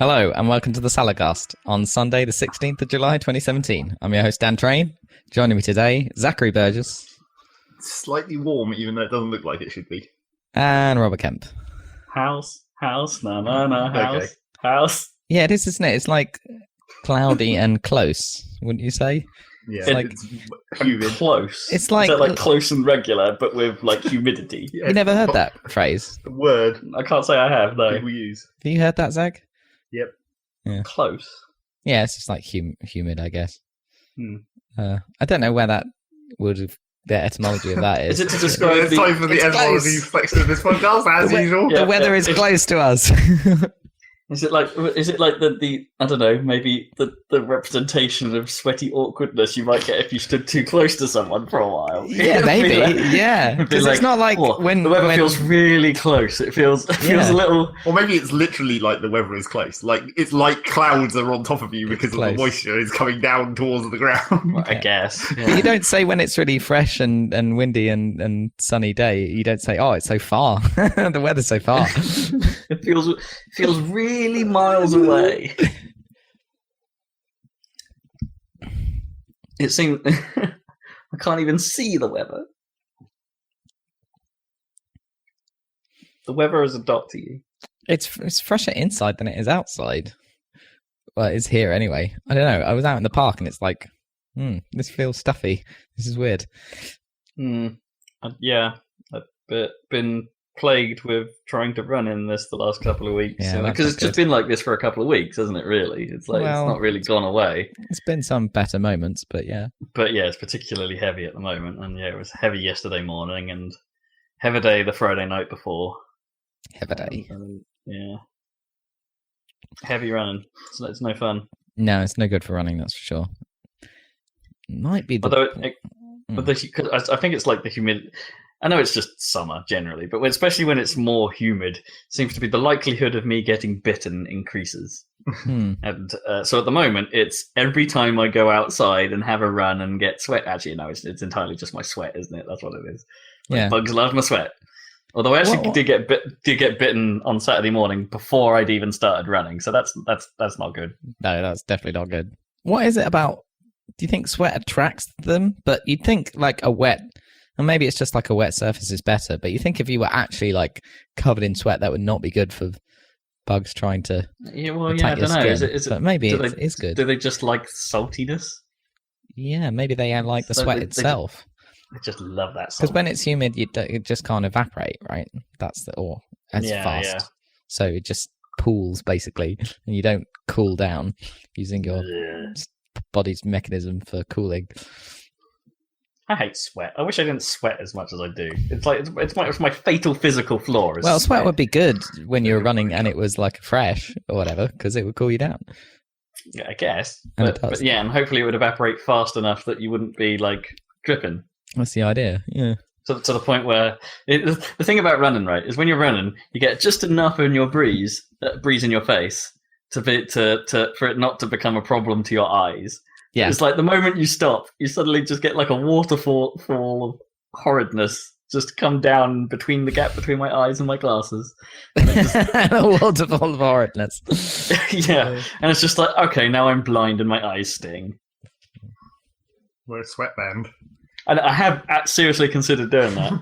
Hello and welcome to the Saladcast on Sunday the 16th of July 2017. I'm your host Dan Train. Joining me today, Zachary Burgess. Slightly warm even though it doesn't look like it should be. And Robert Kemp. House, house. Okay. House. Yeah, it is, isn't it? It's like cloudy and close, wouldn't you say? Yeah, It's like it's humid. Close. It's like- Is that like close and regular, but with like humidity? Yeah, You never heard it's that phrase? the word I can't say I have, though. people use. Have you heard that, Zach? Close. Yeah, it's just like humid, I guess. Hmm. I don't know where that would have, the etymology of that is. Is it to Well, describe it's time for the It's etymology close. section of this podcast, as The we- usual. Yeah. The weather is close to us. Is it like the I don't know, maybe the representation of sweaty awkwardness you might get if you stood too close to someone for a while? Yeah, It'd be maybe. like- Yeah, it'd be because it's not like oh, when the weather when- feels really close. It feels Yeah. a little. Or maybe it's literally like the weather is close. Like it's like clouds are on top of you because of Close. the moisture is coming down towards the ground. I guess. But Yeah. you don't say when it's really fresh and windy and sunny day. You don't say, "Oh, it's so far. The weather's so far." It feels really miles away. It seems I can't even see the weather. The weather is a dot to you. It's fresher inside than it is outside. Well, it's here anyway. I don't know. I was out in the park and it's like, this feels stuffy. This is weird. Yeah, I've been plagued with trying to run in this the last couple of weeks. Yeah, that's because it's not just been like this for a couple of weeks, hasn't it, really? It's like Well- it's not really gone away. It's been some better moments, but yeah. But yeah, it's particularly heavy at the moment. And yeah, it was heavy yesterday morning and heavy day the Friday night before. Have a day. Yeah. Heavy running. It's no fun. No, it's no good for running. That's for sure. Might be the. Although, I think it's like the humidity. I know it's just summer generally, but especially when it's more humid, it seems to be the likelihood of me getting bitten increases. Hmm. And so at the moment, it's every time I go outside and have a run and get sweat. Actually, no, it's entirely just my sweat, isn't it? That's what it is. Yeah. Bugs love my sweat. Although I actually What- did get bitten on Saturday morning before I'd even started running, so that's not good. No, that's definitely not good. What is it about? Do you think sweat attracts them? But you'd think like a wet, and maybe it's just like a wet surface is better. But you think if you were actually like covered in sweat, that would not be good for bugs trying to Yeah, well, attack yeah, I your don't know. skin. Is it, But maybe do it they- is good. Do they just like saltiness? Yeah, maybe they like the So sweat they- itself. I just love that. Because when it's humid, it just can't evaporate, right? That's or as Yeah, fast. yeah. So it just pools basically, and you don't cool down using your body's mechanism for cooling. I hate sweat. I wish I didn't sweat as much as I do. It's like it's my fatal physical flaw. Is Well, sweat would be good when you were running and it was like fresh or whatever, because it would cool you down. Yeah, I guess. And it But does. yeah, and hopefully it would evaporate fast enough that you wouldn't be like dripping. That's the idea. Yeah. To the point where the thing about running, right, is when you're running, you get just enough in your breeze in your face for it not to become a problem to your eyes. Yeah. It's like the moment you stop, you suddenly just get like a waterfall of horridness just come down between the gap between my eyes and my glasses. A waterfall of horridness. Yeah, and it's just like, okay, now I'm blind and my eyes sting. We're a sweatband. And I have seriously considered doing that.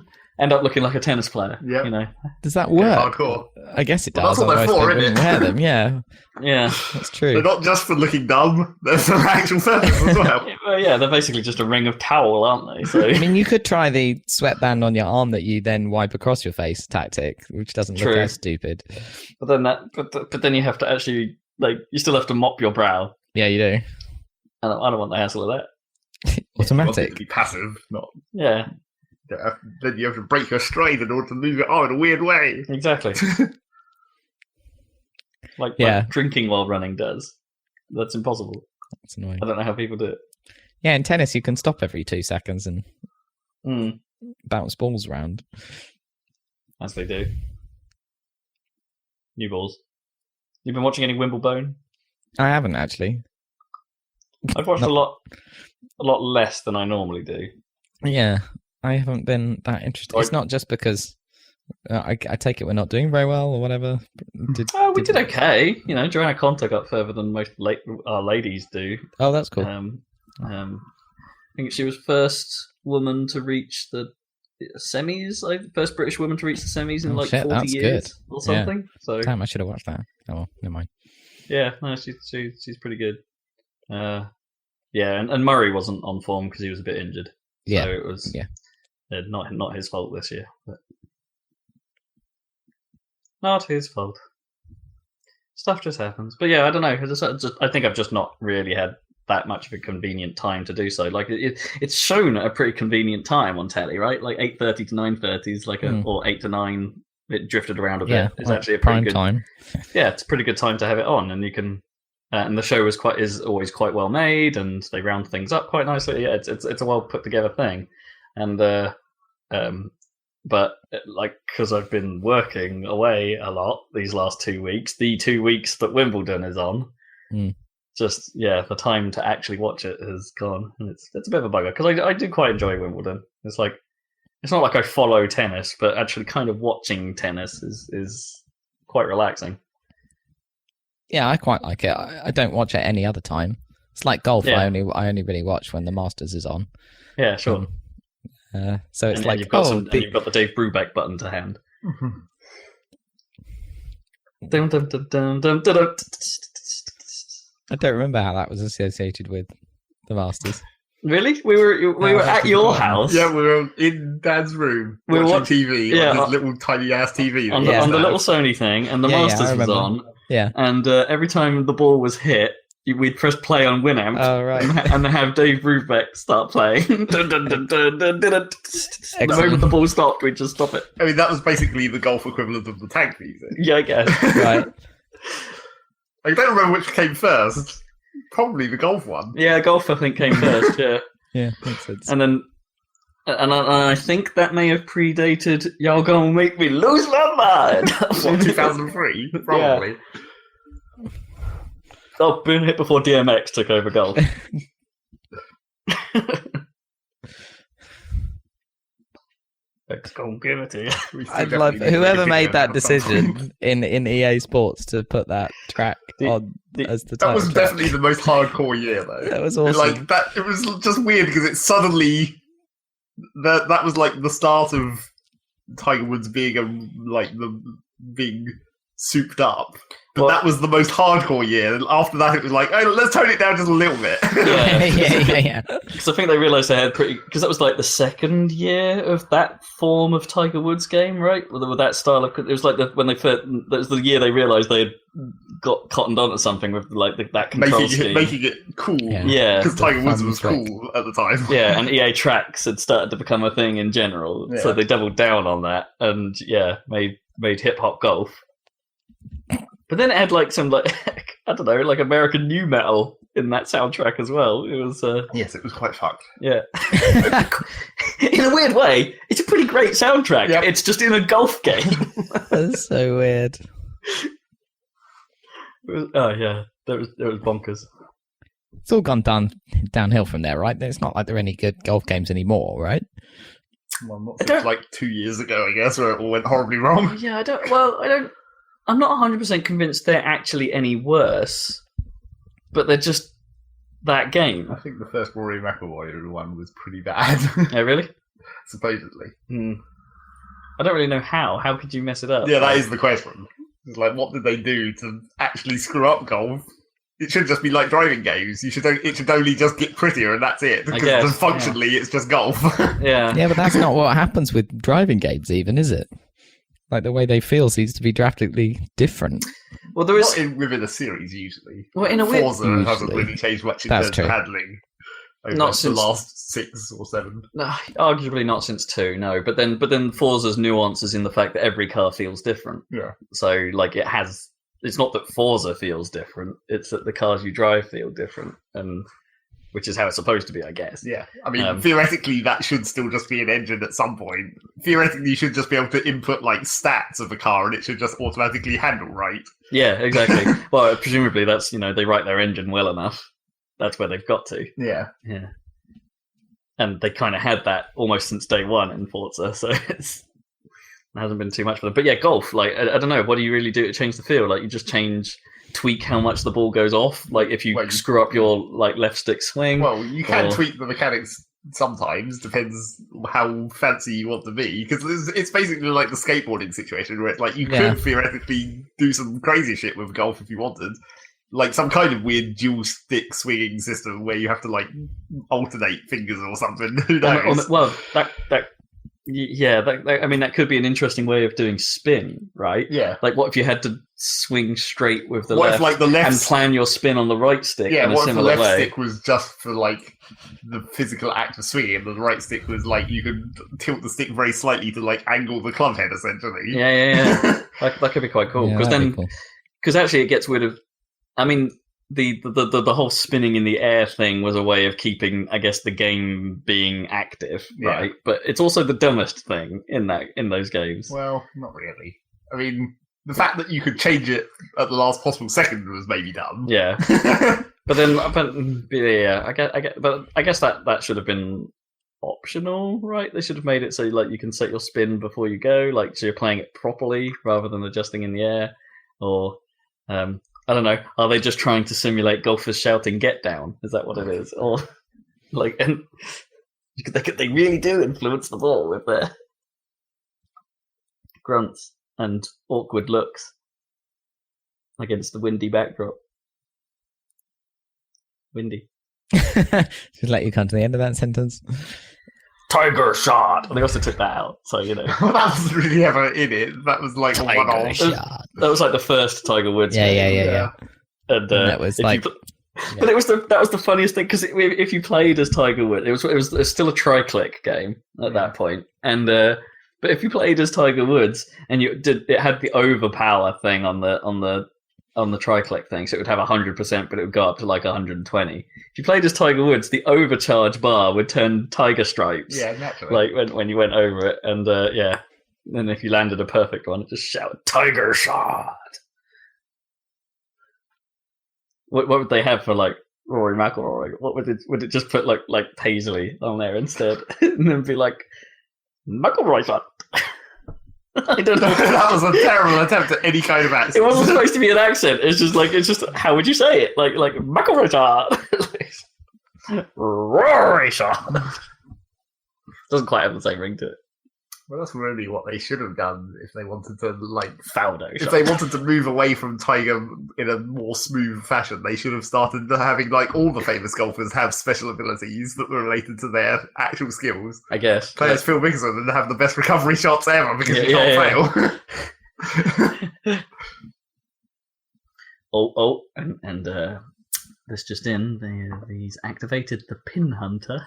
End up looking like a tennis player. Yep. You know. Does that Yeah, work? hardcore. I guess it Well, does. that's what they're Otherwise for, they isn't wouldn't it? wear them. Yeah, Yeah. that's They're true. not just for looking dumb, they're for actual purpose as well. Well, yeah, they're basically just a ring of towel, aren't they? So I mean, you could try the sweatband on your arm that you then wipe across your face tactic, which doesn't look True. as stupid. but then you have to actually you still have to mop your brow. Yeah, you do. I don't want the hassle of that. You want it Automatic. to be passive, not. Yeah, Then you have to break your stride in order to move your arm in a weird way. exactly. like drinking while running does. That's impossible. That's annoying. I don't know how people do it. Yeah, in tennis you can stop every 2 seconds and Mm, bounce balls around. as they do. New balls. You've been watching any Wimbledon? I haven't actually. I've watched No. a lot less than I normally do. Yeah, I haven't been that interested. Like- It's not just because I take it we're not doing very well or whatever. We did okay. Joanna Conta got further than most our ladies do. Oh, that's cool. I think she was first woman to reach the semis. First British woman to reach the semis in 40 years or something. Yeah. So damn, I should have watched that. Oh, well, never mind. Yeah, no, she's pretty good. And Murray wasn't on form because he was a bit injured. Yeah, so it was not his fault this year. But not his fault. Stuff just happens. But yeah, I don't know. I think I've just not really had that much of a convenient time to do so. Like it's shown at a pretty convenient time on telly, right? Like 8:30 to 9:30 is or 8 to 9. It drifted around a bit. Yeah, it's actually a pretty good time. Yeah, it's a pretty good time to have it on, and you can. And the show is always quite well made, and they round things up quite nicely. Yeah, it's a well put together thing, and but because I've been working away a lot these last 2 weeks, the 2 weeks that Wimbledon is on. Just the time to actually watch it has gone, and it's a bit of a bugger because I do quite enjoy Wimbledon. It's not like I follow tennis, but actually kind of watching tennis is quite relaxing. Yeah, I quite like it. I don't watch it any other time. It's like golf. Yeah. I only really watch when the Masters is on. Yeah, sure. So it's you've got you've got the Dave Brubeck button to hand. Dum, dum, dum, dum, dum, dum, dum. I don't remember how that was associated with the Masters. Really? We were at your house. Yeah, we were in Dad's room watching TV. Yeah, on his little tiny ass TV on the little Sony thing, and the Masters was on. Yeah, and every time the ball was hit, we'd press play on Winamp. Oh, right. and have Dave Brubeck start playing. Dun, dun, dun, dun, dun, dun, dun. The moment the ball stopped, we'd just stop it. I mean, that was basically the golf equivalent of the tank music. Yeah, I guess. Right. I don't remember which came first. Probably the golf one. Yeah, golf I think came first. Yeah. Yeah, makes sense. And then, and I think that may have predated "Y'all Gonna Make Me Lose My Mind." What, 2003? Probably. Yeah. Oh, been hit before DMX took over golf. X gonna give it to you. I'd love whoever made that decision in EA Sports to put that track on as the title. That was definitely the most hardcore year, though. That was awesome. It was just weird because it suddenly that was like the start of Tiger Woods being being souped up. But that was the most hardcore year. And after that, it was like, oh, let's tone it down just a little bit. Yeah. Because I think they realised they had because that was like the second year of that form of Tiger Woods game, right? With that style of, it was like that was the year they realised they had got cottoned onto something with that control scheme. Making it cool. Yeah. Because Tiger Woods was cool at the time. Yeah, and EA Tracks had started to become a thing in general. Yeah. So they doubled down on that and made hip hop golf. But then it had some I don't know, American new metal in that soundtrack as well. It was yes, it was quite fucked. Yeah, in a weird way, it's a pretty great soundtrack. Yep. It's just in a golf game. That's so weird. It was bonkers. It's all gone downhill from there, right? It's not like there are any good golf games anymore, right? Well, not since 2 years ago, I guess, where it all went horribly wrong. Yeah, I'm not 100% convinced they're actually any worse, but they're just that game. I think the first Rory McIlroy one was pretty bad. Oh, really? Supposedly. I don't really know how. How could you mess it up? Yeah, that is the question. It's what did they do to actually screw up golf? It should just be like driving games. It should only just get prettier, and that's it. Because functionally, it's just golf. Yeah. Yeah, but that's not what happens with driving games, even, is it? The way they feel seems to be drastically different. Well, there is within a series usually. Well, in a way, Forza hasn't really changed much in terms of handling. Not since the last 6 or 7. No, arguably not since 2. No, but then Forza's nuances in the fact that every car feels different. Yeah. So it has. It's not that Forza feels different; it's that the cars you drive feel different, and which is how it's supposed to be, I guess. Yeah. I mean, theoretically, that should still just be an engine at some point. Theoretically, you should just be able to input stats of the car, and it should just automatically handle right. Yeah, exactly. Well, presumably that's they write their engine well enough. That's where they've got to. Yeah. Yeah. And they kind of had that almost since day one in Forza, so it's hasn't been too much for them. But yeah, golf. Like I don't know. What do you really do to change the feel? Like you just tweak how much the ball goes off. Like if you screw up your like left stick swing. Well, you can tweak the mechanics sometimes. Depends how fancy you want to be, because it's basically like the skateboarding situation where it's like you could theoretically do some crazy shit with golf if you wanted. Like some kind of weird dual stick swinging system where you have to like alternate fingers or something. Who knows? Well, I mean, that could be an interesting way of doing spin, right? Yeah. Like, what if you had to swing straight with the what left, if, like, the left and plan your spin on the right stick in a what if the similar left way? stick was just for, like, the physical act of swinging, and the right stick was, like, you could tilt the stick very slightly to, like, angle the club head, essentially. Yeah. that could be quite cool. Because actually it gets rid of... I mean... The whole spinning in the air thing was a way of keeping, I guess, the game being active, right? But it's also the dumbest thing in those games. Well, not really. I mean, the fact that you could change it at the last possible second was maybe dumb. Yeah, but I guess that should have been optional, right? They should have made it so like you can set your spin before you go, like so you're playing it properly rather than adjusting in the air, or. I don't know. Are they just trying to simulate golfers shouting "get down"? Is that what it is? Or like, and they really do influence the ball with their grunts and awkward looks against the windy backdrop. Windy. Just let you come to the end of that sentence. Tiger shot. And they also took that out, so you know. That wasn't really ever in it. That was like a one-off. That was like the first Tiger Woods game. Yeah. And that was like. But that was the funniest thing, because if you played as Tiger Woods, it was still a tri-click game at that point. And but if you played as Tiger Woods and it had the overpower thing on the tri-click thing, so it would have 100%, but it would go up to like 120. If you played as Tiger Woods, the overcharge bar would turn tiger stripes. Yeah, naturally. Like when you went over it, and and if you landed a perfect one, it just shouted "Tiger shot." What would they have for like Rory McIlroy? What would it just put like Paisley on there instead, and then be like McIlroy shot? I don't know. That was a terrible attempt at any kind of accent. It wasn't supposed to be an accent. It's just how would you say it? Like McIlroy shot. Rory shot. Doesn't quite have the same ring to it. Well, that's really what they should have done if they wanted to, like, Faldo. If they wanted to move away from Tiger in a more smooth fashion, they should have started having, like, all the famous golfers have special abilities that were related to their actual skills. I guess. Play as Phil Mickelson and have the best recovery shots ever because you can't fail. And this just in, he's activated the Pin Hunter.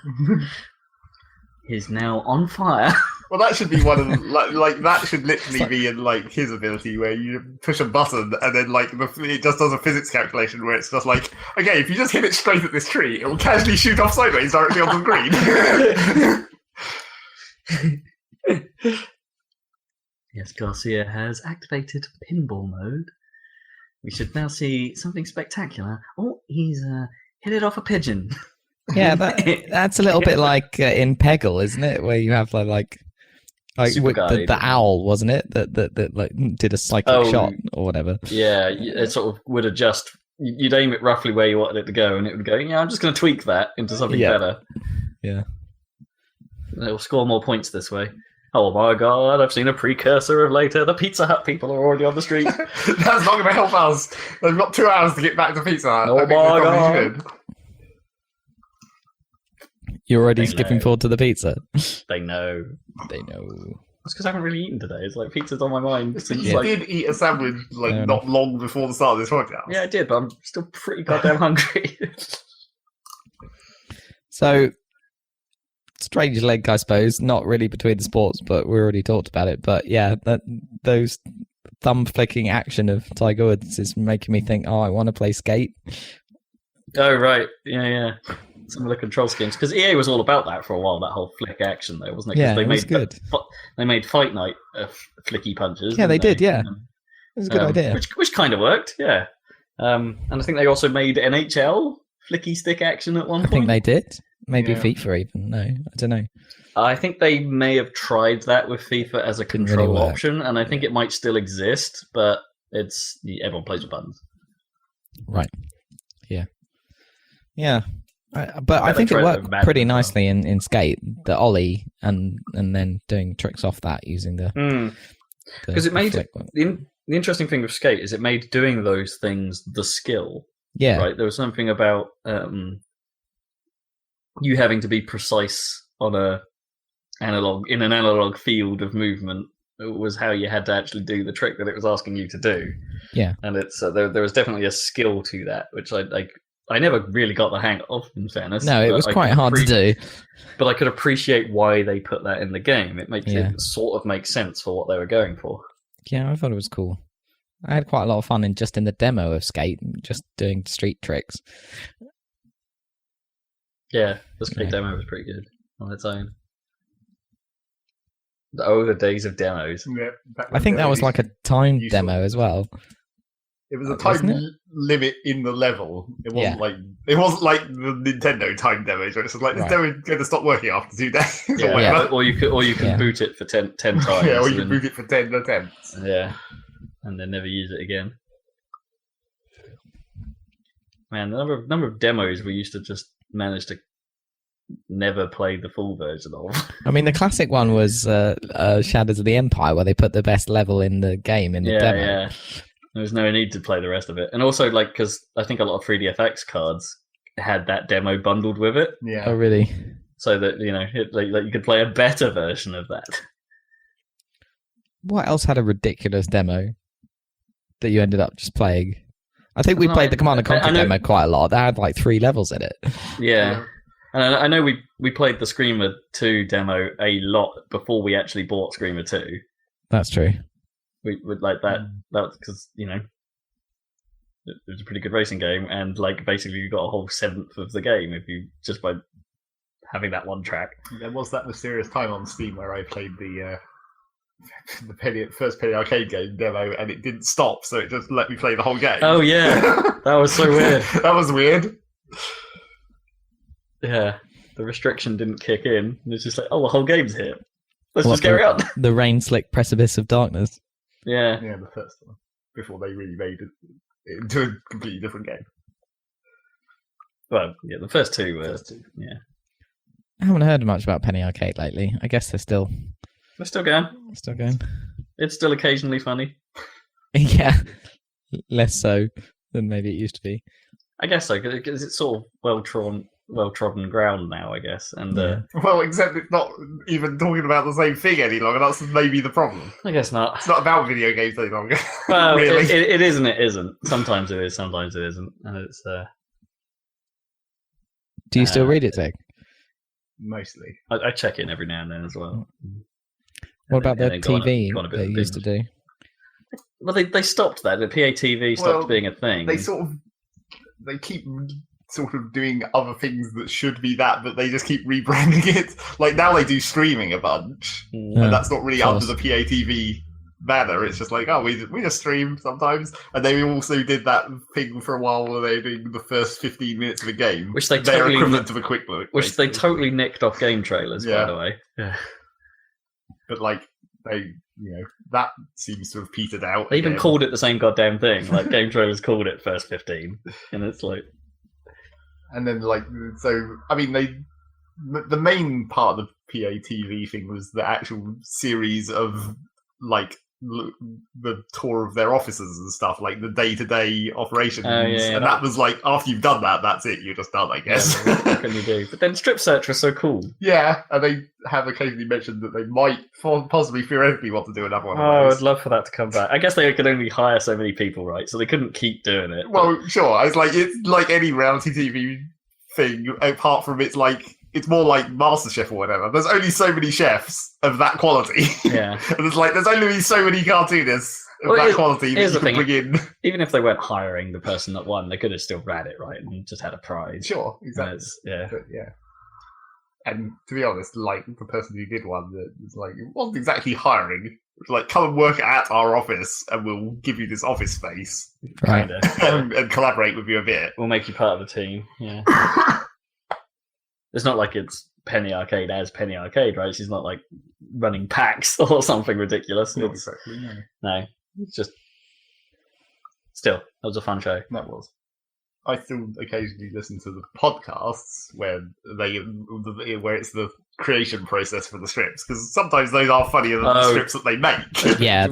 Is now on fire. Well, that should be one of the, like that should literally be in like his ability where you push a button and then like it just does a physics calculation where it's just like, okay, if you just hit it straight at this tree, it will casually shoot off sideways directly on the green. Yes, Garcia has activated pinball mode. We should now see something spectacular. Oh, he's hit it off a pigeon. Yeah, that's a little bit like in Peggle, isn't it? Where you have like with the owl, wasn't it? That like did a cyclic shot or whatever. Yeah, it sort of would adjust. You'd aim it roughly where you wanted it to go, and it would go. Yeah, I'm just going to tweak that into something better. Yeah, it'll score more points this way. Oh my god, I've seen a precursor of later. The Pizza Hut people are already on the street. That's not going to help us. They've got 2 hours to get back to Pizza Hut. Oh my god. You're already skipping forward to the pizza. They know. That's because I haven't really eaten today. It's like pizza's on my mind. You did eat a sandwich not long before the start of this podcast. Yeah, I did, but I'm still pretty goddamn hungry. So, strange link, I suppose. Not really between the sports, but we already talked about it. But yeah, those thumb flicking action of Tiger Woods is making me think, I want to play skate. Oh, right. Yeah. Some of the control schemes, because EA was all about that for a while. That whole flick action, there wasn't it? Yeah, it was good. They made Fight Night flicky punches. Yeah, they did. Yeah, it was a good idea. Which kind of worked. Yeah, and I think they also made NHL flicky stick action at one point. I think they did. Maybe FIFA even. No, I don't know. I think they may have tried that with FIFA as a Didn't control really work. option, and I think it might still exist, but everyone plays with buttons. Right. Yeah. But I they think it tried worked with Madden pretty as well. nicely in Skate, the ollie, and then doing tricks off that using the. Because it made flick. the interesting thing with Skate is it made doing those things the skill. Yeah. Right. There was something about you having to be precise on an analog field of movement. It was how you had to actually do the trick that it was asking you to do. Yeah. And it's there was definitely a skill to that, which I never really got the hang of, in fairness. No, it was quite hard to do. But I could appreciate why they put that in the game. It makes Yeah. it sort of make sense for what they were going for. Yeah, I thought it was cool. I had quite a lot of fun in the demo of Skate, just doing street tricks. Yeah, the Skate Yeah. demo was pretty good on its own. The days of demos. Yeah, back I when think that was demos like a timed useful. demo as well. It was a Wasn't time it? limit in the level. It wasn't Yeah. like the Nintendo time demos where it's just like this Right. demo is going to stop working after 2 days or Yeah, whatever. or you could Yeah. boot it for 10 times. Yeah, or you and can move it for 10 attempts. Yeah, and then never use it again. Man, the number of demos we used to just manage to never play the full version of. I mean, the classic one was Shadows of the Empire, where they put the best level in the game in the demo. Yeah. There was no need to play the rest of it, and also because I think a lot of 3DFX cards had that demo bundled with it, Yeah. Oh, really? so that you could play a better version of that. What else had a ridiculous demo that you ended up just playing? I think we No, played the Command & I Conquer know- demo quite a lot. They had like 3 levels in it. Yeah. And I know we played the Screamer 2 demo a lot before we actually bought Screamer 2. That's true. We would like that because it was a pretty good racing game, and basically you got a whole 7th of the game if you just by having that one track. There was that mysterious time on Steam where I played the first Penny Arcade game demo, and it didn't stop, so it just let me play the whole game. Oh yeah, that was so weird. That was weird. Yeah, the restriction didn't kick in. It's just like, oh, the whole game's here. Let's What just carry on. The rain slick precipice of darkness. Yeah. Yeah, the first one before they really made it into a completely different game. Well, yeah, the first two were. Yeah, I haven't heard much about Penny Arcade lately. I guess they're still they're still going. going. It's still occasionally funny. Yeah, less so than maybe it used to be. I guess so, because it's sort of well-trodden ground now, I guess. And Well, except it's not even talking about the same thing any longer. That's maybe the problem. I guess not. It's not about video games any longer. Well, really. it is and it isn't. Sometimes it is, sometimes it isn't. And it's Do you still read it, Zach? Mostly. I check in every now and then as well. What about the And then go on TV a bit they of used to binge. do? Well, they stopped that. The PATV stopped Well, being a thing. They keep sort of doing other things that should be that, but they just keep rebranding it. Like now they do streaming a bunch, Yeah. and that's not really of under course. the PATV banner. It's just like, oh, we just stream sometimes. And they also did that thing for a while where they were doing the first 15 minutes of a game, Which they their totally equivalent of a quick look. Which they basically. totally nicked off game trailers, by Yeah. the way. Yeah. But like that seems to have petered out. They even again. called it the same goddamn thing. Like game trailers called it first 15, and it's like, And then, I mean, the main part of the PATV thing was the actual series of, the tour of their offices and stuff, like the day-to-day operations. Oh, yeah, and that was like, after you've done that, that's it. You're just done, I guess. what can you do? But then Strip Search was so cool. Yeah, and they have occasionally mentioned that they might possibly theoretically want to do another one Oh, of I'd those. love for that to come back. I guess they could only hire so many people, right? So they couldn't keep doing it. Well, sure. It's like any reality TV thing, apart from it's more like MasterChef or whatever. There's only so many chefs of that quality. Yeah. And there's only so many cartoonists of Well, that quality that here's you the can thing. bring in. Even if they weren't hiring the person that won, they could have still ran it, right? And just had a prize. Sure, And exactly. yeah. But, yeah. And to be honest, the person who did one, it wasn't exactly hiring. It was like, come and work at our office and we'll give you this office space Right. Kinda. and collaborate with you a bit. We'll make you part of the team. Yeah. It's not like it's Penny Arcade as Penny Arcade, right? She's not like running packs or something ridiculous. Not exactly, no. No, it's just still that was a fun show. That was. I still occasionally listen to the podcasts where it's the creation process for the strips, because sometimes those are funnier than the strips that they make. Yeah,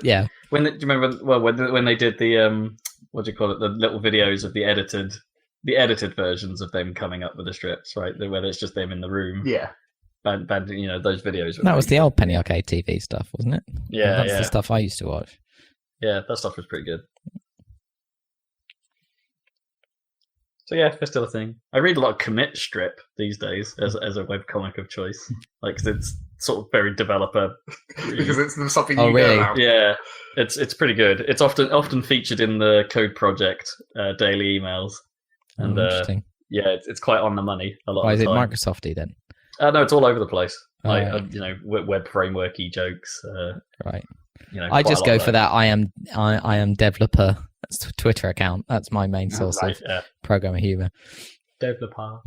yeah. Do you remember? Well, when they did the what do you call it? The little videos of the edited versions of them coming up with the strips, right? Where it's just them in the room. Yeah. Band, those videos. That was the old Penny Arcade TV stuff, wasn't it? Yeah, that's the stuff I used to watch. Yeah, that stuff was pretty good. So yeah, it's still a thing. I read a lot of Commit Strip these days as a webcomic of choice, like 'cause it's sort of very developer. Because it's something you know about. Yeah, it's pretty good. It's often featured in the Code Project daily emails, and interesting. Yeah, it's quite on the money a lot. Why of is the it time. Microsofty then? No, it's all over the place. Right. Web frameworky jokes. Right. I just go for that. I am developer Twitter account. That's my main source of programmer humor. Developer.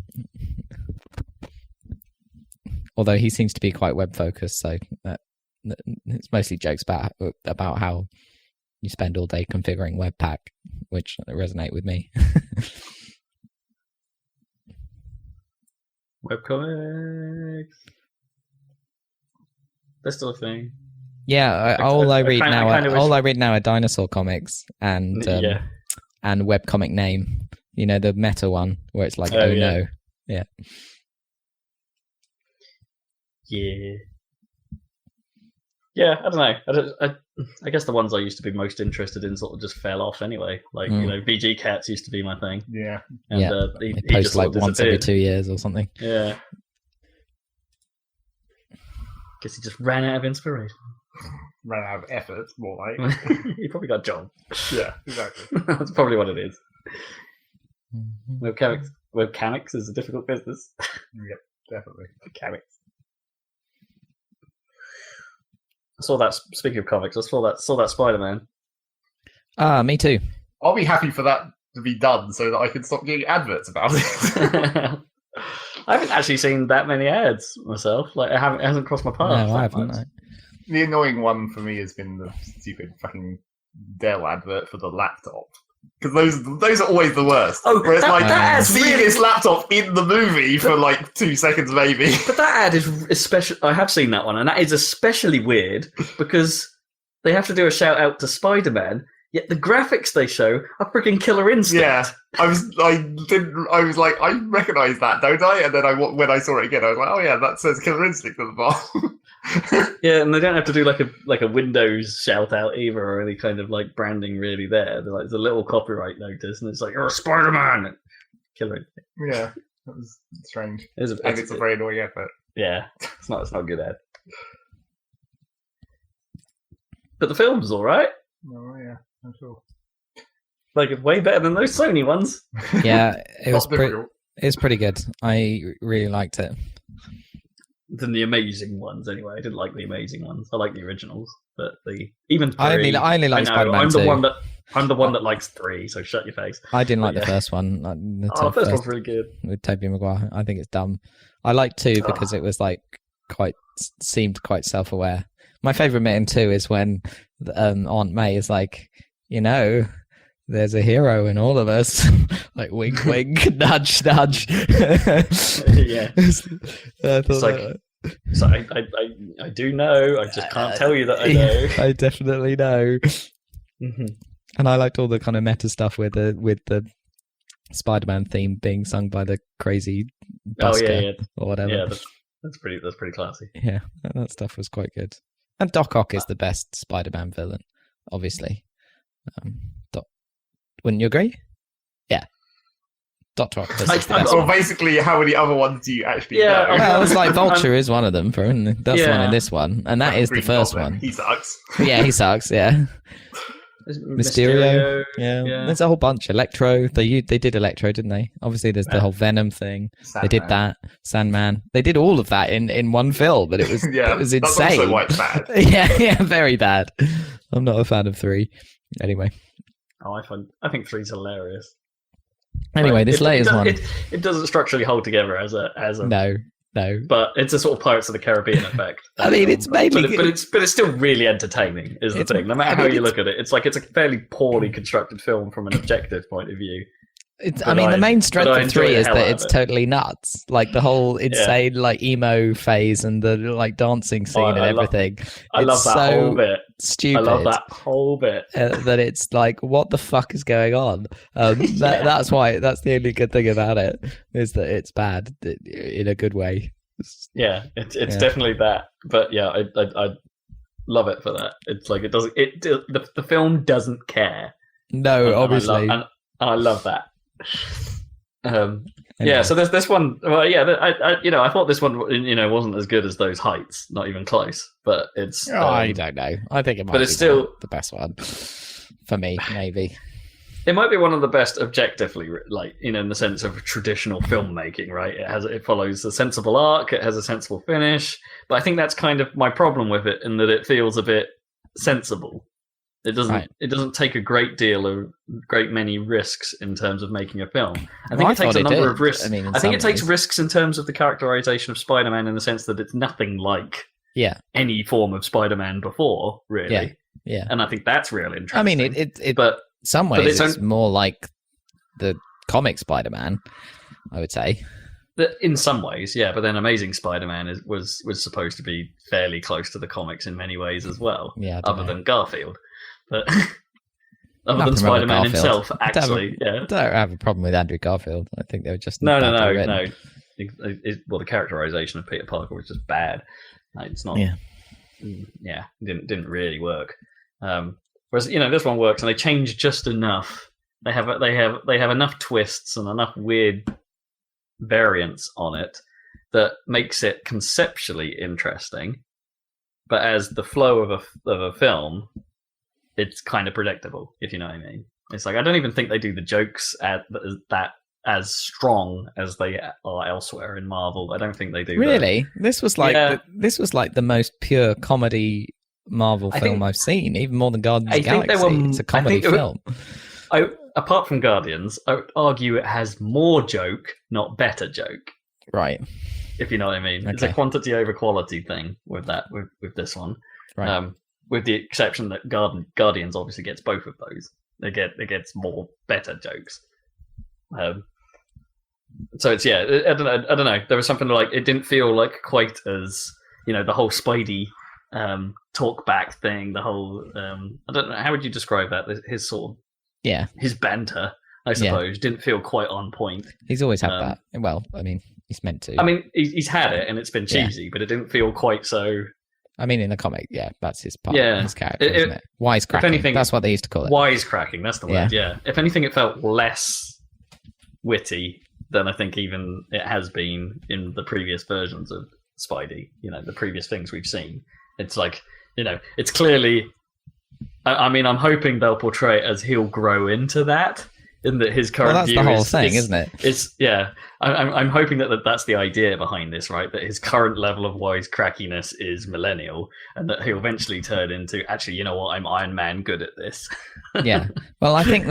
Although he seems to be quite web focused, so it's mostly jokes about how you spend all day configuring Webpack, which resonate with me. Webcomics. That's still a thing. Yeah, all I read now are dinosaur comics and webcomic name. You know, the meta one where it's like, no. Yeah. Yeah. Yeah, I don't know. I guess the ones I used to be most interested in sort of just fell off anyway. Like, BG Cats used to be my thing. Yeah. And they he post just like once every 2 years or something. Yeah. Guess he just ran out of inspiration. Ran out of effort, more like. He probably got a job. Yeah, exactly. That's probably what it is. Webcomics is a difficult business. Yep, definitely. Webcomics. I saw that. Speaking of comics, I saw that Spider-Man. Me too. I'll be happy for that to be done so that I can stop getting adverts about it. I haven't actually seen that many ads myself. Like, it hasn't crossed my path. No, I haven't. No. The annoying one for me has been the stupid fucking Dell advert for the laptop. Because those are always the worst. Oh, where it's see really... this laptop in the movie for like 2 seconds maybe. But that ad is especially... I have seen that one, and that is especially weird because they have to do a shout out to Spider-Man, yet the graphics they show are freaking Killer Instinct. Yeah, I was like, I recognise that, don't I? And then when I saw it again, I was like, oh yeah, that says Killer Instinct at the bottom. Yeah, and they don't have to do like a Windows shout out either, or any kind of like branding really there. They're like, there's a little copyright notice, and it's like, you're a Spider-Man. Killer Instinct. Yeah, that was strange. It's a very annoying effort. Yeah, it's not a good ad. But the film's all right. Oh yeah, I'm sure. Like, it's way better than those Sony ones. Yeah, it was pretty good. I really liked it. Than the amazing ones, anyway. I didn't like the amazing ones. I like the originals, but I only like Spider-Man 2. I'm the one that likes 3, so shut your face. I didn't like the first one. The first one's really good with Tobey Maguire. I think it's dumb. I liked 2 because it was like seemed quite self-aware. My favourite bit in 2 is when Aunt May is like, there's a hero in all of us. Like, wink, wink, nudge, nudge. Yeah. It's like, so I do know. I just can't tell you that I know. I definitely know. Mm-hmm. And I liked all the kind of meta stuff with the Spider-Man theme being sung by the crazy busker or whatever. Yeah, that's pretty classy. Yeah, that stuff was quite good. And Doc Ock is the best Spider-Man villain, obviously. Wouldn't you agree? Yeah. Dr. Octopus is the best one. Basically, how many other ones do you actually know? Well, it's like Vulture is one of them. That's the one in this one. And that is the first one. He sucks. Yeah, he sucks, yeah. Mysterio. Yeah. There's a whole bunch. Electro. They did Electro, didn't they? Obviously, there's the whole Venom thing. Sandman. They did that. Sandman. They did all of that in one film, but it was it was insane. That's also why it's bad. Yeah, very bad. I'm not a fan of 3. Anyway. Oh, I think 3's hilarious. Anyway, this latest one. It doesn't structurally hold together as a no. No. But it's a sort of Pirates of the Caribbean effect. I mean, it's maybe... But it's still really entertaining, is the thing. No matter how you look at it. It's like it's a fairly poorly constructed film from an objective point of view. The main strength of 3 is that it's totally nuts. Like the whole insane like emo phase and the like dancing scene and everything. I love that whole bit. Stupid. I love that whole bit. That it's like, what the fuck is going on? That's the only good thing about it, is that it's bad in a good way. Yeah, it's definitely that. But yeah, I love it for that. It's like it doesn't. The film doesn't care. No, obviously, and I love that. Yeah, so there's this one. Well, yeah, I thought this one, wasn't as good as those Heights, not even close. But it's. I don't know. I think it might. But it's still the best one for me, maybe. It might be one of the best objectively, like in the sense of traditional filmmaking, right? It follows a sensible arc, it has a sensible finish. But I think that's kind of my problem with it, in that it feels a bit sensible. It doesn't take a great many risks in terms of making a film. I think it takes a number of risks. I think it takes risks in terms of the characterization of Spider-Man, in the sense that it's nothing like any form of Spider-Man before, really. Yeah. And I think that's real interesting. I mean, but some ways it's more like the comic Spider-Man, I would say. In some ways, yeah, but then Amazing Spider-Man was supposed to be fairly close to the comics in many ways as well. Yeah, other than Garfield. But other than Spider-Man himself, actually, I don't have a problem with Andrew Garfield. I think they were just no. Well, the characterization of Peter Parker was just bad. It's not. Yeah, didn't really work. Whereas this one works, and they change just enough. They have enough twists and enough weird variants on it that makes it conceptually interesting. But as the flow of a film, it's kind of predictable, if you know what I mean. It's like, I don't even think they do the jokes that as strong as they are elsewhere in Marvel. I don't think they do. Really? This was like the most pure comedy Marvel film I've seen, even more than Guardians of the Galaxy. It's a comedy film. Apart from Guardians, I would argue it has more joke, not better joke. Right. If you know what I mean. Okay. It's a quantity over quality thing with with this one. Right. With the exception that Guardians obviously gets both of those. It gets more better jokes. So it's I don't know. There was something like, it didn't feel like quite as the whole Spidey talk back thing. The whole I don't know, how would you describe that? His sort of his banter, I suppose, didn't feel quite on point. He's always had that. Well, I mean, he's meant to. I mean, he's had it, and it's been cheesy, but it didn't feel quite so. I mean, in the comic, that's his part, his character, isn't it? Wisecracking. If anything, that's what they used to call it. Wisecracking, that's the word, yeah. If anything, it felt less witty than I think even it has been in the previous versions of Spidey, the previous things we've seen. It's like, it's clearly... I mean, I'm hoping they'll portray it as he'll grow into that, in that his current view that's the whole thing, isn't it? I'm hoping that's the idea behind this, right? That his current level of wisecrackiness is millennial, and that he'll eventually turn into, actually, you know what, I'm Iron Man good at this. Yeah. Well, I think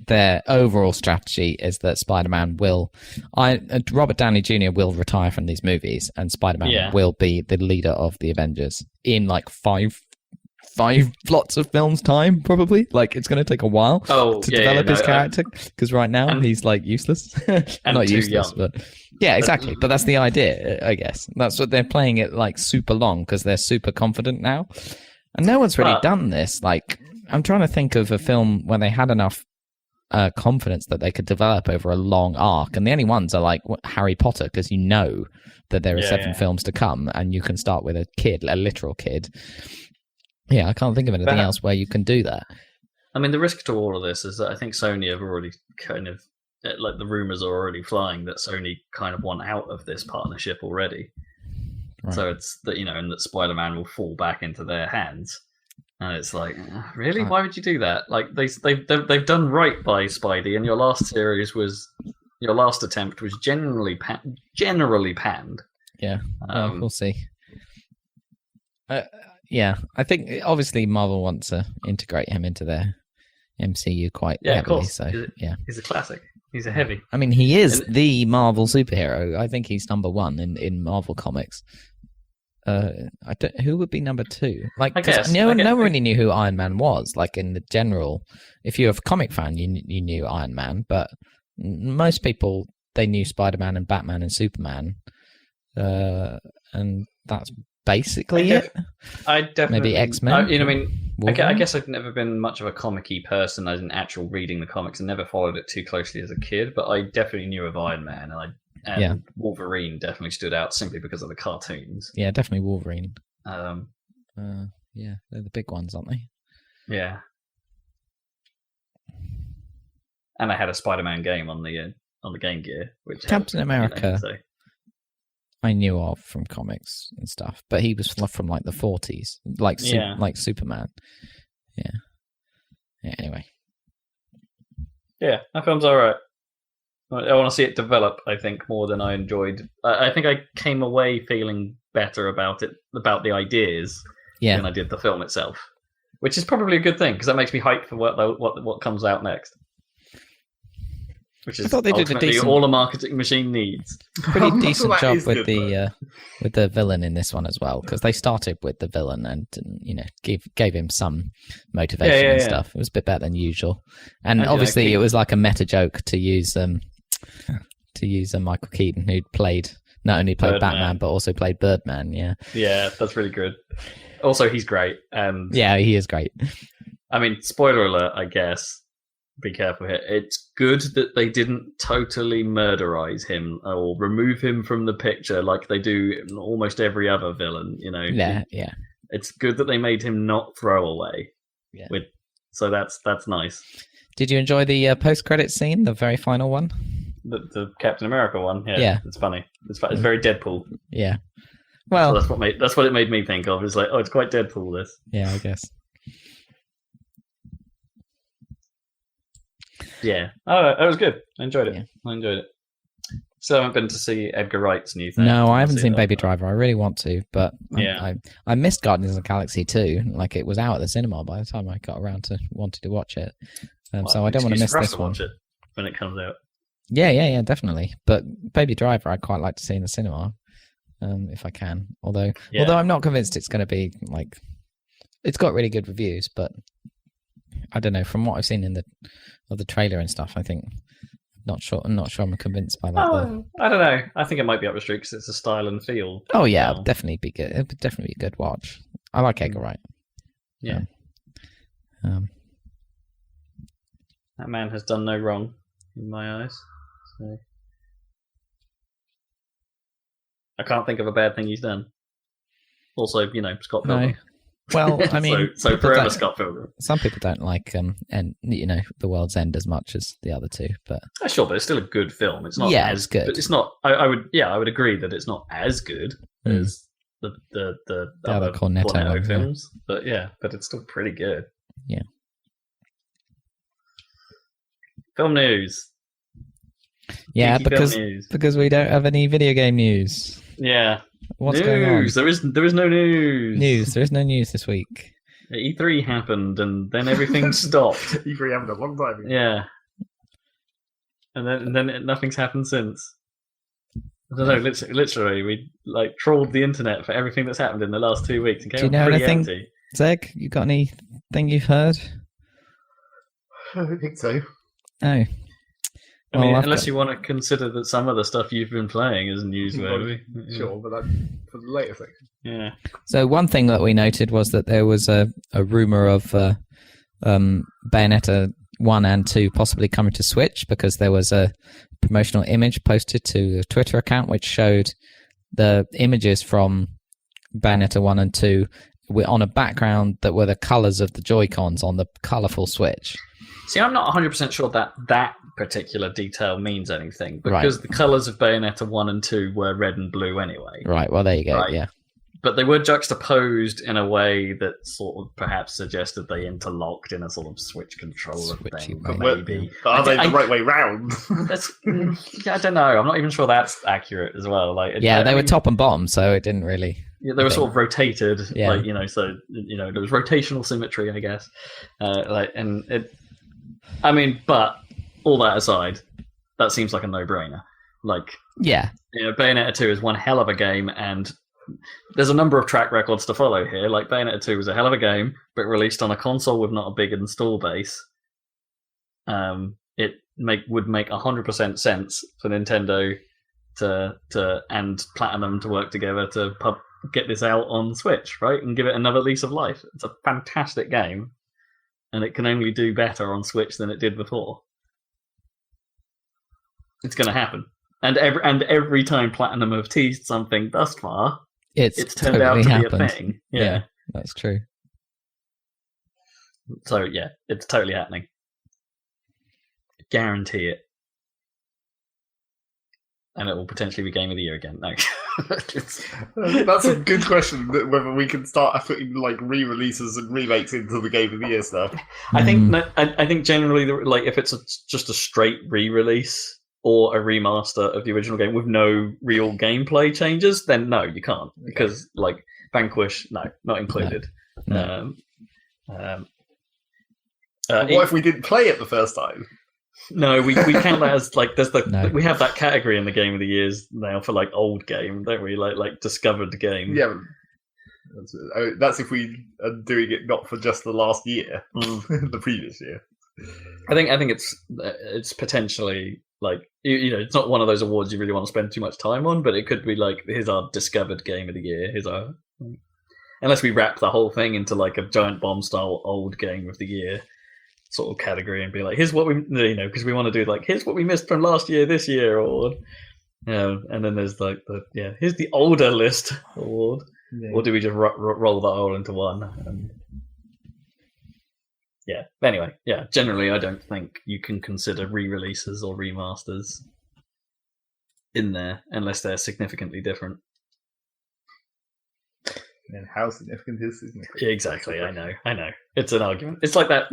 their overall strategy is that Spider-Man Robert Downey Jr. will retire from these movies, and Spider-Man will be the leader of the Avengers in like five lots of films time, probably. Like, it's going to take a while to develop his character, because right now he's like useless. Not useless, young. But yeah, exactly. But that's the idea, I guess. That's what they're playing it like super long, because they're super confident now, and no one's really done this. Like, I'm trying to think of a film where they had enough confidence that they could develop over a long arc, and the only ones are like Harry Potter, because that there are 7 films to come, and you can start with a literal kid. Yeah, I can't think of anything else where you can do that. I mean, the risk to all of this is that I think Sony have already kind of, like, the rumors are already flying that Sony kind of want out of this partnership already. Right. So it's that, and that Spider-Man will fall back into their hands. And it's like, really? Why would you do that? Like, they've done right by Spidey, and your last attempt was generally panned. Yeah, we'll see. Yeah, I think obviously Marvel wants to integrate him into MCU quite Yeah, of heavily. course. So yeah, He's a classic. He's a heavy. I mean, he is And- the Marvel superhero. I think he's number one in Marvel comics. Who would be number two? Like, I guess. no one really knew who Iron Man was. Like in the general, if you're a comic fan, you knew Iron Man, but most people they knew Spider-Man and Batman and Superman, and that's basically it. I definitely Maybe X-Men. I mean, I Wolverine? guess I've never been much of a comic-y person as in actual reading the comics and never followed it too closely as a kid, but I definitely knew of Iron Man and Wolverine definitely stood out simply because of the cartoons. Yeah, definitely Wolverine. Um, Yeah, they're the big ones, aren't they? yeah. And I had a Spider-Man game on the Game Gear, which Captain helped, America. so. I knew of from comics and stuff, but he was from like the 40s, like like Superman. Yeah. Anyway. Yeah, that film's alright. I want to see it develop, I think, more than I enjoyed. I think I came away feeling better about it, about the ideas, than I did the film itself. Which is probably a good thing, because that makes me hyped for what comes out next. Which is ultimately all a marketing machine needs. Pretty decent job with the villain in this one as well, because they started with the villain and gave him some motivation and stuff. It was a bit better than usual, and obviously it was like a meta joke to use Michael Keaton, who'd not only played Batman but also played Birdman. Yeah, that's really good. Also, he's great, and yeah, he is great. I mean, spoiler alert, I guess. Be careful here. It's good that they didn't totally murderize him or remove him from the picture like they do in almost every other villain, Yeah. It's good that they made him not throwaway. Yeah. So that's nice. Did you enjoy the post-credit scene, the very final one? The Captain America one? Yeah. It's funny. It's very Deadpool. Yeah. Well, so that's what it made me think of. It's like, it's quite Deadpool, this. Yeah, I guess. Yeah. Oh, it was good. I enjoyed it. Yeah. I enjoyed it. Still haven't been to see Edgar Wright's new thing. No, I haven't seen Baby Driver. I really want to, but yeah. I missed Guardians of the Galaxy 2. Like, it was out at the cinema by the time I got around to wanting to watch it. So I don't want to miss this one. Watch it when it comes out. Yeah, definitely. But Baby Driver, I'd quite like to see in the cinema, if I can. Although I'm not convinced it's going to be like. It's got really good reviews, but I don't know. From what I've seen in the trailer and stuff, I think I'm not sure I'm convinced by that. I don't know. I think it might be up the street because it's a style and feel. Oh yeah, it'll definitely be good. It'll definitely be a good watch. I like Edgar Wright. Yeah. That man has done no wrong in my eyes. So. I can't think of a bad thing he's done. Also, Scott Pilgrim. No. Well, I mean, so forever Scott Pilgrim. Some people don't like The World's End as much as the other two, but sure, but it's still a good film. It's not as good. But it's not. I would agree that it's not as good as the other Cornetto films. Yeah. But it's still pretty good. Yeah. Film news. Yeah, because we don't have any video game news. Yeah. What's going on? There is no news. There is no news this week. E3 happened and then everything stopped. E3 happened a long time ago. Yeah. And then nothing's happened since. I don't know, literally, we trawled the internet for everything that's happened in the last 2 weeks. And do you know anything, empty. Zeg? You got anything you've heard? I don't think so. Oh. I mean, unless you want to consider that some of the stuff you've been playing is newsworthy. Sure, but that's for the later section. Yeah. So one thing that we noted was that there was a rumour of Bayonetta 1 and 2 possibly coming to Switch, because there was a promotional image posted to a Twitter account which showed the images from Bayonetta 1 and 2 were on a background that were the colours of the Joy-Cons on the colourful Switch. See, I'm not 100% sure that particular detail means anything, because the colours of Bayonetta 1 and 2 were red and blue anyway. Right, well, there you go, yeah. But they were juxtaposed in a way that sort of perhaps suggested they interlocked in a sort of Switch controller thing. But maybe. Are they the right way round? I don't know. I'm not even sure that's accurate as well. They were top and bottom, so it didn't really... Yeah, they were sort of rotated, so there was rotational symmetry, I guess. I mean, but all that aside, that seems like a no-brainer. Like, Yeah. Bayonetta 2 is one hell of a game, and there's a number of track records to follow here. Like, Bayonetta 2 was a hell of a game, but released on a console with not a big install base. It would make 100% sense for Nintendo to and Platinum to work together to get this out on Switch, right, and give it another lease of life. It's a fantastic game, and it can only do better on Switch than it did before. It's going to happen, and every time Platinum have teased something thus far, it's turned totally out to happened. be a thing. Yeah, that's true. So yeah, it's totally happening. Guarantee it. And it will potentially be Game of the Year again. No. That's a good question, whether we can start putting like re-releases and remakes into the Game of the Year stuff. I think generally, like, if it's just a straight re-release or a remaster of the original game with no real gameplay changes, then no, you can't, because like Vanquish, no, not included. No. What if we didn't play it the first time? No, we count that as like No. we have that category in the Game of the Years now for like old game, don't we? Like discovered game. Yeah, that's if we are doing it not for just the last year, the previous year. I think it's potentially like it's not one of those awards you really want to spend too much time on, but it could be like, here's our discovered Game of the Year. Here's our, unless we wrap the whole thing into like a giant bomb style old Game of the Year sort of category and be like, here's what we, because we want to do like, here's what we missed from last year, this year, or and then there's like here's the older list award, or do we just roll that all into one? Anyway, generally I don't think you can consider re-releases or remasters in there unless they're significantly different. And how significant is significant? Exactly, I know. It's an argument. It's like that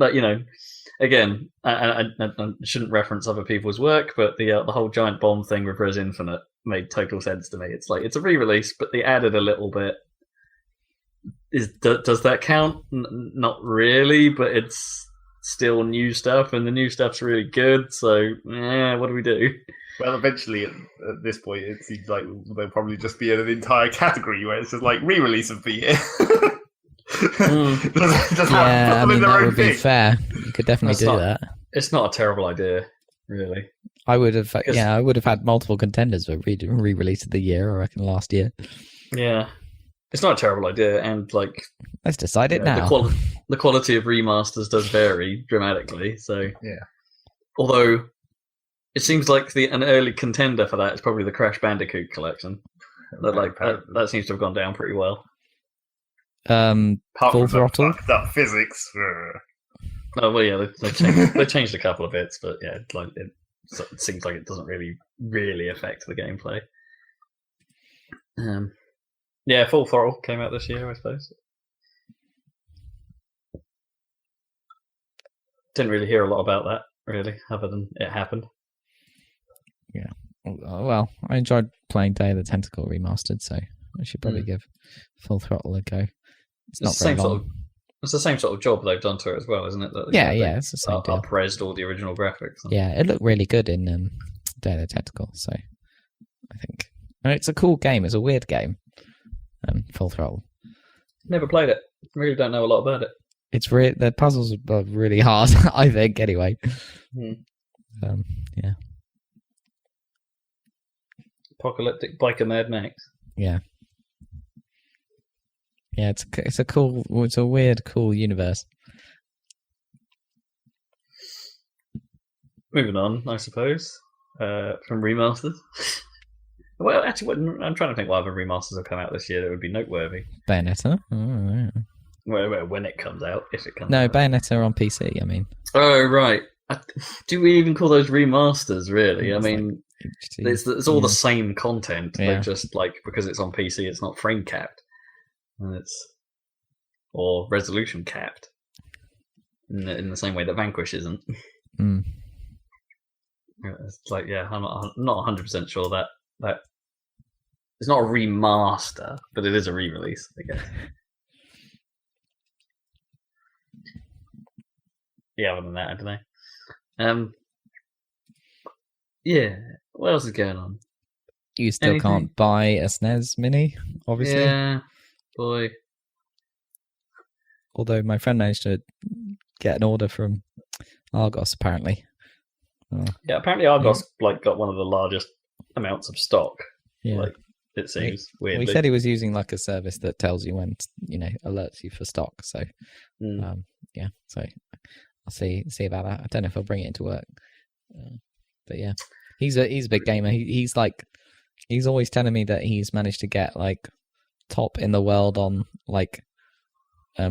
again, I shouldn't reference other people's work, but the whole giant bomb thing with Res Infinite made total sense to me. It's like, it's a re-release, but they added a little bit. Does that count? Not really, but it's still new stuff, and the new stuff's really good, so what do we do? Well, eventually, at this point, it seems like there'll probably just be an entire category where it's just like re-release of the year. I mean, that would be fair. You could definitely do that. It's not a terrible idea, really. I would have had multiple contenders for re-release of the year, I reckon, last year. Yeah. It's not a terrible idea, and like, let's decide it now. The quality of remasters does vary dramatically, so yeah. Although it seems like an early contender for that is probably the Crash Bandicoot collection. That seems to have gone down pretty well. Full Throttle. That physics. Oh well, yeah, they changed a couple of bits, but yeah, it seems like it doesn't really affect the gameplay. Yeah, Full Throttle came out this year, I suppose. Didn't really hear a lot about that, really, other than it happened. Yeah. Well, I enjoyed playing Day of the Tentacle remastered, so I should probably give Full Throttle a go. It's not very long. It's the same sort of job they've done to it as well, isn't it? It's the same deal. Up-resed all the original graphics. Yeah, it looked really good in Day of the Tentacle, so I think. And it's a cool game. It's a weird game. Full Throttle. Never played it. Really don't know a lot about it. It's the puzzles are really hard, I think. Anyway. Yeah. Apocalyptic biker Mad Max. Yeah. Yeah, it's a weird, cool universe. Moving on, I suppose, from remasters. Well, actually, I'm trying to think what other remasters have come out this year that would be noteworthy. Bayonetta? Oh, yeah. Well, when it comes out, if it comes out. No, Bayonetta on PC, I mean. Oh, right. Do we even call those remasters, really? I mean, it's all the same content. Yeah. They're just, like, because it's on PC, it's not frame capped. Or resolution capped. In the same way that Vanquish isn't. Mm. It's like, I'm not 100% sure that it's not a remaster, but it is a re-release, I guess. Yeah, other than that, I don't know. Yeah. What else is going on? You still Anything? can't buy a SNES Mini, obviously. Yeah, boy. Although my friend managed to get an order from Argos, apparently. Yeah, apparently Argos got one of the largest amounts of stock. Yeah. Like, it seems weird. He said he was using like a service that tells you when, alerts you for stock. So, so I'll see about that. I don't know if I'll bring it into work, but yeah, he's a big gamer. He's always telling me that he's managed to get like top in the world on like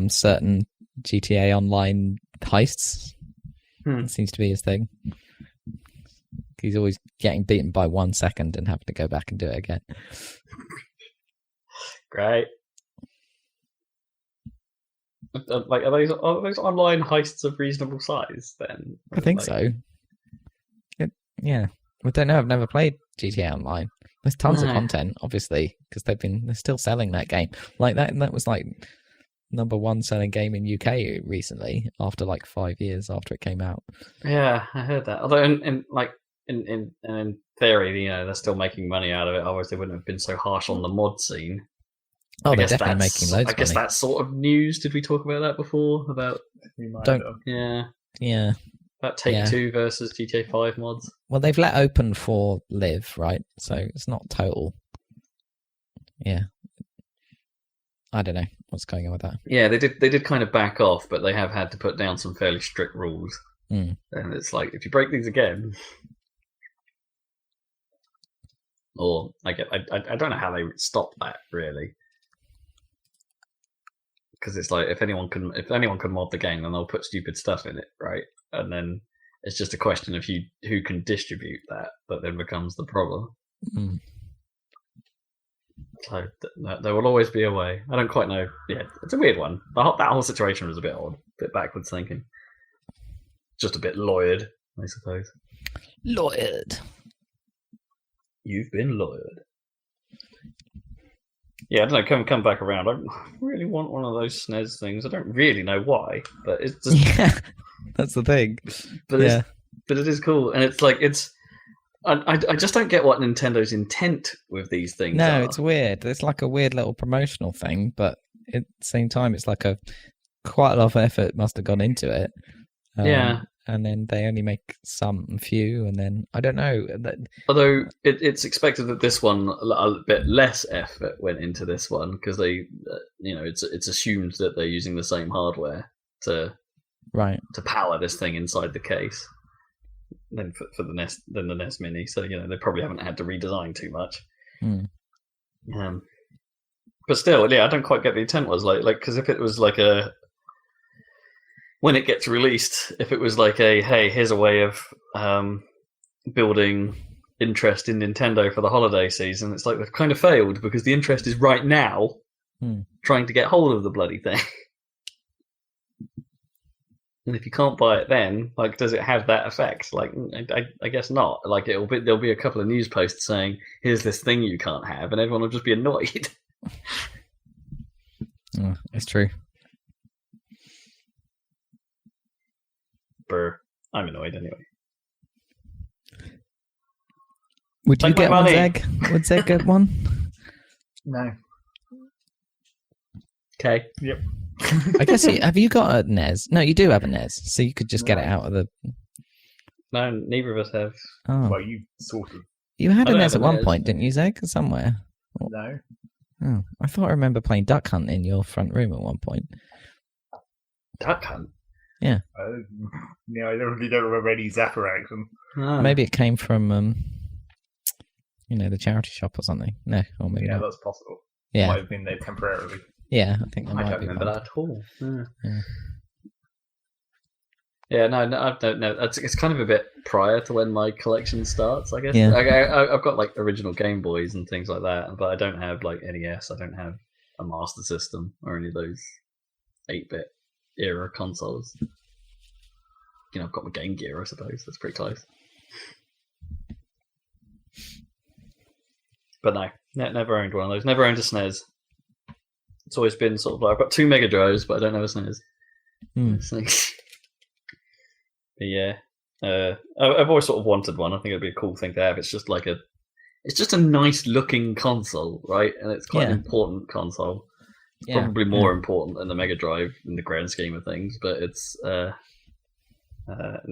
certain GTA Online heists. It seems to be his thing. He's always getting beaten by 1 second and having to go back and do it again. Great. Like, are those online heists of reasonable size? Then I think so. Yeah, I don't know. I've never played GTA Online. There's tons of content, obviously, because they're still selling that game. Like that was like #1 selling game in UK recently after like 5 years after it came out. Yeah, I heard that. Although in theory, they're still making money out of it. Otherwise, they wouldn't have been so harsh on the mod scene. Oh, they're definitely making loads. I guess that's sort of news. Did we talk about that before? About about Take-Two versus GTA 5 mods. Well, they've let open for Live, right? So it's not total. Yeah, I don't know what's going on with that. Yeah, they did kind of back off, but they have had to put down some fairly strict rules. And it's like, if you break these again, or I don't know how they stop that really, because it's like if anyone can mod the game, then they'll put stupid stuff in it, right? And then it's just a question of who can distribute that then becomes the problem. So there will always be a way. I don't quite know. Yeah, it's a weird one. That whole situation was a bit odd, a bit backwards thinking. Just a bit lawyered, I suppose. Lawyered. You've been lawyered. Yeah, I don't know. Come back around. I really want one of those SNES things. I don't really know why, but it's just that's the thing. But it is cool, and it's like I just don't get what Nintendo's intent with these things. No, it's weird. It's like a weird little promotional thing, but at the same time, it's like quite a lot of effort must have gone into it. And then they only make some few, and then I don't know. Although it's expected that this one a bit less effort went into this one because they, it's assumed that they're using the same hardware to power this thing inside the case. Then for the NES Mini, so they probably haven't had to redesign too much. But still, I don't quite get the intent was like because if it was like when it gets released, if it was like hey, here's a way of building interest in Nintendo for the holiday season, it's like they've kind of failed because the interest is right now trying to get hold of the bloody thing. And if you can't buy it then, like, does it have that effect? Like, I guess not. Like, there'll be a couple of news posts saying, here's this thing you can't have, and everyone will just be annoyed. It's true. Brr. I'm annoyed anyway. Would you get one, Zeg? Would Zeg get one? No. Okay. Yep. I guess have you got a NES? No, you do have a NES, so you could just get it out of the. No, neither of us have. Oh. Well, you sort of. You had a NES at one point, didn't you, Zeg? Somewhere. No. Oh, I thought I remember playing Duck Hunt in your front room at one point. Duck Hunt. Yeah. I really don't remember any Zapper action. Oh. Maybe it came from, the charity shop or something. No, or maybe not. That's possible. Yeah. Might have been there temporarily. Yeah, I think that I might don't be remember one. that at all. Yeah. Yeah, no, I don't know. It's kind of a bit prior to when my collection starts, I guess. Yeah. I've got like original Game Boys and things like that, but I don't have like NES. I don't have a Master System or any of those 8-bit era consoles. I've got my Game Gear, I suppose. That's pretty close. But no, never owned one of those. Never owned a SNES. It's always been sort of like, I've got 2 Mega Drives, but I don't have a SNES. So, but yeah, I've always sort of wanted one. I think it'd be a cool thing to have. It's just a nice looking console, right? And it's quite an important console. It's probably more important than the Mega Drive in the grand scheme of things, but it's and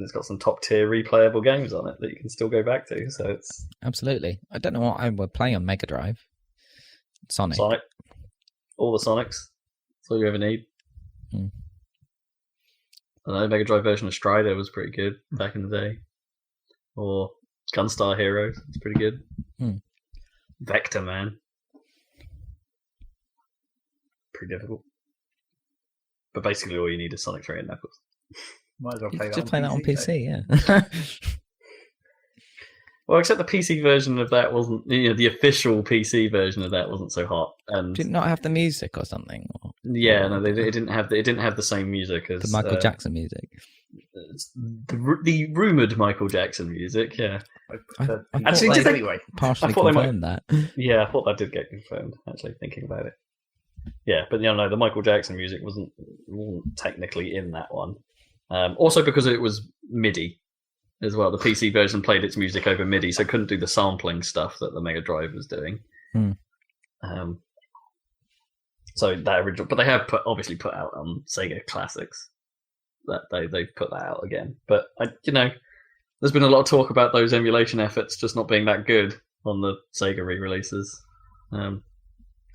it's got some top tier replayable games on it that you can still go back to. So it's absolutely. I don't know what I would play on Mega Drive. Sonic, all the Sonics. That's all you ever need. Hmm. I don't know, Mega Drive version of Strider was pretty good back in the day, or Gunstar Heroes. It's pretty good. Vector Man. Pretty difficult. But basically all you need is Sonic 3 and Knuckles. Might as well You play could that just play that on PC, though. yeah. Well, except the PC version of that wasn't, the official PC version of that wasn't so hot. And Did it not have the music or something? no, it didn't have the same music as The Michael Jackson music. The rumored Michael Jackson music. Yeah, I Actually, thought did they anyway. partially I thought they might- confirmed that. yeah, I thought that did get confirmed. Actually, thinking about it. Yeah, but no, the Michael Jackson music wasn't technically in that one. Also because it was MIDI as well. The PC version played its music over MIDI, so it couldn't do the sampling stuff that the Mega Drive was doing. So that original, but they have obviously put out on Sega Classics. That they've put that out again. But there's been a lot of talk about those emulation efforts just not being that good on the Sega re-releases.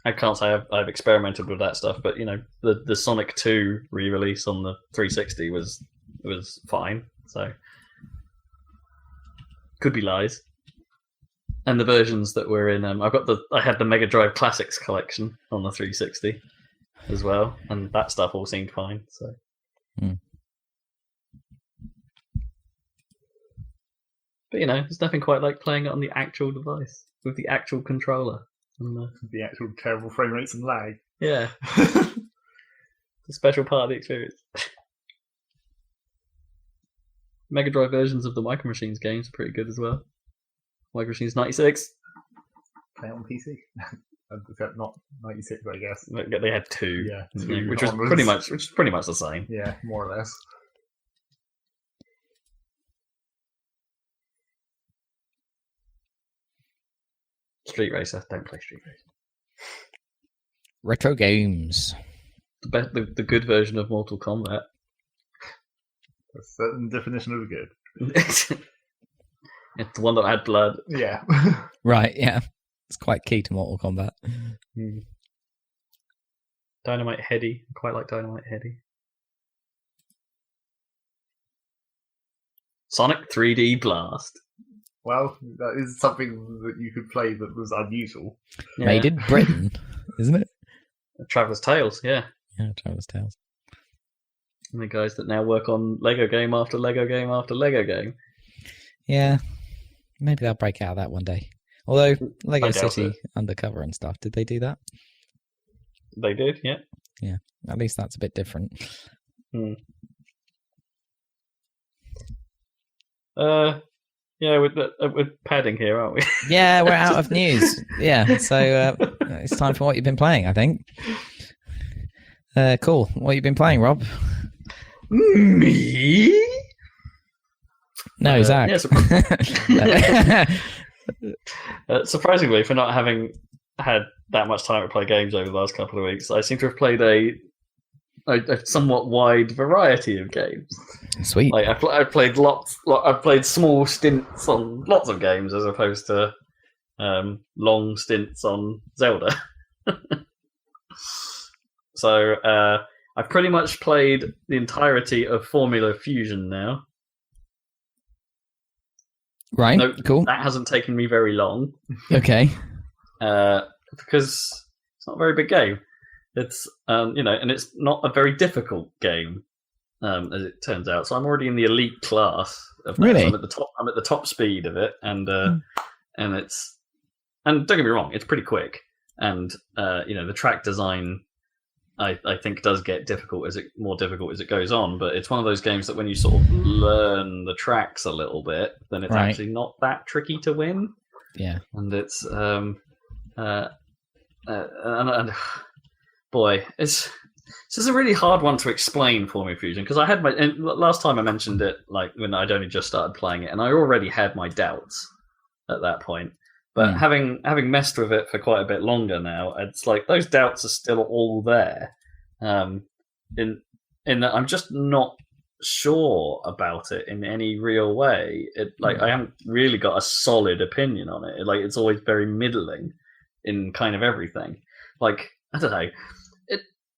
I can't say I've experimented with that stuff, but the Sonic 2 re-release on the 360 was fine. So could be lies. And the versions that were in, I had the Mega Drive Classics collection on the 360 as well, and that stuff all seemed fine. So. But there's nothing quite like playing it on the actual device with the actual controller. The actual terrible frame rates and lag. Yeah. It's a special part of the experience. Mega Drive versions of the Micro Machines games are pretty good as well. Micro Machines 96. Play it on PC. Except not 96, I guess. They had two. Yeah, which is pretty much the same. Yeah, more or less. Street Racer. Don't play Street Racer. Retro games. The good version of Mortal Kombat. A certain definition of good. It's the one that had blood. Yeah. Right, yeah. It's quite key to Mortal Kombat. Dynamite Heady. I quite like Dynamite Heady. Sonic 3D Blast. Well, that is something that you could play that was unusual. Yeah. Made in Britain, isn't it? Traveller's Tales, yeah. Yeah, Traveller's Tales. And the guys that now work on Lego game after Lego game after Lego game. Yeah. Maybe they'll break out of that one day. Although, Lego I doubt City it. Undercover and stuff, did they do that? They did, yeah. Yeah. At least that's a bit different. Yeah, we're padding here, aren't we? Yeah, we're out of news. Yeah, so it's time for what you've been playing, I think. Cool. What have you been playing, Rob? Me? No, Zach. Yeah, surprisingly, for not having had that much time to play games over the last couple of weeks, I seem to have played a somewhat wide variety of games. Sweet. Like I've played I've played small stints on lots of games as opposed to long stints on Zelda. So I've pretty much played the entirety of Formula Fusion now. Right. No, cool. That hasn't taken me very long. Okay. Because it's not a very big game. It's and it's not a very difficult game, as it turns out. So I'm already in the elite class of that. Really? So I'm at the top speed of it, and don't get me wrong, it's pretty quick. And the track design, I think, does get more difficult as it goes on. But it's one of those games that when you sort of learn the tracks a little bit, then it's actually not that tricky to win. Yeah. And it's boy, it's This is a really hard one to explain Formula Fusion because I had and last time I mentioned it, like when I'd only just started playing it, and I already had my doubts at that point. But having messed with it for quite a bit longer now, it's like those doubts are still all there. In that I'm just not sure about it in any real way. I haven't really got a solid opinion on it. It's always very middling in kind of everything. Like, I don't know.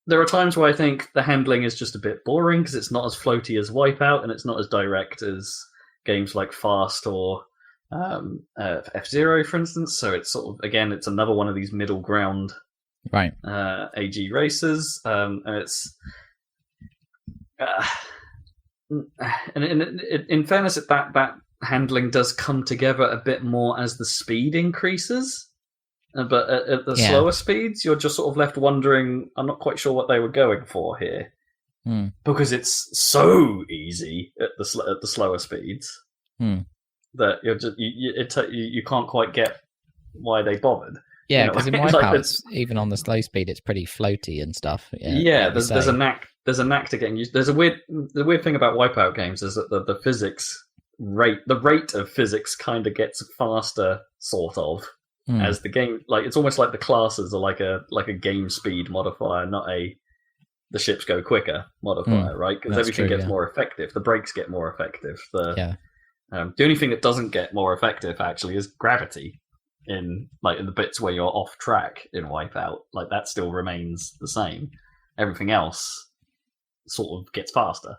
There are times where I think the handling is just a bit boring because it's not as floaty as Wipeout and it's not as direct as games like Fast or F-Zero, for instance. So it's sort of, again, it's another one of these middle ground AG races. And it's... and in fairness, that handling does come together a bit more as the speed increases. But at the slower speeds, you're just sort of left wondering, I'm not quite sure what they were going for here. Because it's so easy at the slower speeds that you're just you can't quite get why they bothered. Yeah, because in Wipeout, even on the slow speed, it's pretty floaty and stuff. There's a knack to getting used. The weird thing about Wipeout games is that the physics rate, the rate of physics, kind of gets faster, sort of, as the game. Like, it's almost like the classes are like a game speed modifier, not the ships go quicker modifier, right? Because everything gets more effective. The brakes get more effective. The only thing that doesn't get more effective actually is gravity. In the bits where you're off track in Wipeout, like that still remains the same. Everything else sort of gets faster,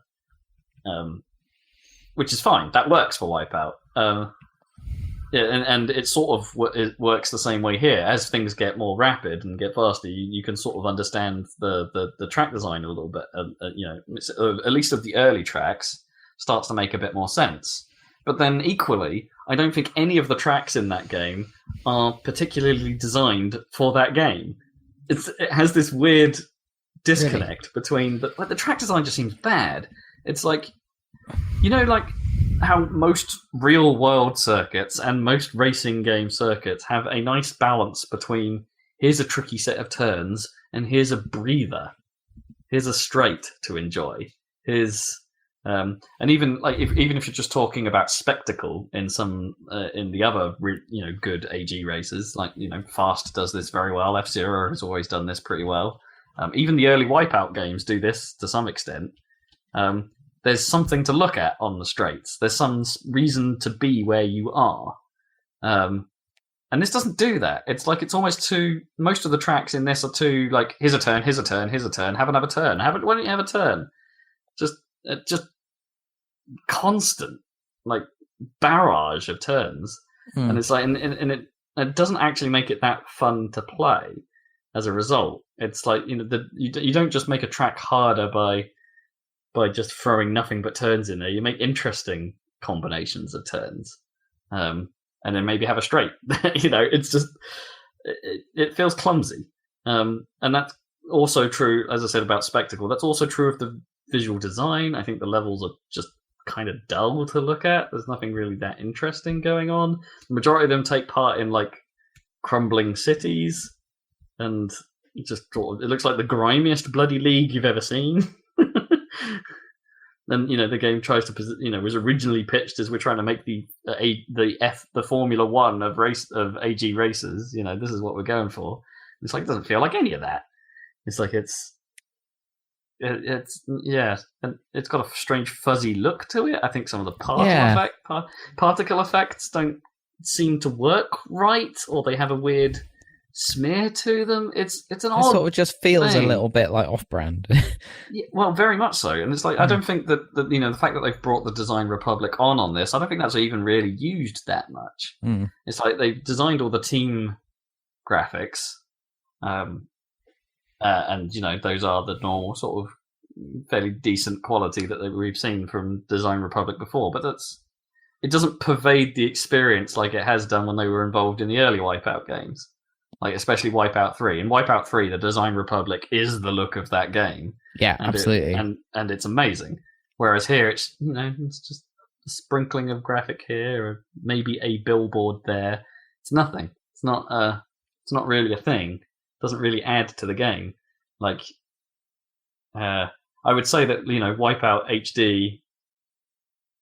which is fine. That works for Wipeout. And it sort of it works the same way here. As things get more rapid and get faster, you can sort of understand the track design a little bit. At least of the early tracks starts to make a bit more sense. But then equally, I don't think any of the tracks in that game are particularly designed for that game. It has this weird disconnect between the track design just seems bad. It's like, like how most real world circuits and most racing game circuits have a nice balance between here's a tricky set of turns and here's a breather. Here's a straight to enjoy. And even even if you're just talking about spectacle in some in the other good AG races, Fast does this very well. F-Zero has always done this pretty well. Even the early Wipeout games do this to some extent. There's something to look at on the straights. There's some reason to be where you are, and this doesn't do that. It's like it's almost too. Most of the tracks in this are too like here's a turn, here's a turn, here's a turn. Have another turn. Why don't you have a turn? Just constant barrage of turns, and it's like and it doesn't actually make it that fun to play. As a result, it's like you don't just make a track harder by just throwing nothing but turns in there. You make interesting combinations of turns, and then maybe have a straight. It's just it feels clumsy, and that's also true, as I said, about spectacle. That's also true of the visual design. I think the levels are just kind of dull to look at. There's nothing really that interesting going on. The majority of them take part in crumbling cities, and it looks like the grimiest bloody league you've ever seen. And the game tries to was originally pitched as we're trying to make the Formula One of AG races. This is what we're going for. It's like it doesn't feel like any of that. It's like it's and it's got a strange fuzzy look to it. I think some of the particle effects don't seem to work right, or they have a weird smear to them. It's an odd sort of just feels thing. A little bit like off-brand. Yeah, well, very much so. And it's like I don't think that the fact that they've brought the Design Republic on this, I don't think that's even really used that much. It's like they've designed all the team graphics, and those are the normal sort of fairly decent quality that we've seen from Design Republic before, but it doesn't pervade the experience like it has done when they were involved in the early Wipeout games, especially Wipeout 3. In Wipeout 3, the Design Republic is the look of that game. Yeah, absolutely. And it's amazing. Whereas here, it's it's just a sprinkling of graphic here, or maybe a billboard there. It's nothing. It's not really a thing. It doesn't really add to the game. I would say that Wipeout HD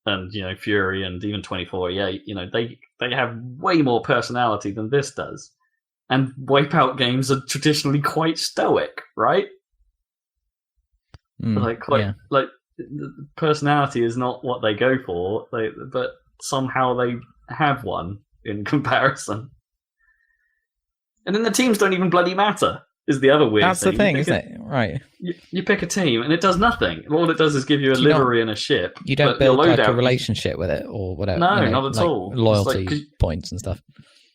and Fury and even 2048, they have way more personality than this does. And Wipeout games are traditionally quite stoic, right? Like personality is not what they go for, but somehow they have one in comparison. And then the teams don't even bloody matter. Is the other weird thing. That's the thing, isn't it? Right. You pick a team and it does nothing. All it does is give you a livery and a ship. You don't build like a relationship with it or whatever. No, not at all. Loyalty points and stuff.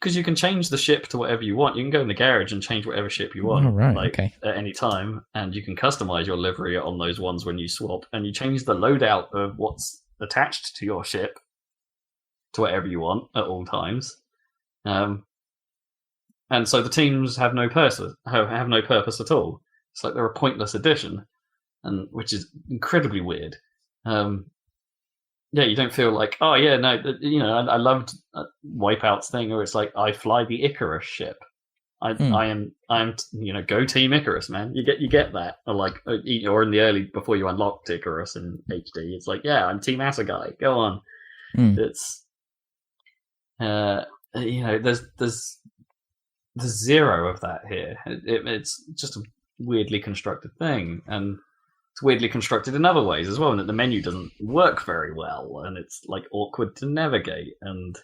Because you can change the ship to whatever you want. You can go in the garage and change whatever ship you want at any time. And you can customize your livery on those ones when you swap. And you change the loadout of what's attached to your ship to whatever you want at all times. And so the teams have no purpose at all. It's like they're a pointless addition, and which is incredibly weird. You don't feel like, I loved Wipeout's thing, or it's like I fly the Icarus ship. I am go Team Icarus, man. You get that, or in the early before you unlocked Icarus in HD, it's like, yeah, I'm Team Assegai. Go on. It's there's zero of that here. It's just a weirdly constructed thing, and it's weirdly constructed in other ways as well, and that the menu doesn't work very well, and it's like awkward to navigate. And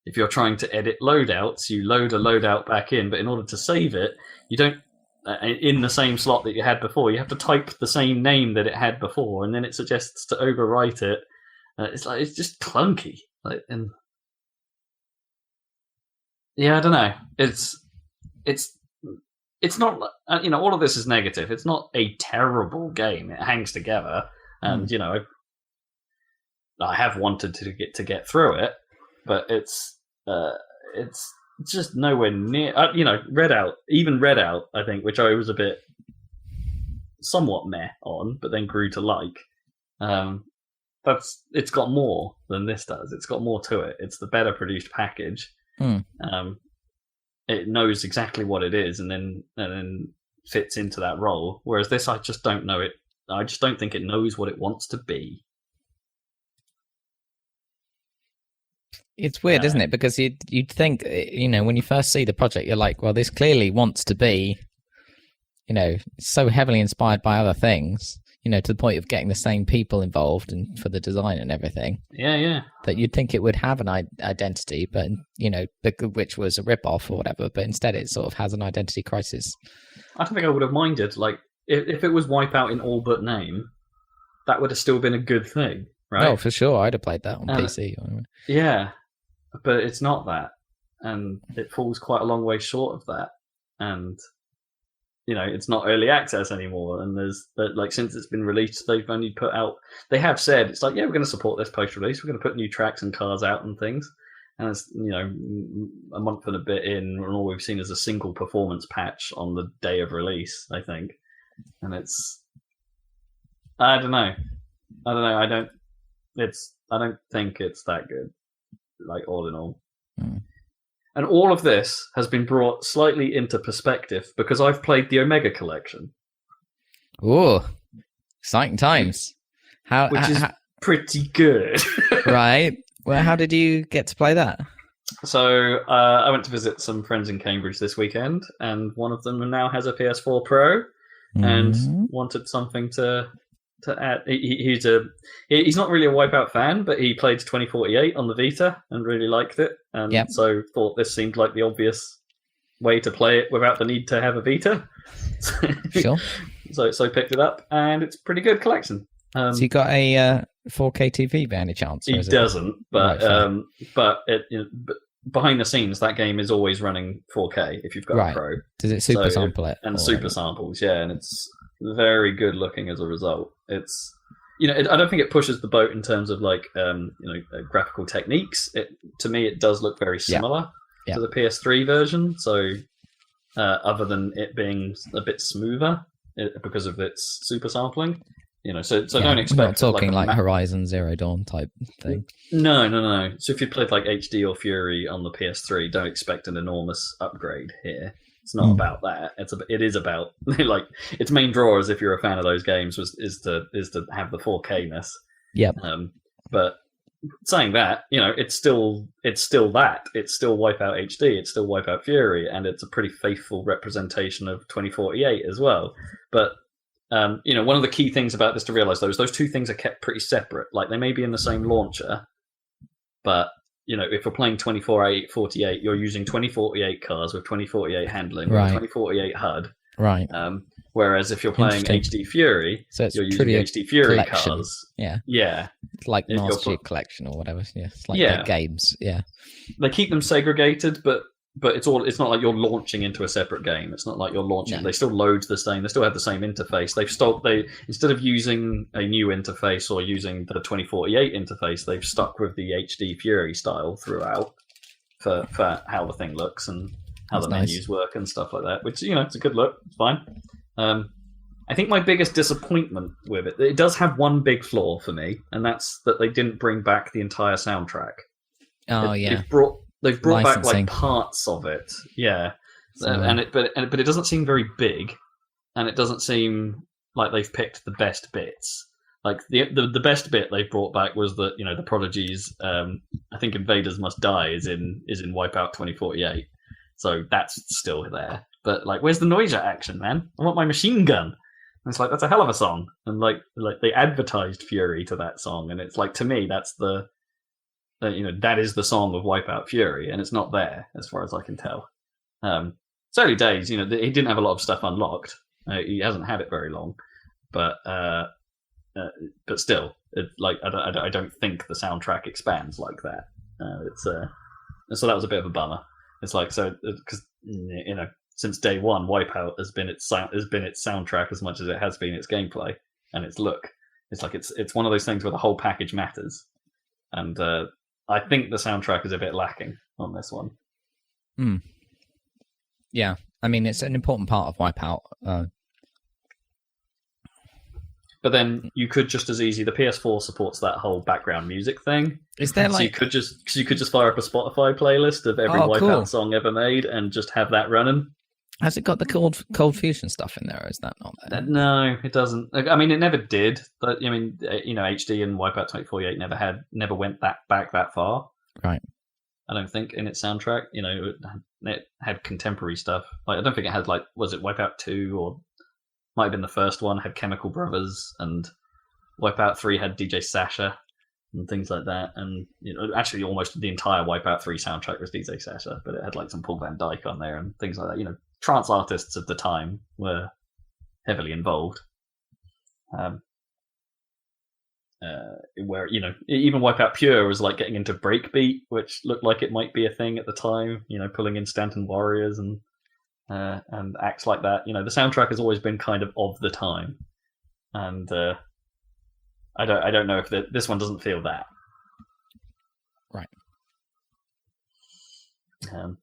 if you're trying to edit loadouts, you load a loadout back in, but in order to save it, you don't in the same slot that you had before. You have to type the same name that it had before, and then it suggests to overwrite it. It's just clunky. Yeah, I don't know. It's not, all of this is negative. It's not a terrible game. It hangs together, and I have wanted to get through it, but it's just nowhere near. Red Out, I think, which I was a bit somewhat meh on, but then grew to like. It's got more than this does. It's got more to it. It's the better produced package. It knows exactly what it is, and then fits into that role. Whereas this, I just don't know it. I just don't think it knows what it wants to be. It's weird, isn't it? Because you'd think, when you first see the project, you're like, well, this clearly wants to be, so heavily inspired by other things. To the point of getting the same people involved and for the design and everything. Yeah. That you'd think it would have an identity, but which was a rip-off or whatever. But instead, it sort of has an identity crisis. I don't think I would have minded. Like if it was Wipeout in all but name, that would have still been a good thing, right? Oh, for sure, I'd have played that on PC. Yeah, but it's not that, and it falls quite a long way short of that, and. It's not early access anymore, and since it's been released, they've only put out. They have said it's like, yeah, we're going to support this post-release. We're going to put new tracks and cars out and things, and it's a month and a bit in, and all we've seen is a single performance patch on the day of release, I think, and it's. I don't know. I don't think it's that good. Like all in all. And all of this has been brought slightly into perspective because I've played the Omega Collection. Oh, exciting times. Which is pretty good. Right. Well, how did you get to play that? So I went to visit some friends in Cambridge this weekend, and one of them now has a PS4 Pro and wanted something to add. He's not really a Wipeout fan, but he played 2048 on the Vita and really liked it, and so thought this seemed like the obvious way to play it without the need to have a Vita. Sure. So picked it up, and it's a pretty good collection. So you got a 4K TV by any chance? He doesn't, but but behind the scenes, that game is always running 4K if you've got a Pro. Does it super sample it? And super samples, yeah, and it's very good looking as a result. It's I don't think it pushes the boat in terms of graphical techniques. To me, it does look very similar to the PS3 version. So other than it being a bit smoother because of its super sampling, so don't expect. We're not talking like Horizon Zero Dawn type thing. No. So if you played like HD or Fury on the PS3, don't expect an enormous upgrade here. It's not about that. It is about like its main draw, as if you're a fan of those games, is to have the 4K-ness. Yep. But saying that, it's still that. It's still Wipeout HD. It's still Wipeout Fury, and it's a pretty faithful representation of 2048 as well. But one of the key things about this to realize, though, is those two things are kept pretty separate. Like, they may be in the same launcher, but if you're playing 2048, you're using 2048 cars with 2048 handling, with 2048 HUD. Right. Whereas if you're playing HD Fury, so it's you're using HD Fury collection. cars. Yeah. Yeah. It's like Master Chief Collection or whatever. Yeah. It's like their games. Yeah. They keep them segregated, but it's not like you're launching into a separate game. It's not like you're launching. No. They still load the same. They still have the same interface. Instead of using a new interface or using the 2048 interface, they've stuck with the HD Fury style throughout for how the thing looks and how the menus work and stuff like that. Which it's a good look. It's fine. I think my biggest disappointment with it does have one big flaw for me, and that's that they didn't bring back the entire soundtrack. Oh, They've brought back Licensing. like parts of it, yeah, So, but it doesn't seem very big, and it doesn't seem like they've picked the best bits. Like the best bit they brought back was that the Prodigy's I think Invaders Must Die is in Wipeout 2048, so that's still there. But like, where's the noise action, man? I want my machine gun. And it's like, that's a hell of a song, and like they advertised Fury to that song, and it's like, to me that's that is the song of Wipeout Fury, and it's not there as far as I can tell. It's early days, he didn't have a lot of stuff unlocked. He hasn't had it very long, but still, I don't think the soundtrack expands like that. So that was a bit of a bummer. It's like, so because since day one, Wipeout has been its soundtrack as much as it has been its gameplay and its look. It's like it's one of those things where the whole package matters, and I think the soundtrack is a bit lacking on this one. Yeah, I mean, it's an important part of Wipeout. But then you could just as easy. The PS4 supports that whole background music thing. Is there so you could just fire up a Spotify playlist of every Wipeout song ever made and just have that running. Has it got the Cold Fusion stuff in there, or is that not there? No, it doesn't. I mean, it never did. But I mean, HD and Wipeout 2048 never went back that far. Right. I don't think in its soundtrack. It had contemporary stuff. Like, I don't think it had was it Wipeout 2 or might have been the first one, had Chemical Brothers, and Wipeout 3 had DJ Sasha and things like that. And actually almost the entire Wipeout 3 soundtrack was DJ Sasha, but it had some Paul Van Dyke on there and things like that. Trance artists of the time were heavily involved. Where even Wipeout Pure was getting into breakbeat, which looked like it might be a thing at the time. Pulling in Stanton Warriors and acts like that. The soundtrack has always been kind of the time, and I don't know if this one doesn't feel that right.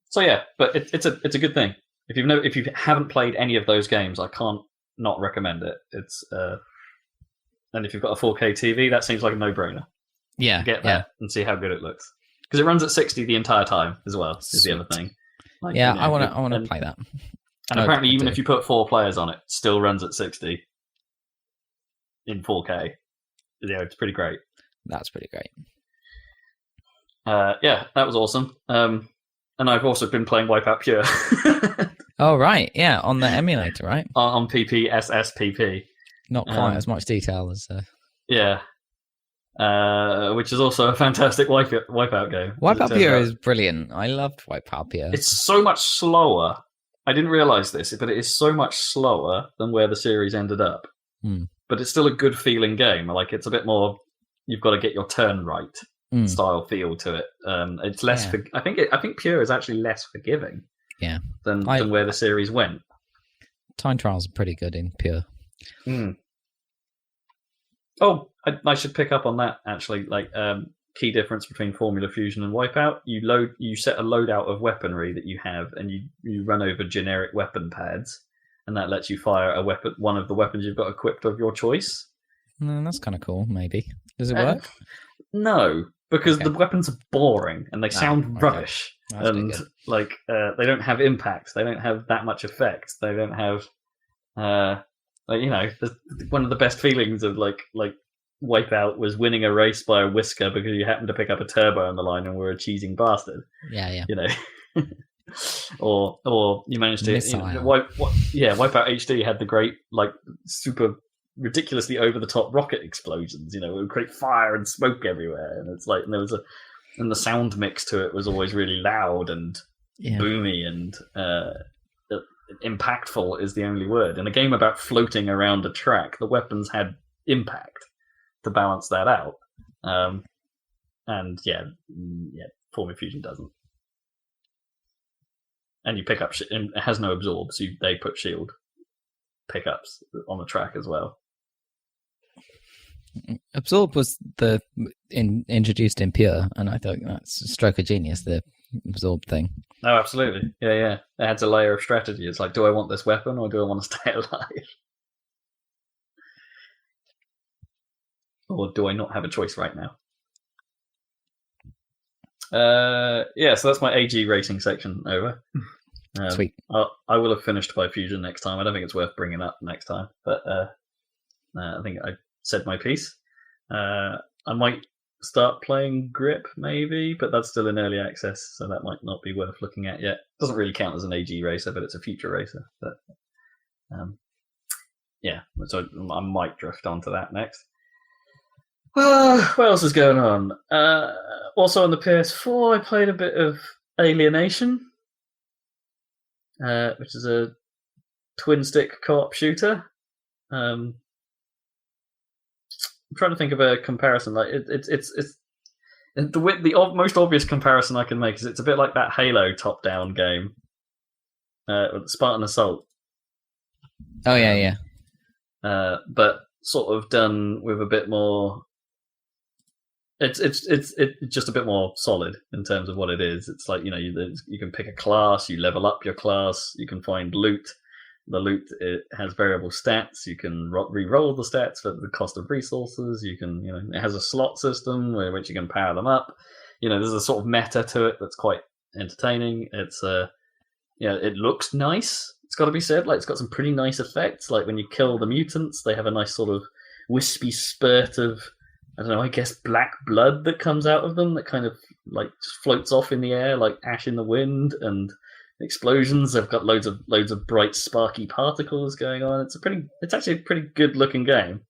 So yeah, but it's a good thing. If you haven't played any of those games, I can't not recommend it. It's and if you've got a 4K TV, that seems like a no-brainer. Yeah, get that and see how good it looks, because it runs at 60 the entire time as well. Is the other thing. I want to play that. And apparently, even if you put 4 players on it, it still runs at 60 in 4K. Yeah, it's pretty great. That's pretty great. Yeah, that was awesome. And I've also been playing Wipeout Pure. Oh, right. Yeah, on the emulator, right? On PPSSPP. Not quite as much detail as... Yeah. Which is also a fantastic Wipeout game. Wipeout Pure is brilliant. I loved Wipeout Pure. It's so much slower. I didn't realise this, but it is so much slower than where the series ended up. But it's still a good feeling game. It's a bit more, you've got to get your turn right style feel to it. It's less. I think Pure is actually less forgiving. Yeah. Than where the series went. Time trials are pretty good in Pure. Oh, I should pick up on that actually. Key difference between Formula Fusion and Wipeout: you set a loadout of weaponry that you have, and you run over generic weapon pads, and that lets you fire one of the weapons you've got equipped of your choice. That's kind of cool. Maybe does it work? No, because the weapons are boring and they sound rubbish, and like they don't have impact. They don't have that much effect. They don't have, like, you know, one of the best feelings of like Wipeout was winning a race by a whisker because you happened to pick up a turbo on the line and were a cheesing bastard. Yeah. You know. or you managed to Wipeout HD had the great, like, super ridiculously over the top rocket explosions, you know, it would create fire and smoke everywhere, and it's like, and there was and the sound mix to it was always really loud and boomy and impactful is the only word. In a game about floating around a track, the weapons had impact to balance that out. And Formula Fusion doesn't. And you pick up and it has no absorb, so they put shield pickups on the track as well. Absorb was introduced in Pure, and I thought that's a stroke of genius, the absorb thing. Oh, absolutely. Yeah. It adds a layer of strategy. It's like, do I want this weapon or do I want to stay alive? Or do I not have a choice right now? So that's my AG racing section over. Sweet. I will have finished by Fusion next time. I don't think it's worth bringing up next time, but I think I said my piece. I might start playing Grip maybe, but that's still in early access, so that might not be worth looking at yet. Doesn't really count as an AG racer, but it's a future racer. But so I might drift onto that next. What else is going on? Also on the PS4, I played a bit of Alienation, which is a twin-stick co-op shooter. I'm trying to think of a comparison. Like it's the most obvious comparison I can make is it's a bit like that Halo top-down game, Spartan Assault. Oh yeah. But sort of done with a bit more. It's just a bit more solid in terms of what it is. It's like, you know, you can pick a class, you level up your class, you can find loot. The loot, it has variable stats. You can re-roll the stats for the cost of resources. You can, you know, it has a slot system which you can power them up. You know, there's a sort of meta to it that's quite entertaining. It's it looks nice. It's got to be said. Like, it's got some pretty nice effects. Like when you kill the mutants, they have a nice sort of wispy spurt of, I don't know, I guess black blood that comes out of them that kind of like just floats off in the air like ash in the wind, and explosions. They've got loads of bright sparky particles going on. It's actually a pretty good looking game.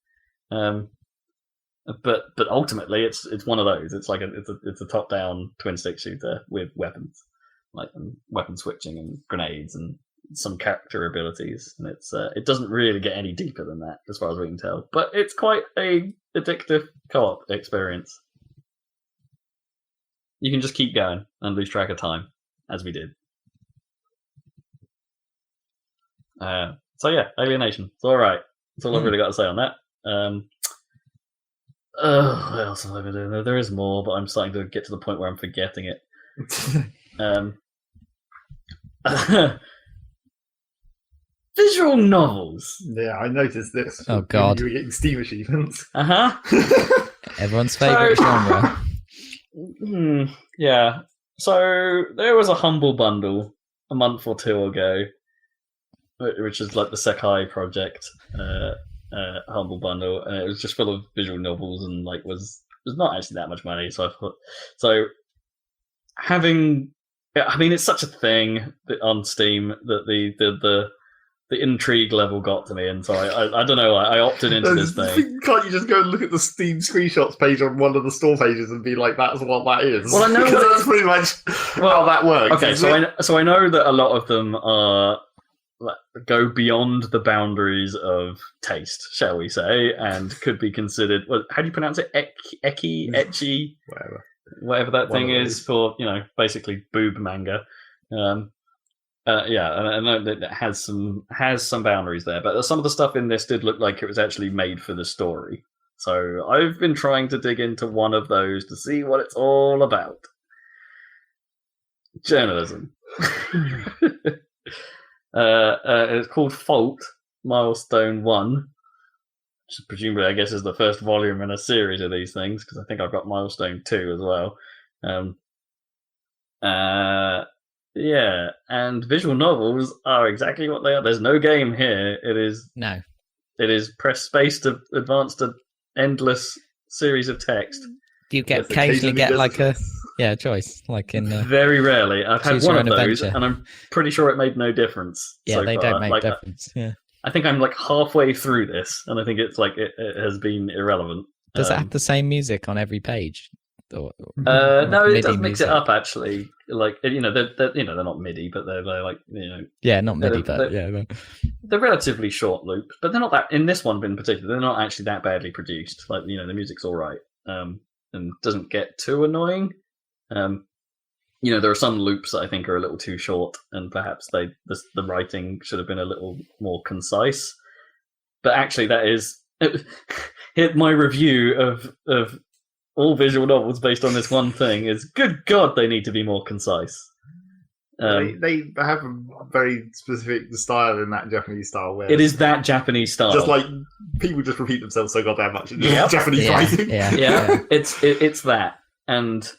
But ultimately it's one of those. It's like it's a top down twin stick shooter with weapons, like weapon switching and grenades and some character abilities, and it doesn't really get any deeper than that as far as we can tell. But it's quite a addictive co-op experience. You can just keep going and lose track of time, as we did. Alienation. It's all right. That's all I've really got to say on that. What else have I been doing? There is more, but I'm starting to get to the point where I'm forgetting it. Visual novels. Yeah, I noticed this. Oh God! You were getting Steam achievements. Everyone's favorite genre. Yeah. So there was a Humble Bundle a month or two ago, which is like the Sekai project Humble Bundle, and it was just full of visual novels and like was not actually that much money. So I thought, it's such a thing on Steam that the intrigue level got to me, and so I don't know, I opted into this thing. Can't you just go and look at the Steam screenshots page on one of the store pages and be like, that's what that is? Well, I know that's pretty much how that works. Okay, so I know that a lot of them are go beyond the boundaries of taste, shall we say, and could be considered. Well, how do you pronounce it? Ecchi, whatever that thing is for, you know, basically boob manga. And I know that it has some boundaries there, but some of the stuff in this did look like it was actually made for the story. So I've been trying to dig into one of those to see what it's all about. Journalism. It's called Fault Milestone 1, presumably, I guess, is the first volume in a series of these things, because I think I've got Milestone 2 as well. Yeah, and visual novels are exactly what they are. There's no game here. It is press space to advance to endless series of text. Do you occasionally get like a choice, like in very rarely. I've had one of those, adventure. and I'm pretty sure it made no difference. Yeah, so they far. don't make difference. Yeah, I think I'm like halfway through this, and I think it's like it has been irrelevant. Does it have the same music on every page? No, it does mix it up actually. Like they're not MIDI, but they're like not MIDI, but they're relatively short loops, but they're not that. In this one in particular, they're not actually that badly produced. Like the music's all right, and doesn't get too annoying. There are some loops that I think are a little too short, and perhaps the writing should have been a little more concise. But actually, that is my review of all visual novels based on this one thing is, good God, they need to be more concise. They have a very specific style in that Japanese style. Where it is that Japanese style. Just like people just repeat themselves so goddamn much in Japanese writing. Yeah. It's that, and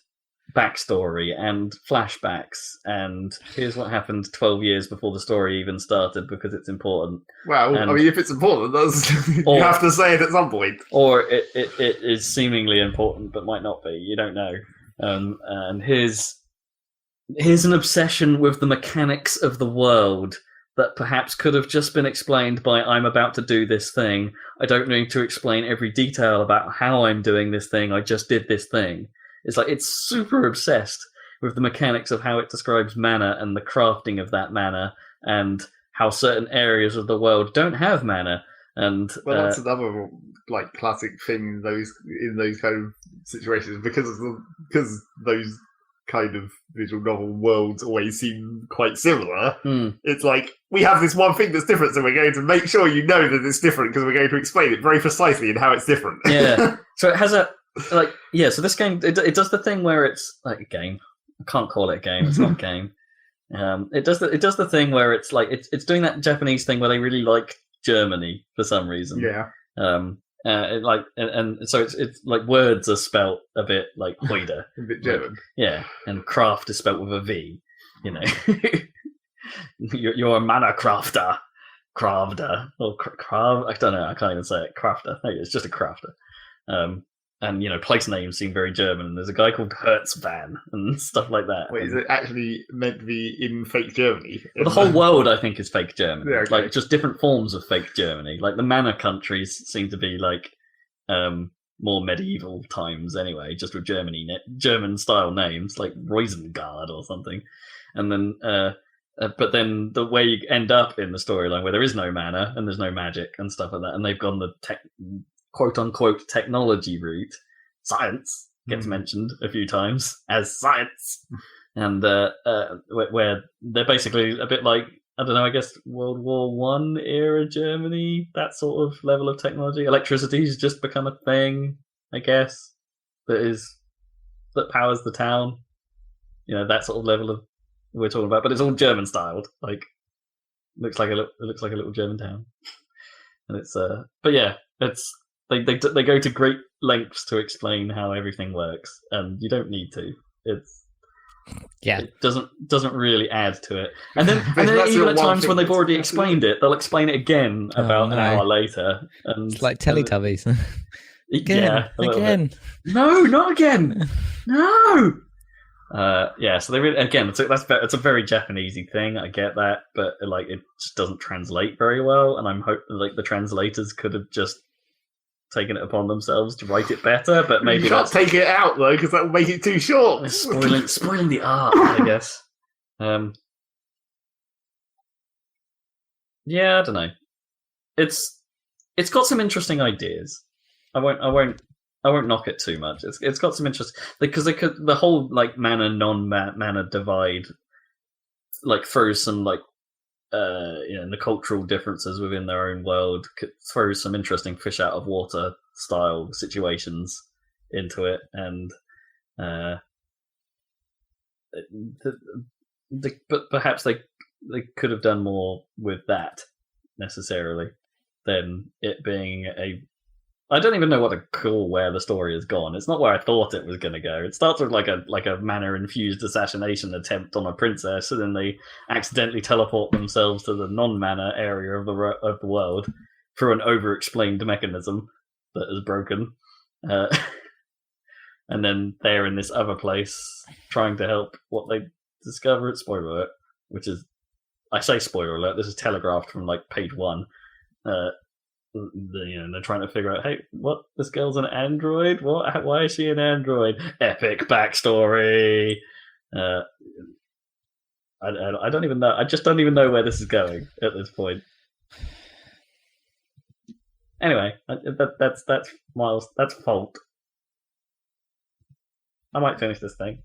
backstory and flashbacks, and here's what happened 12 years before the story even started because it's important. Well, I mean, if it's important, you have to say it at some point. Or it is seemingly important but might not be. You don't know. And here's an obsession with the mechanics of the world that perhaps could have just been explained by, I'm about to do this thing. I don't need to explain every detail about how I'm doing this thing. I just did this thing. It's like it's super obsessed with the mechanics of how it describes mana and the crafting of that mana, and how certain areas of the world don't have mana. And that's another like classic thing in those kind of situations, because those kind of visual novel worlds always seem quite similar. It's like, we have this one thing that's different, so we're going to make sure you know that it's different because we're going to explain it very precisely and how it's different. Yeah. So it has so this game, it does the thing where it's like a game. I can't call it a game. It's not a game. It does the thing where it's like it's doing that Japanese thing where they really like Germany for some reason. Yeah. So it's like words are spelt a bit like Hoida. A bit German. Yeah, and craft is spelt with a V. You're a mana crafter. Crafter. Or craft. I don't know. I can't even say it. Crafter. It's just a crafter. And place names seem very German, and there's a guy called Hertzvan and stuff like that. Wait, is it actually meant to be in fake Germany? Well, the whole world, I think, is fake Germany. Yeah, okay. Like just different forms of fake Germany. Like the mana countries seem to be like more medieval times anyway, just with German style names like Reusengard or something. And then but then the way you end up in the storyline where there is no mana and there's no magic and stuff like that, and they've gone the quote-unquote technology route. Science gets mentioned a few times as science. And where they're basically a bit like, I don't know, I guess World War One era Germany, that sort of level of technology. Electricity's just become a thing, I guess, that powers the town. That sort of level of we're talking about, but it's all German styled. Like, it looks like a little German town. And it's but yeah, it's they go to great lengths to explain how everything works, and you don't need to. It doesn't really add to it. And then even at times when they've already explained it, they'll explain it again about an hour later. And it's like Teletubbies. Again. No, not again. No. So they really, again, it's a very Japanesey thing. I get that, but like it just doesn't translate very well. And I'm hoping like the translators could have just taken it upon themselves to write it better. But maybe you can't take it out though, because that will make it too short. Spoiling the art, I guess. Yeah, I don't know. It's got some interesting ideas. I won't knock it too much. It's got some interest because the whole like mana non-mana divide like throws some like the cultural differences within their own world, throws some interesting fish out of water style situations into it, and but perhaps they could have done more with that necessarily than it being I don't even know what to call where the story has gone. It's not where I thought it was going to go. It starts with like a mana-infused assassination attempt on a princess, and then they accidentally teleport themselves to the non-mana area of the world through an over-explained mechanism that is broken. And then they're in this other place trying to help what they discover at spoiler alert, which is, I say spoiler alert, this is telegraphed from like page 1. They're trying to figure out, hey, what? This girl's an android? What? Why is she an android? Epic backstory. I don't even know. I just don't even know where this is going at this point. Anyway, that's Miles. That's fault. I might finish this thing.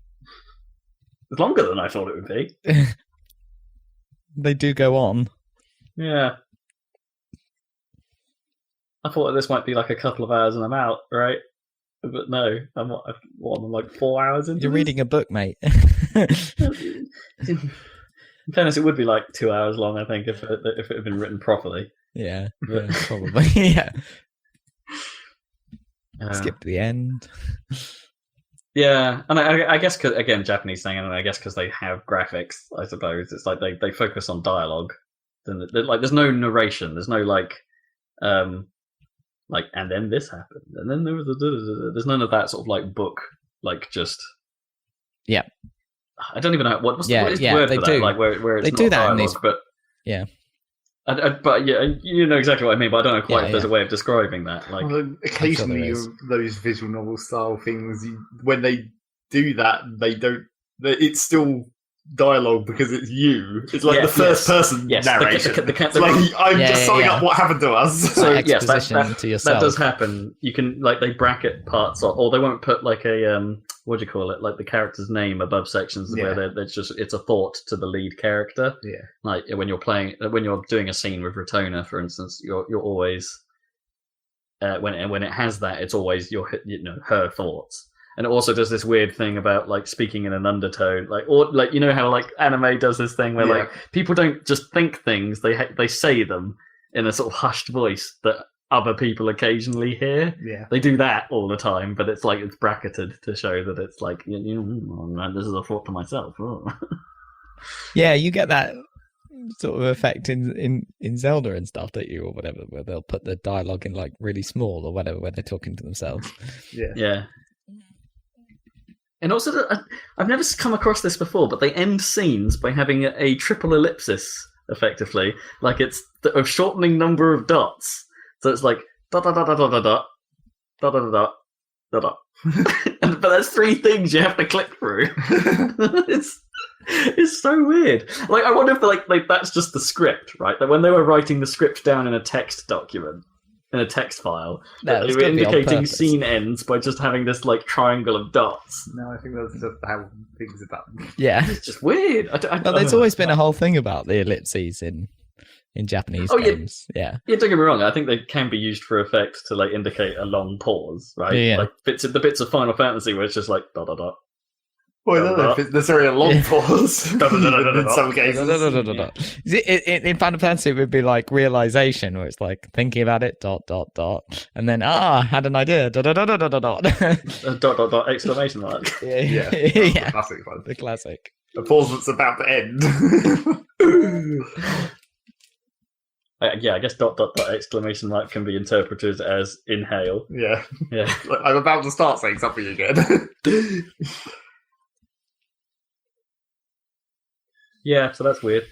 It's longer than I thought it would be. They do go on. Yeah. I thought this might be like a couple of hours and I'm out, right? But no, I'm like 4 hours into You're reading a book, mate. In fairness, it would be like 2 hours long, I think, if it had been written properly. Yeah, probably. Yeah. Skip to the end. Yeah, and I guess, cause, again, Japanese thing, and I guess because they have graphics, I suppose, it's like they focus on dialogue. Like, there's no narration. There's no and then this happened, and then there was there's none of that sort of like book, like just. Yeah. I don't even know what is the word they for do. that, like where it's they not do that dialogue, in these, but yeah. But yeah, you know exactly what I mean. But I don't know quite if there's a way of describing that. Like, occasionally, those visual novel style things, when they do that, they don't. It's still dialogue because it's you. It's like the first person narration. I'm just summing up what happened to us. So exposition to yourself. That does happen. You can they bracket parts, or they won't put like a what do you call it? Like the character's name above sections where it's a thought to the lead character. Yeah. Like when you're doing a scene with Ratona, for instance, you're always when it has that, it's always her thoughts. And it also does this weird thing about like speaking in an undertone, or you know how like anime does this thing where like people don't just think things; they say them in a sort of hushed voice that other people occasionally hear. Yeah, they do that all the time, but it's like it's bracketed to show that it's like this is a thought to myself. Oh. Yeah, you get that sort of effect in Zelda and stuff, don't you, or whatever, where they'll put the dialogue in like really small or whatever when they're talking to themselves. Yeah. And also, I've never come across this before, but they end scenes by having a triple ellipsis, effectively. Like it's a shortening number of dots. So it's like dot dot dot dot dot dot dot dot dot dot dot. But there's 3 things you have to click through. It's so weird. Like I wonder if like that's just the script, right? That when they were writing the script down in a text document. In a text file, they were indicating scene ends by just having this like triangle of dots. No, I think that's just how things are done. Yeah, it's just weird. There's always been a whole thing about the ellipses in Japanese games. Yeah, don't get me wrong. I think they can be used for effect to like indicate a long pause, right? Yeah. Like the bits of Final Fantasy where it's just like dot dot dot. Well, I don't know if it's necessarily a long pause. In some cases. In Final Fantasy, it would be like realization, where it's like thinking about it, dot, dot, dot. And then, had an idea, dot, dot, dot, dot, dot, dot. Dot, dot, dot, exclamation mark. Yeah. The classic one. The classic. A pause that's about to end. I guess dot, dot, dot, exclamation mark can be interpreted as inhale. Yeah. Like, I'm about to start saying something again. Yeah, so that's weird.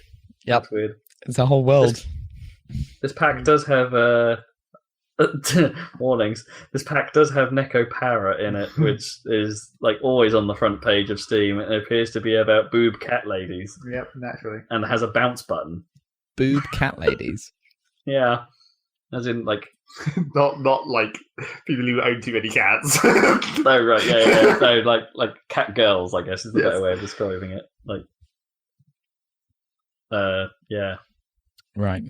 Yep. That's weird. It's a whole world. This pack does have warnings. This pack does have Neko Para in it, which is like always on the front page of Steam. It appears to be about boob cat ladies. Yep, naturally. And it has a bounce button. Boob cat ladies? Yeah. As in like not like people who own too many cats. Oh right, yeah. No, like cat girls, I guess is the better way of describing it. Like yeah. Right.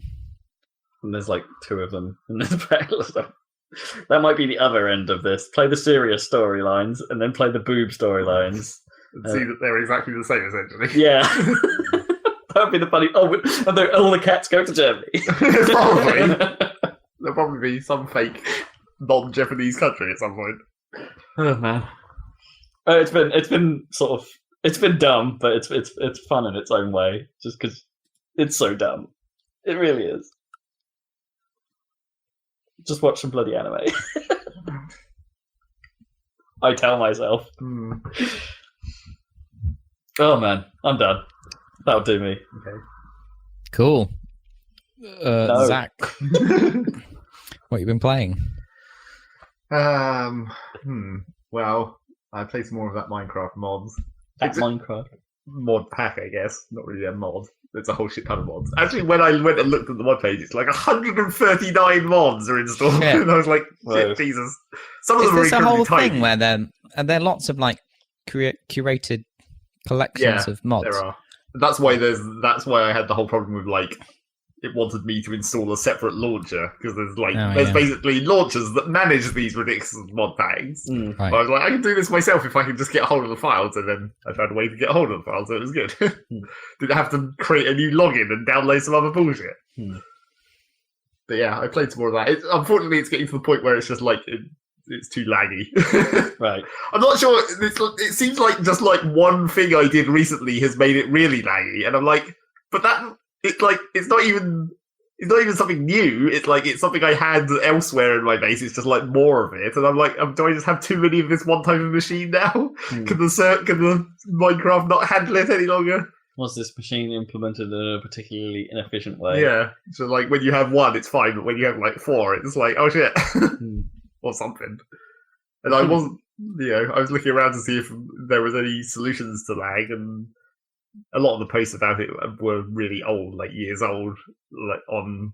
And there's like 2 of them in this pack. That might be the other end of this. Play the serious storylines and then play the boob storylines. And see that they're exactly the same, essentially. Yeah. That would be the funny. Oh, and all the cats go to Germany. Probably. There'll probably be some fake non-Japanese country at some point. Oh man, it's been dumb, but it's fun in its own way, just because it's so dumb. It really is. Just watch some bloody anime. I tell myself. Oh man, I'm done. That'll do me. Okay. Cool. No. Zach, what you been playing? Well, I played some more of that Minecraft mods. That's Minecraft. Mod pack, I guess. Not really a mod. There's a whole shit ton of mods. Actually, when I went and looked at the mod page, it's like 139 mods are installed. Yeah. And I was like, Whoa. shit, Jesus. Some of Is them are this a incredibly whole tiny. thing where there are lots of like curated collections of mods? There are. That's why I had the whole problem with like it wanted me to install a separate launcher because there's basically launchers that manage these ridiculous mod packs. Mm. Right. But I was like, I can do this myself if I can just get a hold of the files, and then I found a way to get a hold of the files, so it was good. Didn't have to create a new login and download some other bullshit. But yeah, I played some more of that. Unfortunately, it's getting to the point where it's just like it's too laggy. Right. I'm not sure. It seems like just like one thing I did recently has made it really laggy, and I'm like, but that it's not even something new. It's like it's something I had elsewhere in my base. It's just like more of it, and I'm like, do I just have too many of this one type of machine now? Can the Minecraft not handle it any longer? Was this machine implemented in a particularly inefficient way? Yeah. So like when you have one, it's fine, but when you have like four, it's like, oh shit, or something. And I wasn't, I was looking around to see if there was any solutions to lag, and a lot of the posts about it were really old, like years old, like on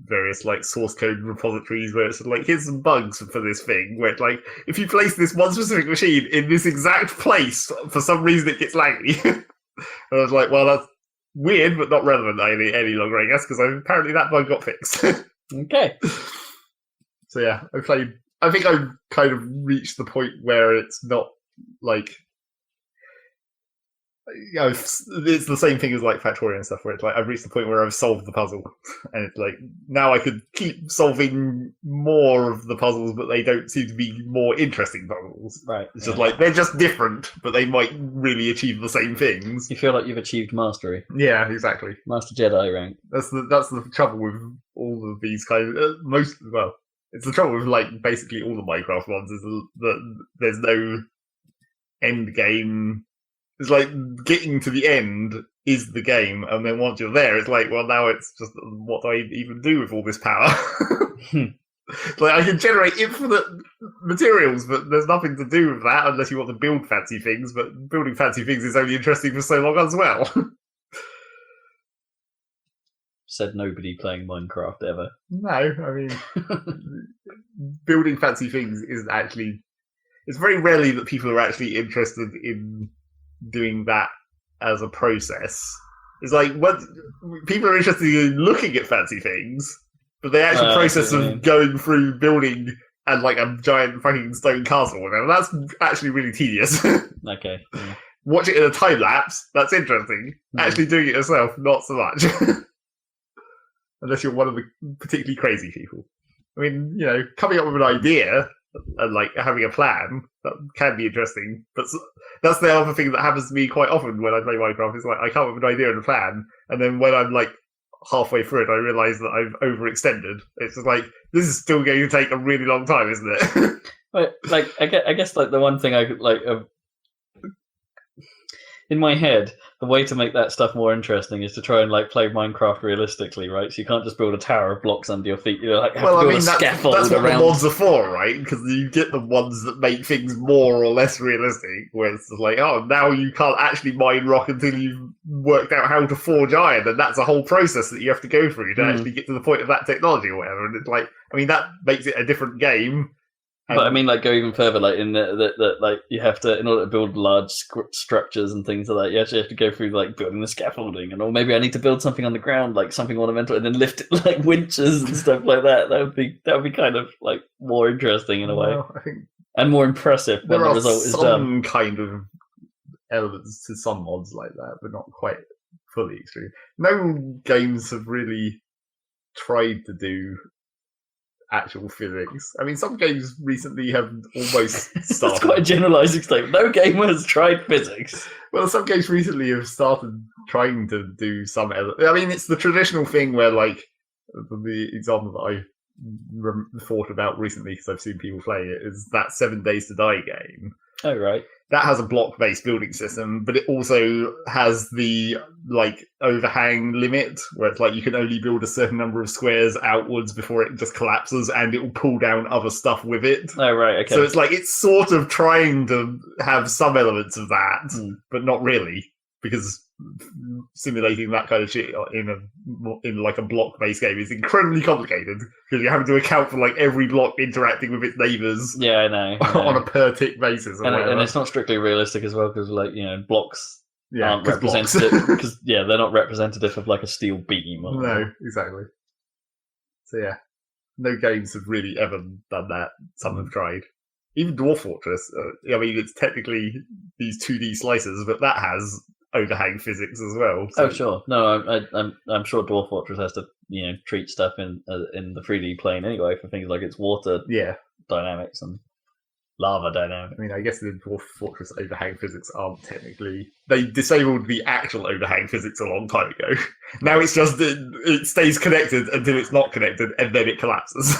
various like source code repositories where it's like, here's some bugs for this thing, where it's like, if you place this one specific machine in this exact place, for some reason it gets laggy. And I was like, well, that's weird, but not relevant any longer, I guess, because apparently that bug got fixed. Okay. So yeah, I think I've kind of reached the point where it's not like, it's the same thing as like Factorio and stuff, where it's like I've reached the point where I've solved the puzzle, and it's like now I could keep solving more of the puzzles, but they don't seem to be more interesting puzzles. Right. It's just like they're just different, but they might really achieve the same things. You feel like you've achieved mastery. Yeah, exactly. Master Jedi rank. That's the trouble with all of these kind of it's the trouble with like basically all the Minecraft ones is that there's no end game. It's like getting to the end is the game, and then once you're there, it's like, well, now it's just what do I even do with all this power? Like I can generate infinite materials, but there's nothing to do with that unless you want to build fancy things. But building fancy things is only interesting for so long as well. Said nobody playing Minecraft ever. No, I mean, building fancy things isn't actually. It's very rarely that people are actually interested in doing that as a process. It's like what people are interested in looking at fancy things, but the actual process of going through building and like a giant fucking stone castle or whatever, that's actually really tedious. Okay. Yeah. Watch it in a time lapse, that's interesting. Actually doing it yourself, not so much. Unless you're one of the particularly crazy people. I mean, coming up with an idea and like having a plan, that can be interesting. But that's the other thing that happens to me quite often when I play Minecraft. Is like I come up with an idea and a plan, and then when I'm like halfway through it, I realise that I've overextended. It's just like, this is still going to take a really long time, isn't it? But like, I guess like the one thing I could like in my head, the way to make that stuff more interesting is to try and like play Minecraft realistically, right? So you can't just build a tower of blocks under your feet. You have to build a scaffold that's what around. the mods are for, right? Because you get the ones that make things more or less realistic, where it's just like, oh, now you can't actually mine rock until you've worked out how to forge iron, and that's a whole process that you have to go through to actually get to the point of that technology or whatever. And it's like, I mean, that makes it a different game. But I mean, like, go even further, like, in that like, you have to, in order to build large structures and things like that, you actually have to go through, like, building the scaffolding, or maybe I need to build something on the ground, like, something ornamental, and then lift it, like, winches and stuff like that. That would be kind of, like, more interesting in a way. I think and more impressive when the result is done. There are some kind of elements to some mods like that, but not quite fully extreme. No games have really tried to do actual physics. I mean, some games recently have almost That's started. quite a generalising statement. No gamer has tried physics. Well, some games recently have started trying to do some. I mean, it's the traditional thing where, like, the example that I thought about recently because I've seen people play it is that 7 Days to Die game. Oh, right. That has a block-based building system, but it also has the like overhang limit, where it's like you can only build a certain number of squares outwards before it just collapses, and it will pull down other stuff with it. Oh, right, okay. So it's like it's sort of trying to have some elements of that, but not really, because simulating that kind of shit in like a block-based game is incredibly complicated because you have to account for like every block interacting with its neighbours. Yeah, I know. On a per tick basis, and it's not strictly realistic as well because, like, you know, blocks aren't 'cause representative because they're not representative of like a steel beam. Or No, exactly. So yeah, no games have really ever done that. Some have tried. Even Dwarf Fortress. I mean, it's technically these 2D slices, but that has overhang physics as well. So. Oh sure, no, I'm sure Dwarf Fortress has to, you know, treat stuff in the 3D plane anyway for things like its water dynamics and lava dynamics. I mean, I guess the Dwarf Fortress overhang physics aren't technically. They disabled the actual overhang physics a long time ago. Now it's just it stays connected until it's not connected, and then it collapses.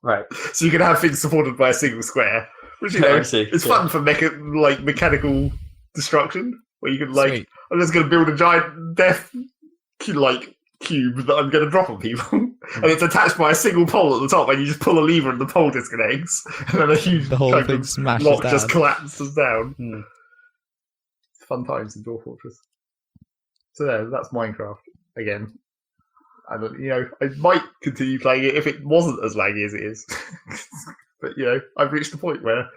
Right. So you can have things supported by a single square, which, you know, it's fun for mechanical destruction. Where you can, like, Sweet. I'm just going to build a giant death cube that I'm going to drop on people, and it's attached by a single pole at the top, and you just pull a lever and the pole disconnects, and then a huge The whole kind thing of smashes block down. just collapses down. Hmm. It's fun times in Dwarf Fortress. So there, that's Minecraft again. And I might continue playing it if it wasn't as laggy as it is, but I've reached the point where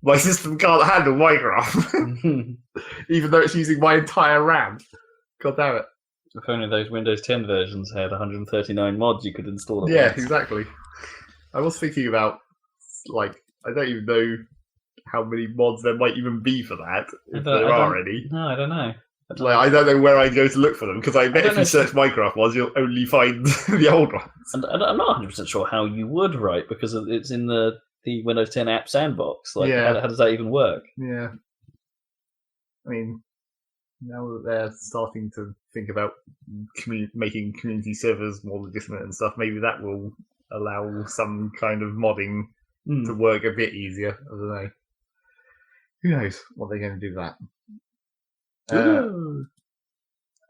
my system can't handle Minecraft, even though it's using my entire RAM. God damn it. If only those Windows 10 versions had 139 mods you could install. Yeah, exactly. I was thinking about, like, I don't even know how many mods there might even be for that, if there are any. No, I don't know. Like, I don't know where I'd go to look for them, because I bet if you know. search Minecraft mods, you'll only find the old ones. And I'm not 100% sure how you would, right? Because it's in the Windows 10 app sandbox. Like, Yeah. how does that even work? Yeah. I mean, now that they're starting to think about making community servers more legitimate and stuff, maybe that will allow some kind of modding to work a bit easier. I don't know. Who knows what they're going to do with that.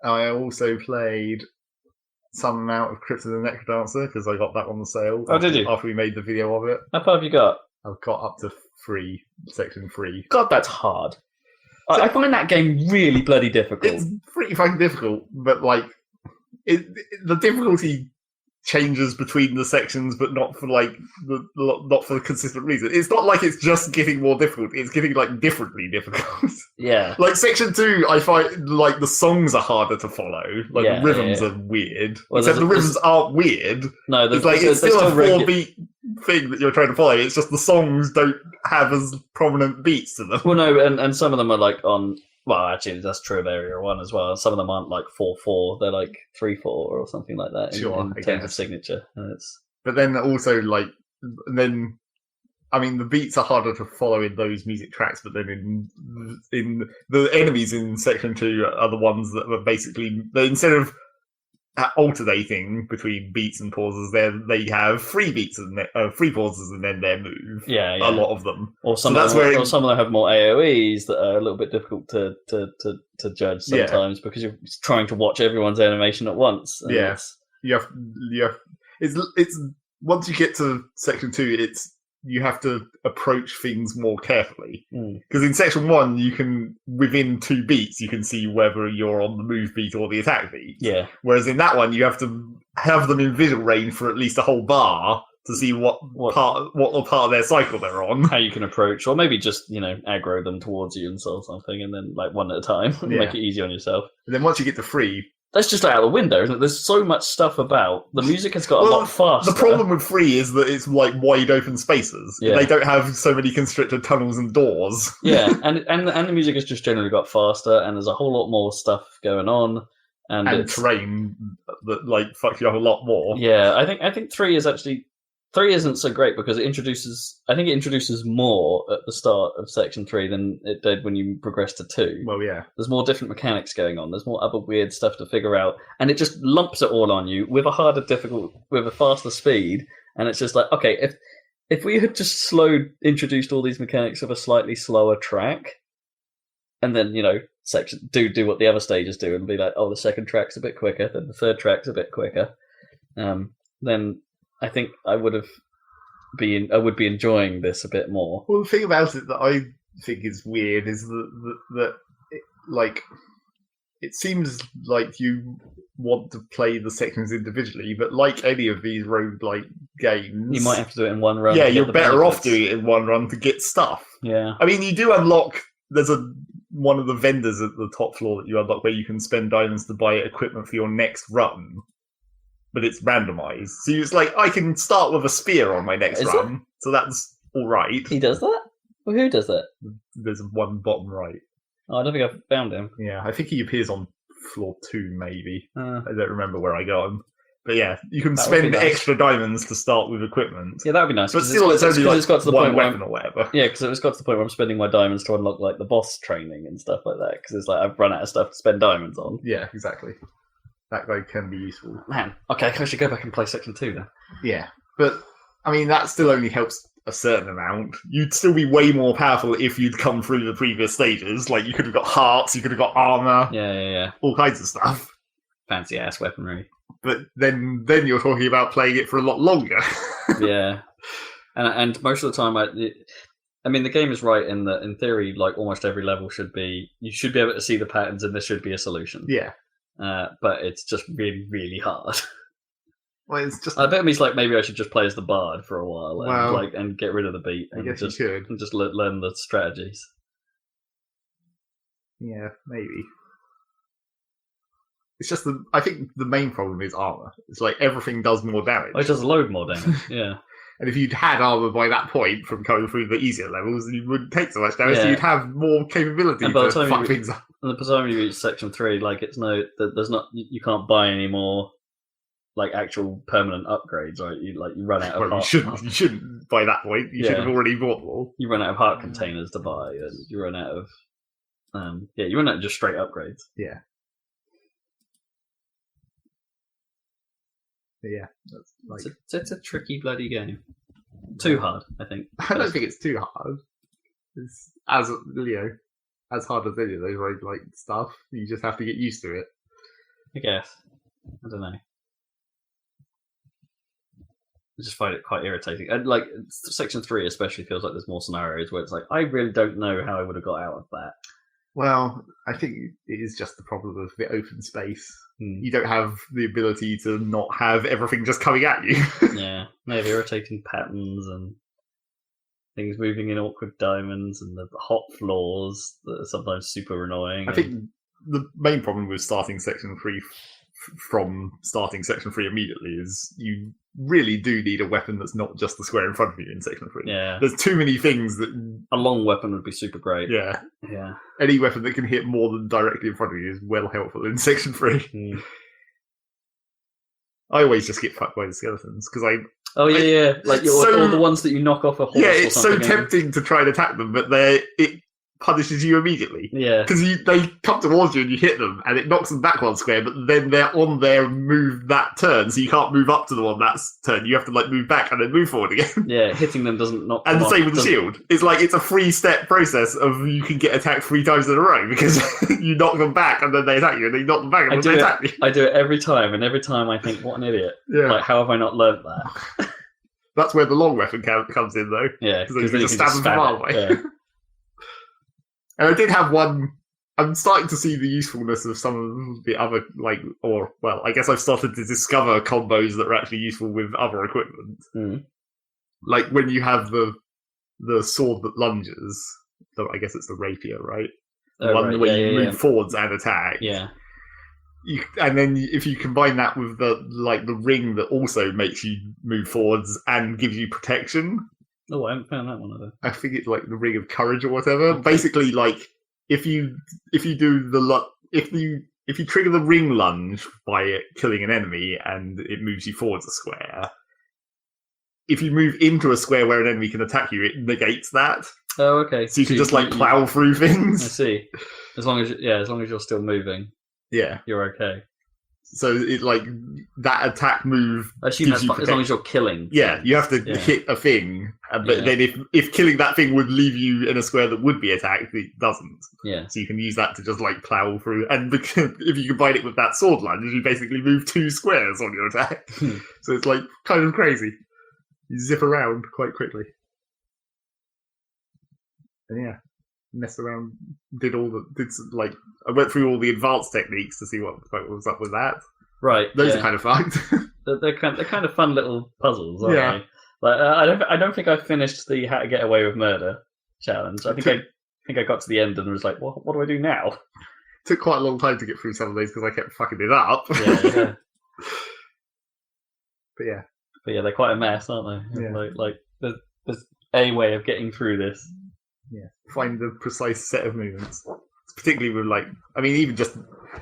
I also played some amount of Crypt of the Necrodancer because I got that on the sale. Oh, did you? After we made the video of it. How far have you got? I've got up to section 3. God, that's hard. I find that game really bloody difficult. It's pretty fucking difficult, but like, the difficulty changes between the sections, but not for not for a consistent reason. It's not like it's just getting more difficult; it's getting like differently difficult. Yeah, like section 2, I find like the songs are harder to follow. Like the rhythms are weird, except the rhythms aren't weird. No, it's still a 4-beat thing that you're trying to follow. It's just the songs don't have as prominent beats to them. Well, no, and some of them are like on. Well, actually, that's true of Area 1 as well. Some of them aren't like 4/4; they're like 3/4 or something like that. In terms of signature, and But then also I mean, the beats are harder to follow in those music tracks. But then in the enemies in section 2 are the ones that were basically instead of alternating between beats and pauses, they have 3 beats and 3 pauses and then their move. Yeah. A lot of them. Or some of them have more AOE's that are a little bit difficult to judge sometimes because you're trying to watch everyone's animation at once. Yeah, you have. It's once you get to section 2, you have to approach things more carefully. Because in section 1, you can, within 2 beats, you can see whether you're on the move beat or the attack beat. Yeah. Whereas in that one, you have to have them in visual range for at least a whole bar to see what part of their cycle they're on. How you can approach, or maybe just, aggro them towards you and something, and then like one at a time, make it easy on yourself. And then once you get to 3, that's just out of the window, isn't it? There's so much stuff about. The music has got a lot faster. The problem with 3 is that it's like wide open spaces. Yeah. They don't have so many constricted tunnels and doors. Yeah, and the music has just generally got faster, and there's a whole lot more stuff going on. And terrain that like fucks you up a lot more. Yeah, I think 3 is actually 3 isn't so great because it introduces more at the start of Section 3 than it did when you progress to 2. Well, yeah. There's more different mechanics going on. There's more other weird stuff to figure out, and it just lumps it all on you with with a faster speed. And it's just like, okay, if we had just introduced all these mechanics of a slightly slower track, and then do what the other stages do, and be like, oh, the second track's a bit quicker, then the third track's a bit quicker, then I think I would be enjoying this a bit more. Well, the thing about it that I think is weird is that it seems like you want to play the sections individually, but like any of these roguelike games, you might have to do it in one run. Yeah, you're better off doing it in one run to get stuff. Yeah. I mean, you do unlock. There's one of the vendors at the top floor that you unlock where you can spend diamonds to buy equipment for your next run. But it's randomized. So it's like, I can start with a spear on my next run. So that's all right. He does that? Well, who does that? There's one bottom right. Oh, I don't think I've found him. Yeah, I think he appears on floor 2, maybe. I don't remember where I got him. But yeah, you can spend extra diamonds to start with equipment. Yeah, that would be nice. But still, it's only it's got to the one point weapon or whatever. Yeah, because it's got to the point where I'm spending my diamonds to unlock like the boss training and stuff like that. Because it's like I've run out of stuff to spend diamonds on. Yeah, exactly. That guy can be useful. Man, okay, I should go back and play Section 2 then. Yeah, but I mean, that still only helps a certain amount. You'd still be way more powerful if you'd come through the previous stages. Like, you could have got hearts, you could have got armor. Yeah. All kinds of stuff. Fancy ass weaponry. But then you're talking about playing it for a lot longer. Yeah. And most of the time, I mean, the game is right in that, in theory, like almost every level you should be able to see the patterns and there should be a solution. Yeah. But it's just really, really hard. Well, it's just. I bet me's like maybe I should just play as the bard for a while and get rid of the beat and I guess just you could. and just learn the strategies. Yeah, maybe. It's just I think the main problem is armor. It's like everything does more damage. Oh, it does a load more damage. Yeah. And if you'd had armor by that point from going through the easier levels, you wouldn't take so much damage. Yeah. So you'd have more capability to fuck things up. And by the time you reach Section 3, like you can't buy any more like actual permanent upgrades, right? You run out of heart. You shouldn't by that point. You should have already bought them all. You run out of heart containers to buy, and you run out of you run out of just straight upgrades. Yeah. Yeah, that's like it's a tricky bloody game. Too hard, I think. I don't think it's too hard. It's as hard as any of those roguelike stuff. You just have to get used to it. I guess. I don't know. I just find it quite irritating. And like Section 3 especially feels like there's more scenarios where it's like, I really don't know how I would have got out of that. Well, I think it is just the problem of the open space. You don't have the ability to not have everything just coming at you. Yeah, they have irritating patterns and things moving in awkward diamonds and the hot floors that are sometimes super annoying. I think the main problem with starting Section 3 from starting Section 3 immediately is you really do need a weapon that's not just the square in front of you in Section 3. Yeah. There's too many things that... A long weapon would be super great. Yeah. Yeah. Any weapon that can hit more than directly in front of you is well helpful in Section 3. I always just get fucked by the skeletons, because Oh, yeah. Like, all the ones that you knock off a horse. Yeah, it's so tempting to try and attack them, but it punishes you immediately. Yeah. Because they come towards you and you hit them, and it knocks them back one square, but then they're on their move that turn, so you can't move up to them on that turn. You have to move back and then move forward again. Yeah, hitting them doesn't knock them off. And the same with the shield. It's like it's a 3-step process of you can get attacked 3 times in a row, because you knock them back and then they attack you, and then you knock them back and then they attack you. I do it every time, and every time I think, what an idiot. Yeah. Like, how have I not learnt that? That's where the long weapon comes in, though. Yeah, because you can just stab them from far away. Yeah. And I did have one. I'm starting to see the usefulness of some of the other, I guess I've started to discover combos that are actually useful with other equipment. Like when you have the sword that lunges, so I guess it's the rapier, right? The one where you move forwards and attack. Yeah. And then if you combine that with the ring that also makes you move forwards and gives you protection. Oh, I haven't found that one either. I think it's like the Ring of Courage or whatever. Okay. Basically, like if you do if you trigger the ring lunge by killing an enemy and it moves you forwards a square, if you move into a square where an enemy can attack you, it negates that. Oh, okay. So you can just like plow through I things. see. As long as you're still moving, Yeah. you're okay. So it like that attack move. I assume that's as long as you're killing. Yeah, you have to hit a thing, but then if killing that thing would leave you in a square that would be attacked, it doesn't. Yeah. So you can use that to just like plow through, and because, if you combine it with that sword lunge, you basically move 2 squares on your attack. So it's like kind of crazy. You zip around quite quickly, and yeah, messed around. I went through all the advanced techniques to see what was up with that. Right. Those are kind of fun. They're kind of fun little puzzles, aren't Yeah. they? Like I don't think I finished the How to Get Away with Murder challenge. I think I got to the end and was like, well, what do I do now? Took quite a long time to get through some of these because I kept fucking it up. Yeah. But yeah. But yeah, they're quite a mess, aren't they? Yeah. Like there's a way of getting through this. Yeah. Find the precise set of movements. Particularly with even just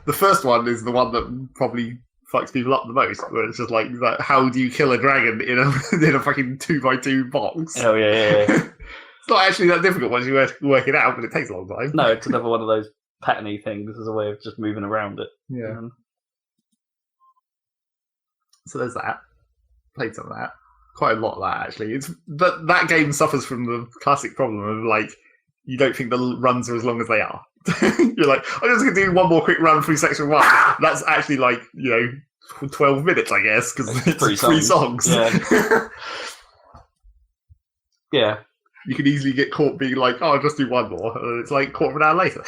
the first one is the one that probably fucks people up the most, where it's just like how do you kill a dragon in a fucking 2x2 box? Oh yeah. It's not actually that difficult once you work it out, but it takes a long time. No, it's another one of those pattern-y things as a way of just moving around it. Yeah. So there's that. Played some of that. Quite a lot of that actually. That game suffers from the classic problem of like you don't think the runs are as long as they are. You're like, I'm just going to do one more quick run through section 1. That's actually like, 12 minutes, I guess, because it's 3 songs. Yeah. Yeah. You could easily get caught being like, oh, I'll just do one more. And it's like, quarter of an hour later.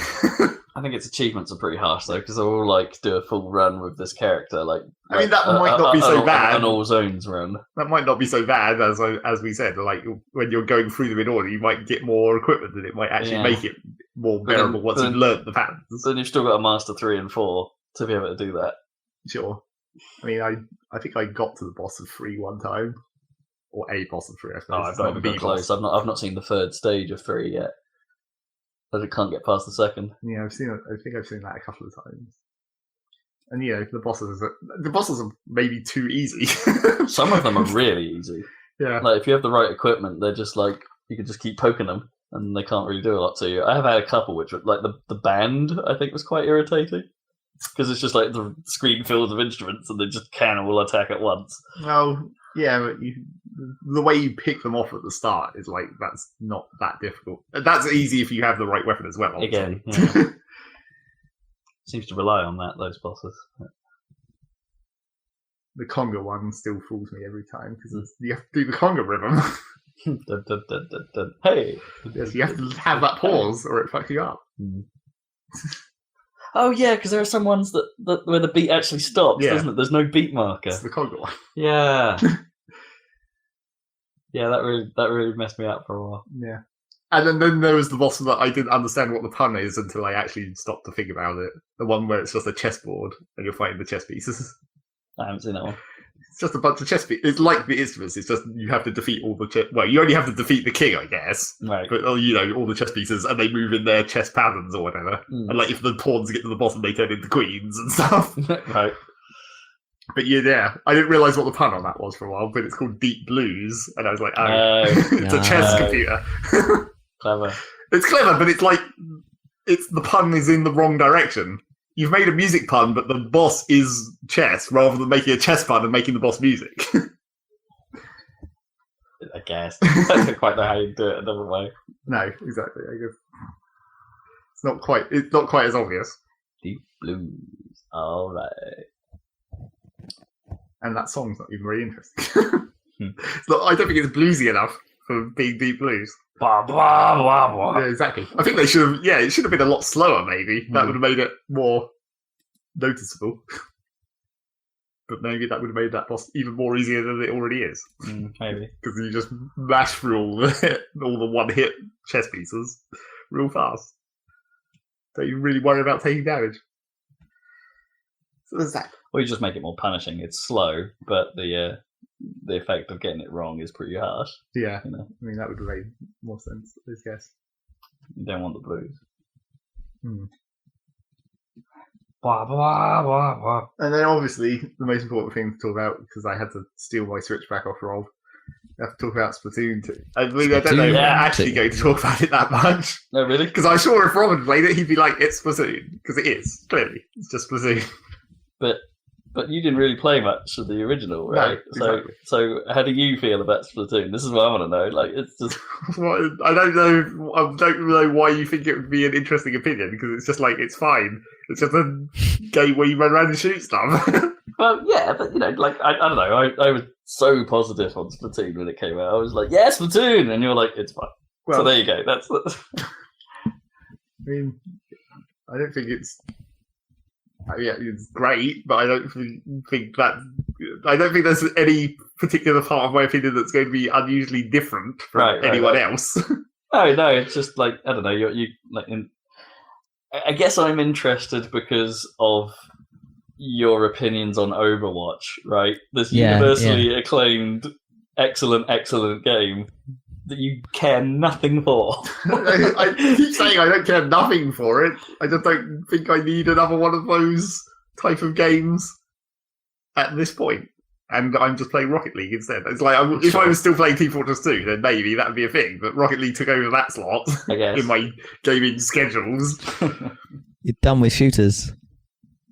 I think its achievements are pretty harsh, though, because they're all like, do a full run with this character. That might not be so bad. An all zones run. That might not be so bad, as we said. Like, when you're going through them in order, you might get more equipment, and it might actually make it more bearable once you've learnt the patterns. Then you've still got to master 3 and 4 to be able to do that. Sure. I mean, I think I got to the boss of 3 one time. Or a boss of 3, I suppose. I've not been close. I've not seen the 3rd stage of 3 yet. I can't get past the 2nd. Yeah, I think I've seen that a couple of times. And the bosses are maybe too easy. Some of them are really easy. Yeah. Like if you have the right equipment, they're just like you can just keep poking them, and they can't really do a lot to you. I have had a couple which were like the band. I think was quite irritating because it's just like the screen filled with instruments, and they just can all attack at once. Well, yeah, but the way you pick them off at the start is like that's not that difficult. That's easy if you have the right weapon as well. Obviously. Again, yeah. Seems to rely on those bosses. The conga one still fools me every time because you have to do the conga rhythm. Dun, dun, dun, dun, dun. Hey, yes, you have to have that pause or it fucks you up. Oh yeah, because there are some ones that where the beat actually stops, doesn't it? There's no beat marker. It's the conga one. Yeah. Yeah, that really messed me up for a while. Yeah. And then there was the boss that I didn't understand what the pun is until I actually stopped to think about it. The one where it's just a chessboard and you're fighting the chess pieces. I haven't seen that one. It's just a bunch of chess pieces. It's like the instruments. It's just you have to defeat all the chess. Well, you only have to defeat the king, I guess. Right. But all the chess pieces, and they move in their chess patterns or whatever. And like if the pawns get to the bottom, they turn into queens and stuff. Right. But yeah, I didn't realise what the pun on that was for a while. But it's called Deep Blues, and I was like, oh, it's a chess computer. Clever. It's clever, but it's like the pun is in the wrong direction. You've made a music pun, but the boss is chess, rather than making a chess pun and making the boss music. I guess. I don't quite know how you do it another way. No, exactly. I guess it's not quite as obvious. Deep Blues. All right. And that song's not even very interesting. I don't think it's bluesy enough for being Deep Blues. Blah, blah, blah, blah. Yeah, exactly. I think they should have. Yeah, it should have been a lot slower. Maybe that would have made it more noticeable. But maybe that would have made that boss even more easier than it already is. Maybe because you just mash through all the one-hit chess pieces real fast. Don't you really worry about taking damage. So there's that. Or you just make it more punishing. It's slow, but the effect of getting it wrong is pretty harsh. Yeah, you know? I mean that would have made more sense, I guess. You don't want the blues. Blah, blah, blah, blah. And then obviously the most important thing to talk about, because I had to steal my Switch back off Rob, We have to talk about Splatoon 2. I mean, I don't know Splatoon if we're 2. actually going to talk about it that much. No, really? Because I'm sure if Robin played it, he'd be like, it's Splatoon. Because it is, clearly. It's just Splatoon. But you didn't really play much of the original, right? No, exactly. So how do you feel about Splatoon? This is what I want to know. Like, it's just I don't know why you think it would be an interesting opinion, because it's just like, it's fine. It's just a game where you run around and shoot stuff. well, yeah, but like I don't know. I was so positive on Splatoon when it came out. I was like, yeah, Splatoon, and you're like, it's fine. Well, so there you go. That's. I mean, I don't think it's. Yeah, it's great, but I don't think that. I don't think there's any particular part of my opinion that's going to be unusually different from anyone else. No, it's just like I don't know. You like. I guess I'm interested because of your opinions on Overwatch, right? This universally acclaimed, excellent game that you care nothing for. I keep saying I don't care nothing for it. I just don't think I need another one of those type of games at this point. And I'm just playing Rocket League instead. It's like, if I was still playing Team Fortress 2, then maybe that would be a thing. But Rocket League took over that slot I guess. in my gaming schedules. You're done with shooters.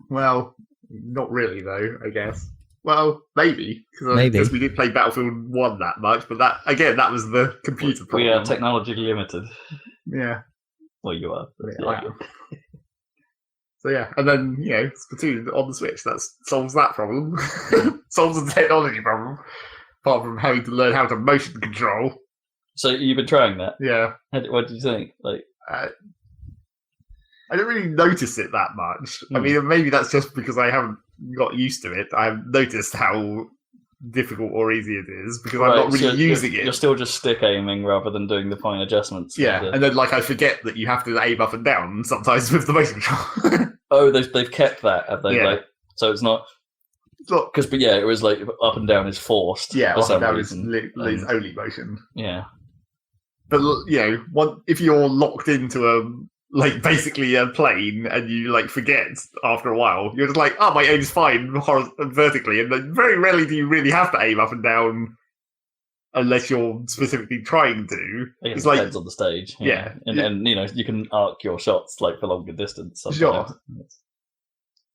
Well, not really, though, I guess. Well, maybe. Because we didn't play Battlefield 1 that much. But that was the computer problem. We are technologically limited. Yeah. Well, you are. I am. So yeah, and then, Splatoon on the Switch, that solves that problem. Solves the technology problem. Apart from having to learn how to motion control. So you've been trying that? Yeah. What do you think? Like, I don't really notice it that much. I mean, maybe that's just because I haven't got used to it. I haven't noticed how difficult or easy it is because I'm not really using it. You're still just stick aiming rather than doing the fine adjustments. Yeah, and then I forget that you have to aim up and down sometimes with the motion control. Oh, they've kept that, have they? Yeah. Like, so it's not because, it was like up and down is forced. Yeah, for up some and down reason. is only motion. Yeah, but if you're locked into basically a plane and you forget after a while, you're just like, oh, my aim's fine vertically, and then very rarely do you really have to aim up and down unless you're specifically trying to. it depends on the stage. Yeah. And you can arc your shots for longer distance sometimes. Sure.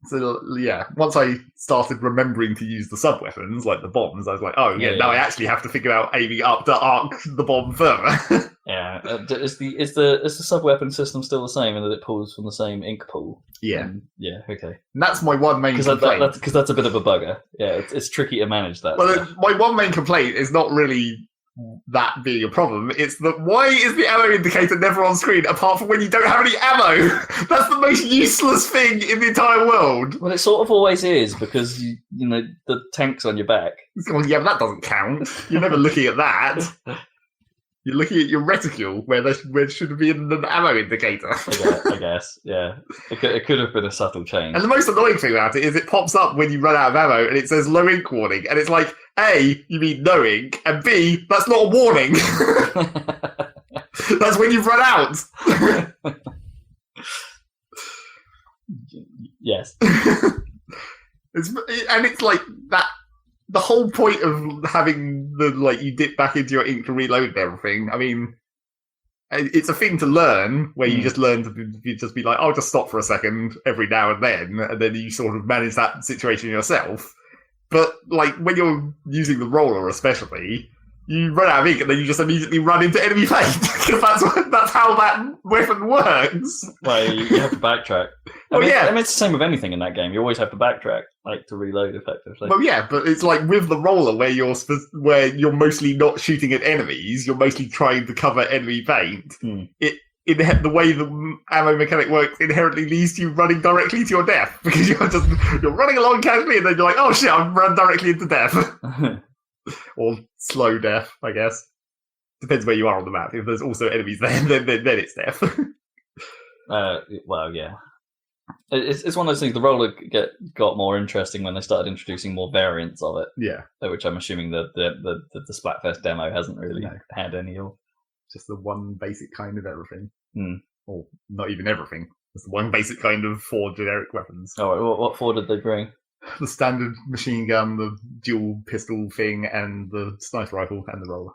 So yeah, once I started remembering to use the sub weapons like the bombs, I was like, oh yeah, now I actually have to figure out aiming up to arc the bomb further. Yeah, is the sub weapon system still the same in that it pulls from the same ink pool? Yeah, yeah, okay. And that's my one main complaint. Because that's a bit of a bugger. Yeah, it's tricky to manage that. Well, my one main complaint is not really that being a problem. It's that why is the ammo indicator never on screen apart from when you don't have any ammo? That's the most useless thing in the entire world. Well, it sort of always is because the tank's on your back. Well, yeah, but that doesn't count. You're never looking at that. You're looking at your reticule where there should be an ammo indicator. I guess, yeah. It could have been a subtle change. And the most annoying thing about it is it pops up when you run out of ammo and it says low ink warning. And it's like, A, you mean no ink, and B, that's not a warning. That's when you've run out. Yes. It's like that. The whole point of having you dip back into your ink to reload and everything, I mean, it's a thing to learn where you just learn to be like, I'll just stop for a second every now and then you sort of manage that situation yourself. But when you're using the roller especially, you run out of ink and then you just immediately run into enemy paint because that's how that weapon works. Well, you have to backtrack. I mean, it's the same with anything in that game. You always have to backtrack, to reload effectively. Well, yeah, but it's with the roller where you're mostly not shooting at enemies, you're mostly trying to cover enemy paint. The way the ammo mechanic works inherently leads to you running directly to your death because you're running along casually and then you're like, oh shit, I've run directly into death. Or slow death, I guess. Depends where you are on the map. If there's also enemies there, then it's death. Well, yeah. It's one of those things. The roller got more interesting when they started introducing more variants of it. Yeah, which I'm assuming the Splatfest demo hasn't really had any of. Just the one basic kind of everything, or not even everything. Just the one basic kind of 4 generic weapons. Oh, what 4 did they bring? The standard machine gun, the dual pistol thing, and the sniper rifle and the roller.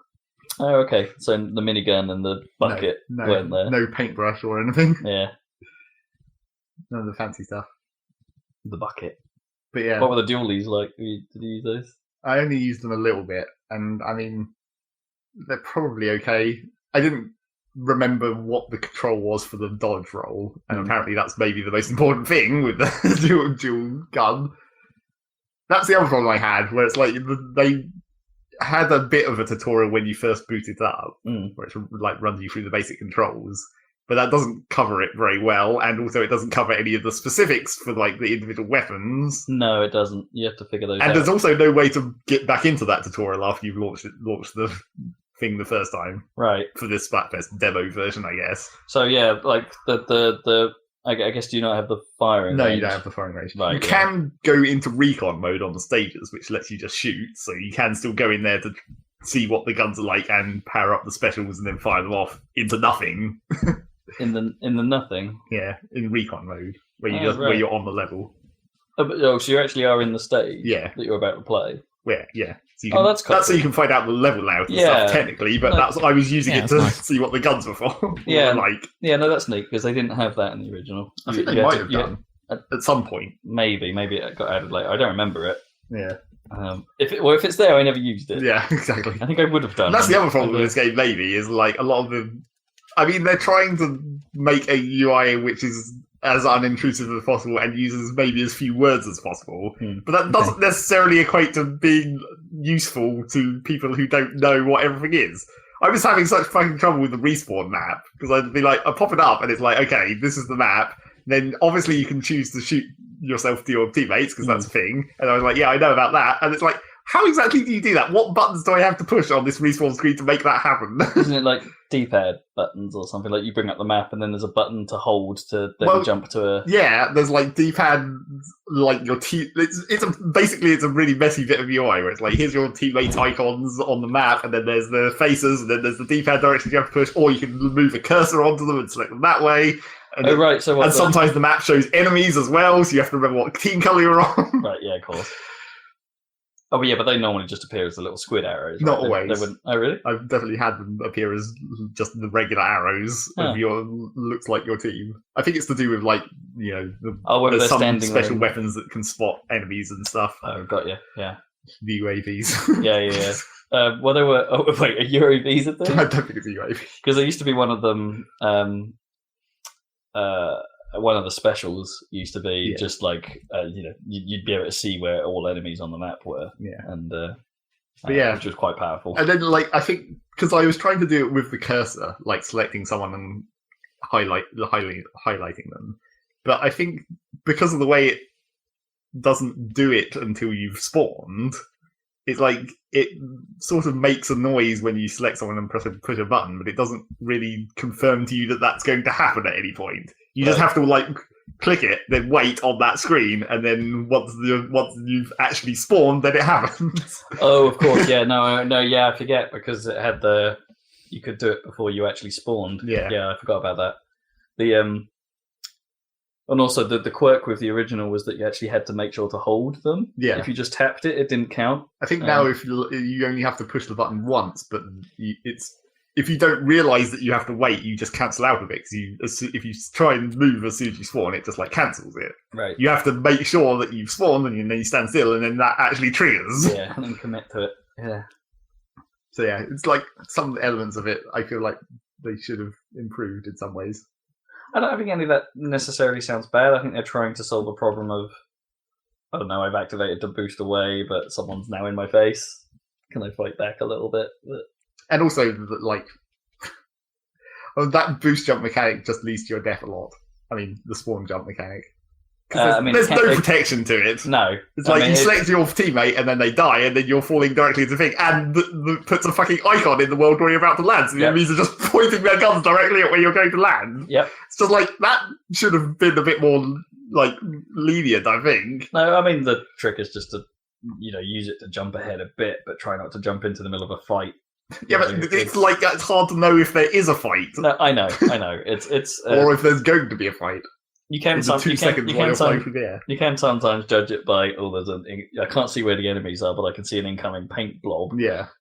Oh, okay. So the minigun and the bucket weren't there. No paintbrush or anything. Yeah. None of the fancy stuff. The bucket. But yeah. What were the dualies like? Did you use those? I only used them a little bit, and I mean, they're probably okay. I didn't remember what the control was for the dodge roll, and apparently that's maybe the most important thing with the dual gun. That's the other problem I had, where it's like they had a bit of a tutorial when you first boot it up, where it like runs you through the basic controls, but that doesn't cover it very well, and also it doesn't cover any of the specifics for like the individual weapons. No, it doesn't. You have to figure those out. And there's also no way to get back into that tutorial after you've launched the thing the first time. Right. For this Splatfest demo version, I guess. So yeah, like the I guess do you not have the firing No, range? you don't have the firing range. Right, you can go into recon mode on the stages, which lets you just shoot, so you can still go in there to see what the guns are like and power up the specials and then fire them off into nothing. in the nothing? Yeah, in recon mode, where you where you're on the level. So you actually are in the stage that you're about to play? Yeah. So you can, that's cool. That's so you can find out the level out and stuff, technically, but I was using it to see what the guns were for. Yeah, no, that's neat, because they didn't have that in the original. I think they might have done at some point. Maybe it got added later. I don't remember it. Yeah. If it's there, I never used it. Yeah, exactly. I think I would have done. And that's the other problem with this game, maybe, is like a lot of the. I mean, they're trying to make a UI which is as unintrusive as possible and uses maybe as few words as possible, but that doesn't necessarily equate to being useful to people who don't know what everything is. I was having such fucking trouble with the respawn map, because I'd be like, I pop it up and it's like, okay, this is the map. Then obviously you can choose to shoot yourself to your teammates, because that's a thing. And I was like, yeah, I know about that. And it's like, how exactly do you do that? What buttons do I have to push on this respawn screen to make that happen? Isn't it like D-pad buttons or something? Like you bring up the map and then there's a button to hold to then jump to a... Yeah, there's like D-pad, like your team... Basically, it's a really messy bit of UI where it's like, here's your teammates' icons on the map, and then there's the faces, and then there's the D-pad directions you have to push, or you can move a cursor onto them and select them that way. And right. So and sometimes the map shows enemies as well, so you have to remember what team colour you're on. Right, yeah, of course. Oh, yeah, but they normally just appear as the little squid arrows. Not right? always. They wouldn't... Oh, really? I've definitely had them appear as just the regular arrows of your looks like your team. I think it's to do with like whether there's some standing special weapons that can spot enemies and stuff. Oh, got you. Yeah. The UAVs. Yeah. Well, there were. Oh, wait, are UAVs at there? I don't think it's a UAV because there used to be one of them. One of the specials used to be just like you'd be able to see where all enemies on the map were, and which was quite powerful. And then like I think because I was trying to do it with the cursor, like selecting someone and highlighting them, but I think because of the way it doesn't do it until you've spawned, it's like it sort of makes a noise when you select someone and push a button, but it doesn't really confirm to you that that's going to happen at any point. You just have to like click it, then wait on that screen, and then once you've actually spawned, then it happens. Oh, of course, yeah. No, I forget because it had you could do it before you actually spawned. Yeah, I forgot about that. And also the quirk with the original was that you actually had to make sure to hold them. Yeah. If you just tapped it, it didn't count. I think now if you only have to push the button once, but if you don't realise that you have to wait, you just cancel out of it. Because if you try and move as soon as you spawn, it just like cancels it. Right. You have to make sure that you've spawned and then you stand still, and then that actually triggers. Yeah, and then commit to it. Yeah. So yeah, it's like some elements of it I feel like they should have improved in some ways. I don't think any of that necessarily sounds bad. I think they're trying to solve a problem of, I don't know, I've activated to boost away, but someone's now in my face. Can I fight back a little bit? And also, like, that boost jump mechanic just leads to your death a lot. I mean, the spawn jump mechanic. There's no protection to it. No. It's like you select your teammate and then they die and then you're falling directly into the thing and puts a fucking icon in the world where you're about to land. So the enemies are just pointing their guns directly at where you're going to land. Yep. It's just like, that should have been a bit more, like, lenient, I think. No, I mean, the trick is just to, use it to jump ahead a bit, but try not to jump into the middle of a fight. Yeah, but it's like, it's hard to know if there is a fight. No, I know. It's or if there's going to be a fight. You can in the 2 seconds while you're flying through the air. You can sometimes judge it by I can't see where the enemies are, but I can see an incoming paint blob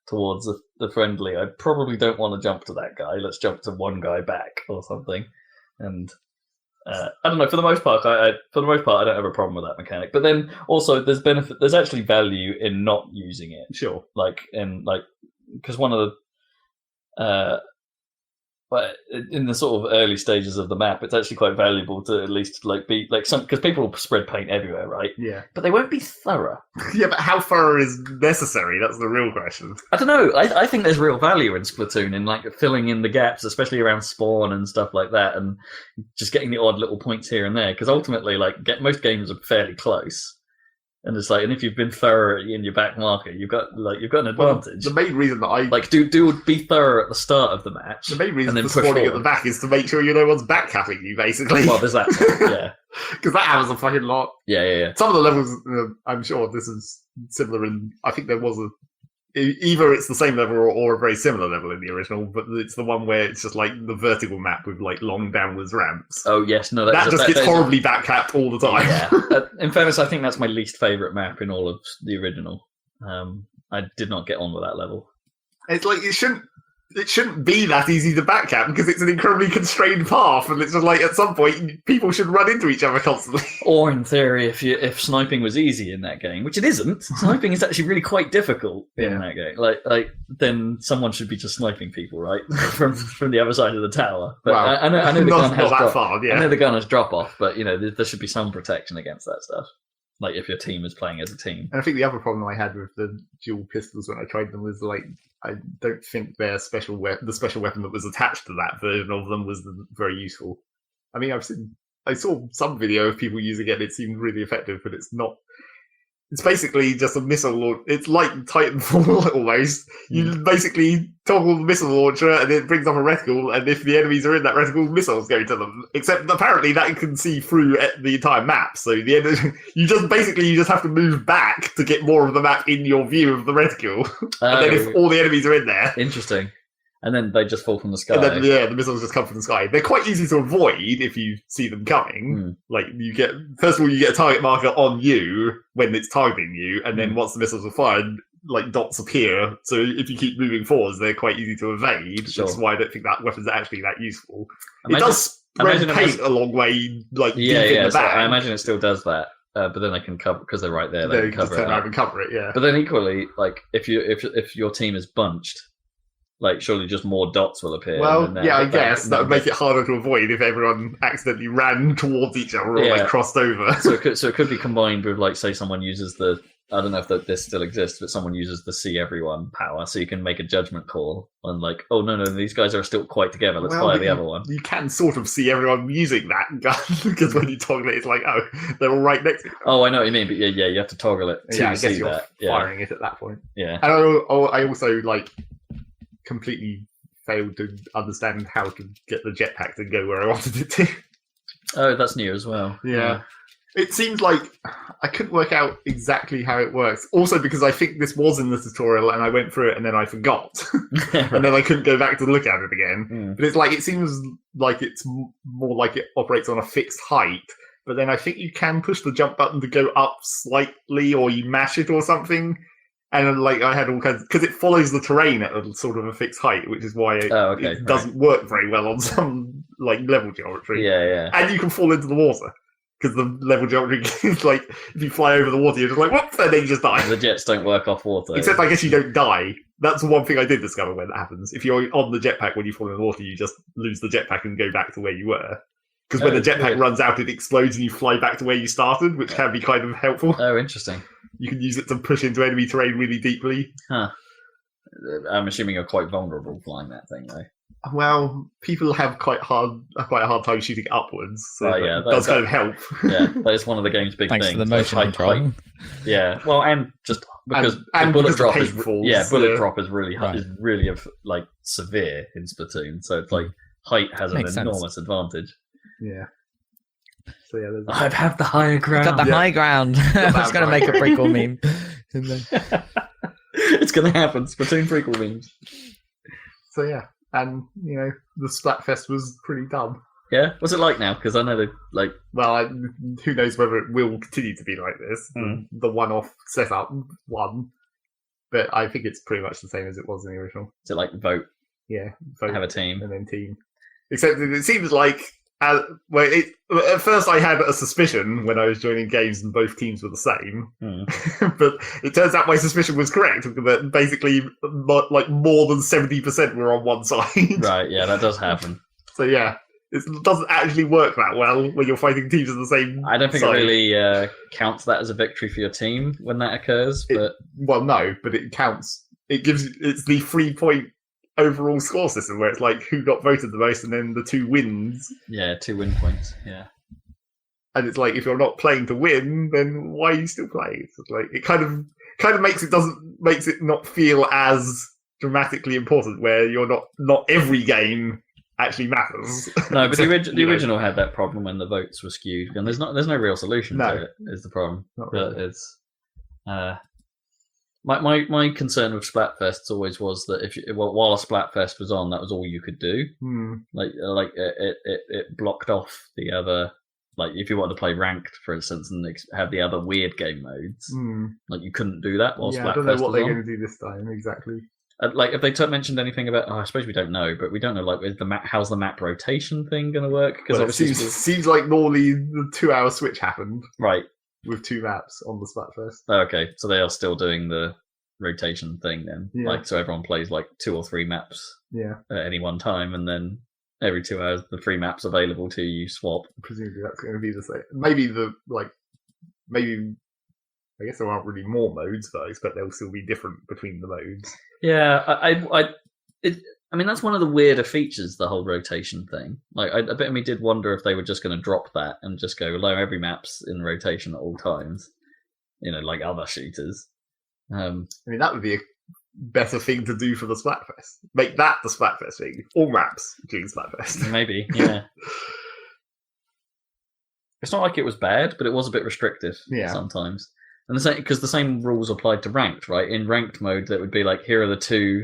towards the friendly. I probably don't want to jump to that guy. Let's jump to one guy back or something. And I don't know. For the most part, I don't have a problem with that mechanic. But then also, there's benefit. There's actually value in not using it. Sure. Because one of the but in the sort of early stages of the map, it's actually quite valuable to at least be some, because people will spread paint everywhere, right? Yeah. But they won't be thorough. Yeah, but how thorough is necessary? That's the real question. I don't know. I think there's real value in Splatoon in filling in the gaps, especially around spawn and stuff like that, and just getting the odd little points here and there. Because ultimately, most games are fairly close. And it's and if you've been thorough in your back marker, you've got an advantage. The main reason that I do be thorough at the start of the match. The main reason for spawning at the back is to make sure no one's backcapping you, basically. Well, there's that, yeah. Because that happens a fucking lot. Yeah. Some of the levels, I'm sure this is similar in. I think there was either it's the same level or a very similar level in the original, but it's the one where it's just the vertical map with long downwards ramps. Oh yes, no, that just gets horribly backcapped all the time. Yeah. In fairness, I think that's my least favourite map in all of the original. I did not get on with that level. It's it shouldn't be that easy to backcap because it's an incredibly constrained path, and it's just at some point people should run into each other constantly. Or in theory, if sniping was easy in that game, which it isn't, sniping is actually really quite difficult in that game. Then someone should be just sniping people, right, from the other side of the tower. But I know the gun has I know the gun has drop off, but there should be some protection against that stuff. If your team is playing as a team. And I think the other problem I had with the dual pistols when I tried them was I don't think the special weapon that was attached to that version of them was very useful. I mean, I saw some video of people using it. It seemed really effective, but it's not. It's basically just a missile. It's like Titanfall almost. You basically toggle the missile launcher, and it brings up a reticle. And if the enemies are in that reticle, missiles go to them. Except apparently that can see through the entire map. So you just have to move back to get more of the map in your view of the reticle. And then if all the enemies are in there, interesting. And then they just fall from the sky. And then, the missiles just come from the sky. They're quite easy to avoid if you see them coming. You get a target marker on you when it's targeting you, and then once the missiles are fired, dots appear. So if you keep moving forwards, they're quite easy to evade. Sure. That's why I don't think that weapon's actually that useful. It does spread paint a long way, deep in the back. I imagine it still does that. But then they can cover because they're right there. They can cover turn around and cover it. Yeah. But then equally, if your team is bunched. Surely just more dots will appear. Well, I guess that would make it harder to avoid if everyone accidentally ran towards each other or crossed over. So it could be combined with say someone uses I don't know if this still exists, but someone uses the see everyone power, so you can make a judgment call on oh no, these guys are still quite together. Let's fire the other one. You can sort of see everyone using that gun because when you toggle it, it's they're all right next to you. Oh, I know what you mean, but you have to toggle it to see you're that. Firing it at that point. Yeah, and I also completely failed to understand how to get the jetpack to go where I wanted it to. Oh, that's new as well. Yeah. It seems like I couldn't work out exactly how it works. Also because I think this was in the tutorial and I went through it and then I forgot. And then I couldn't go back to look at it again. But it seems like it's more like it operates on a fixed height. But then I think you can push the jump button to go up slightly or you mash it or something. And I had all kinds because it follows the terrain at a sort of a fixed height, which is why it doesn't work very well on some level geometry. Yeah. And you can fall into the water because the level geometry is if you fly over the water, you're just whoops, and then you just die. The jets don't work off water. Except I guess you don't die. That's the one thing I did discover when that happens. If you're on the jetpack when you fall in the water, you just lose the jetpack and go back to where you were. Because when the jetpack runs out, it explodes and you fly back to where you started, which can be kind of helpful. Oh, interesting. You can use it to push into enemy terrain really deeply. Huh. I'm assuming you're quite vulnerable flying that thing, though. Well, people have quite a hard time shooting upwards, so that does kind of help. Yeah, that is one of the game's big Thanks things. to the motion control. Yeah, well, and just because bullet drop is drop is really is really severe in Splatoon. So it's height has an enormous advantage. Yeah. So yeah, I have the higher ground. Got the high ground. I was going to make a prequel meme. It's going to happen. Splatoon prequel memes. So yeah, and the Splatfest was pretty dumb. Yeah, what's it like now? Because I know they like. Well, who knows whether it will continue to be like this? The one-off setup one, but I think it's pretty much the same as it was in the original. Is it like vote? Yeah, vote Have a team and then team. Except it seems like at first I had a suspicion when I was joining games and both teams were the same, but it turns out my suspicion was correct. That basically, like more than 70% were on one side. Right? Yeah, that does happen. So yeah. It doesn't actually work that well when you're fighting teams of the same. I don't think side. it really counts that as a victory for your team when that occurs. But no, but it counts. It's the 3-point overall score system where it's like who got voted the most and then the 2 wins. Yeah, 2 win points. Yeah, and it's like if you're not playing to win, then why are you still playing? It's like it kind of makes it not feel as dramatically important where you're not every game actually matters. No, but the original had that problem when the votes were skewed, and there's no real solution to it. Is the problem? Not but really. It's my concern with Splatfest always was that while a Splatfest was on, that was all you could do. Like it blocked off the other. Like if you wanted to play ranked, for instance, and have the other weird game modes, like you couldn't do that while Splatfest was on. I don't know what they're going to do this time exactly. Like, if they mentioned anything about, I suppose we don't know, but we don't know, like, how's the map rotation thing going to work? Because it seems like normally the 2-hour switch happened. Right. With 2 maps on the Splatfest. Oh, okay, so they are still doing the rotation thing then. Yeah. Like, so everyone plays, like, 2 or 3 maps at any one time, and then every 2 hours, the 3 maps available to you swap. Presumably that's going to be the same. Maybe I guess there aren't really more modes, but I expect they'll still be different between the modes. Yeah, I mean, that's one of the weirder features, the whole rotation thing. Like, I bet me did wonder if they were just going to drop that and just go, well, every map's in rotation at all times, like other shooters. I mean, that would be a better thing to do for the Splatfest. Make that the Splatfest thing. All maps during Splatfest. Maybe, yeah. It's not like it was bad, but it was a bit restrictive sometimes. And because the same rules applied to ranked, right? In ranked mode, that would be like, here are the 2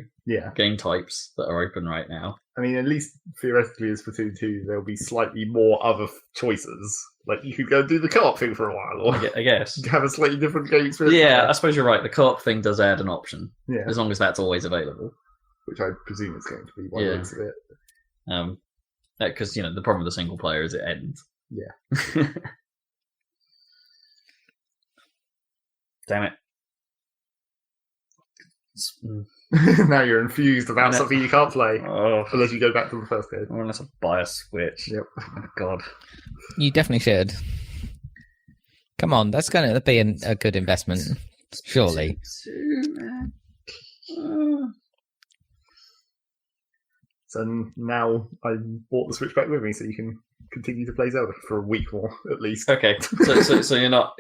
game types that are open right now. I mean, at least theoretically, as Splatoon 2, there'll be slightly more other choices. Like, you could go and do the co-op thing for a while, or I guess have a slightly different game experience. Yeah, I suppose you're right. The co-op thing does add an option, as long as that's always available. Which I presume is going to be one of it. Because the problem with the single player is it ends. Yeah. Damn it. Now you're infused about something you can't play. Oh. Unless you go back to the first game. Or unless I buy a Switch. Yep. Oh, God. You definitely should. Come on, that's going to be a good investment. Surely. So now I bought the Switch back with me so you can continue to play Zelda for a week more, at least. Okay. So you're not...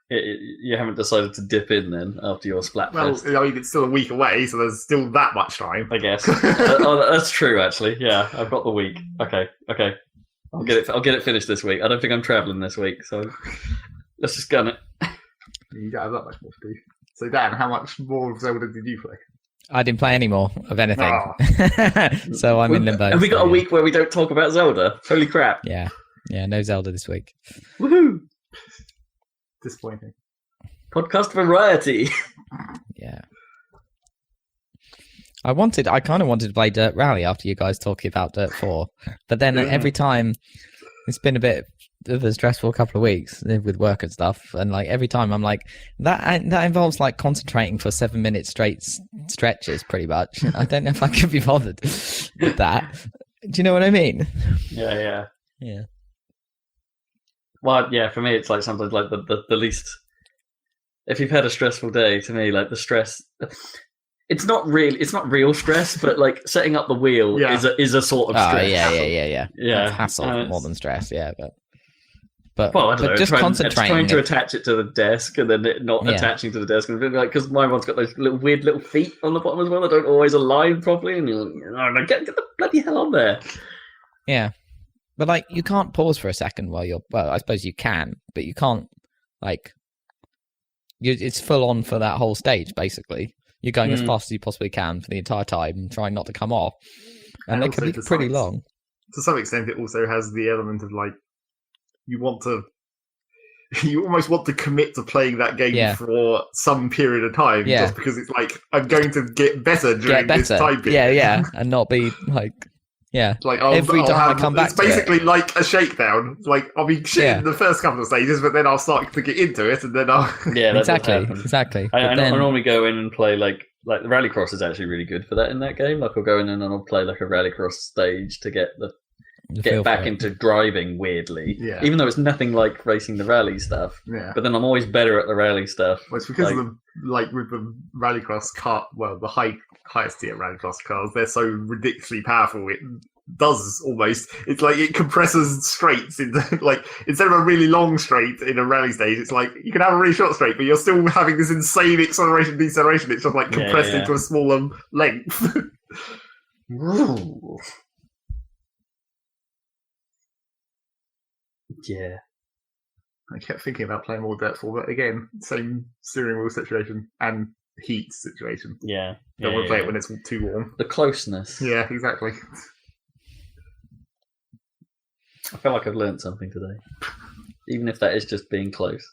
you haven't decided to dip in then after your Splatfest? Well, I mean, it's still a week away, so there's still that much time. I guess. That's true, actually. Yeah, I've got the week. Okay. I'll get it finished this week. I don't think I'm travelling this week, so let's just gun it. You don't have that much more to do. So, Dan, how much more of Zelda did you play? I didn't play any more of anything. So I'm in limbo. Have we got a week where we don't talk about Zelda? Holy crap. Yeah, no Zelda this week. Woohoo! Disappointing. Podcast variety. Yeah. I kind of wanted to play Dirt Rally after you guys talking about Dirt 4. But then every time, it's been a bit of a stressful couple of weeks with work and stuff. And like every time I'm like, that involves like concentrating for 7-minute straight stretches pretty much. I don't know if I could be bothered with that. Do you know what I mean? Yeah. Yeah. Well, yeah, for me, it's like sometimes like the least... If you've had a stressful day, to me, like the stress... It's not real stress, but like setting up the wheel is a sort of stress. Yeah. It's hassle more than stress, But I don't know, just concentrating. Trying to attach it to the desk and then it not attaching to the desk. And because my one's got those weird little feet on the bottom as well that don't always align properly. And you're like, oh, get the bloody hell on there. Yeah. But, like, you can't pause for a second while you're... Well, I suppose you can, but you can't, like... It's full on for that whole stage, basically. You're going as fast as you possibly can for the entire time, trying not to come off. And they can be pretty long. to some extent, it also has the element of like you almost want to commit to playing that game for some period of time, just because it's like I'm going to get better during this time period. Yeah, and not be like. Yeah, like every time I come back, it's basically like a shakedown. Like I'll be shit in the first couple of stages, but then I'll start to get into it, and then I'll exactly. I normally go in and play like the Rallycross is actually really good for that in that game. Like I'll go in and I'll play like a Rallycross stage to get back into driving weirdly, even though it's nothing like racing the rally stuff. Yeah. But then I'm always better at the rally stuff. Well, it's because of with the Rallycross car, the highest tier Rallycross cars, they're so ridiculously powerful. It does almost. It's like it compresses straights into like instead of a really long straight in a rally stage, it's like you can have a really short straight, but you're still having this insane acceleration deceleration. It's just like compressed into a smaller length. Yeah. I kept thinking about playing more Dirtfall, but again, same steering wheel situation and heat situation. Yeah. Don't want to play it when it's too warm. The closeness. Yeah, exactly. I feel like I've learned something today. Even if that is just being close.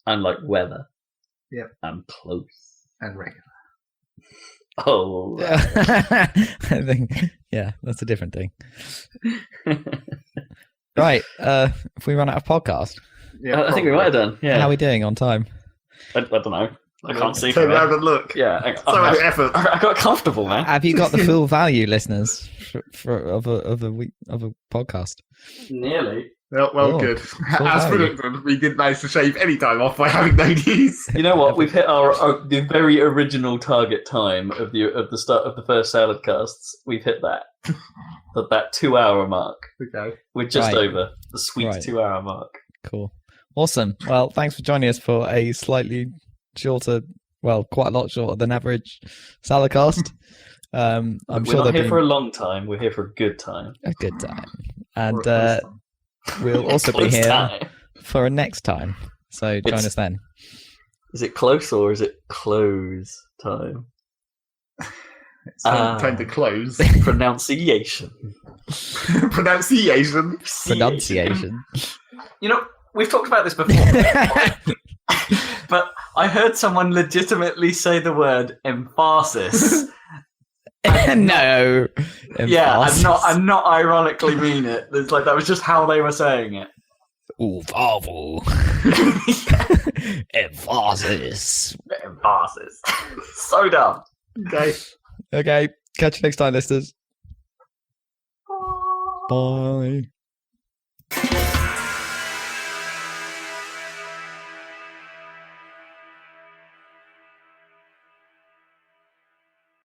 And like weather. Yep. And close. And regular. Oh. I think, that's a different thing. Right. If we run out of podcast. Yeah, I think we might have done. Yeah. How are we doing on time? I don't know. I can't see. Turn around and look. Yeah. So much effort. I got comfortable, man. Have you got the full value, listeners, of a podcast? Nearly. Well, good. As predicted, we didn't manage to shave any time off by having no news. You know what? We've hit the very original target time of the start of the first Saladcasts. We've hit that. That 2 hour mark. Okay. We're just over the sweet 2 hour mark. Cool. Awesome. Well, thanks for joining us for a slightly shorter, quite a lot shorter than average Saladcast. I'm We're sure not here for a long time. We're here for a good time. A good time. And we'll also be here for a next time. So join us then. Is it close or is it close time? It's time to close. Pronunciation. Pronunciation. You know, we've talked about this before. But I heard someone legitimately say the word emphasis. No. Yeah, I'm not ironically mean it. It's like that was just how they were saying it. Ooh, Vavo. Emphasis. So dumb. Okay. Catch you next time, listeners. Bye.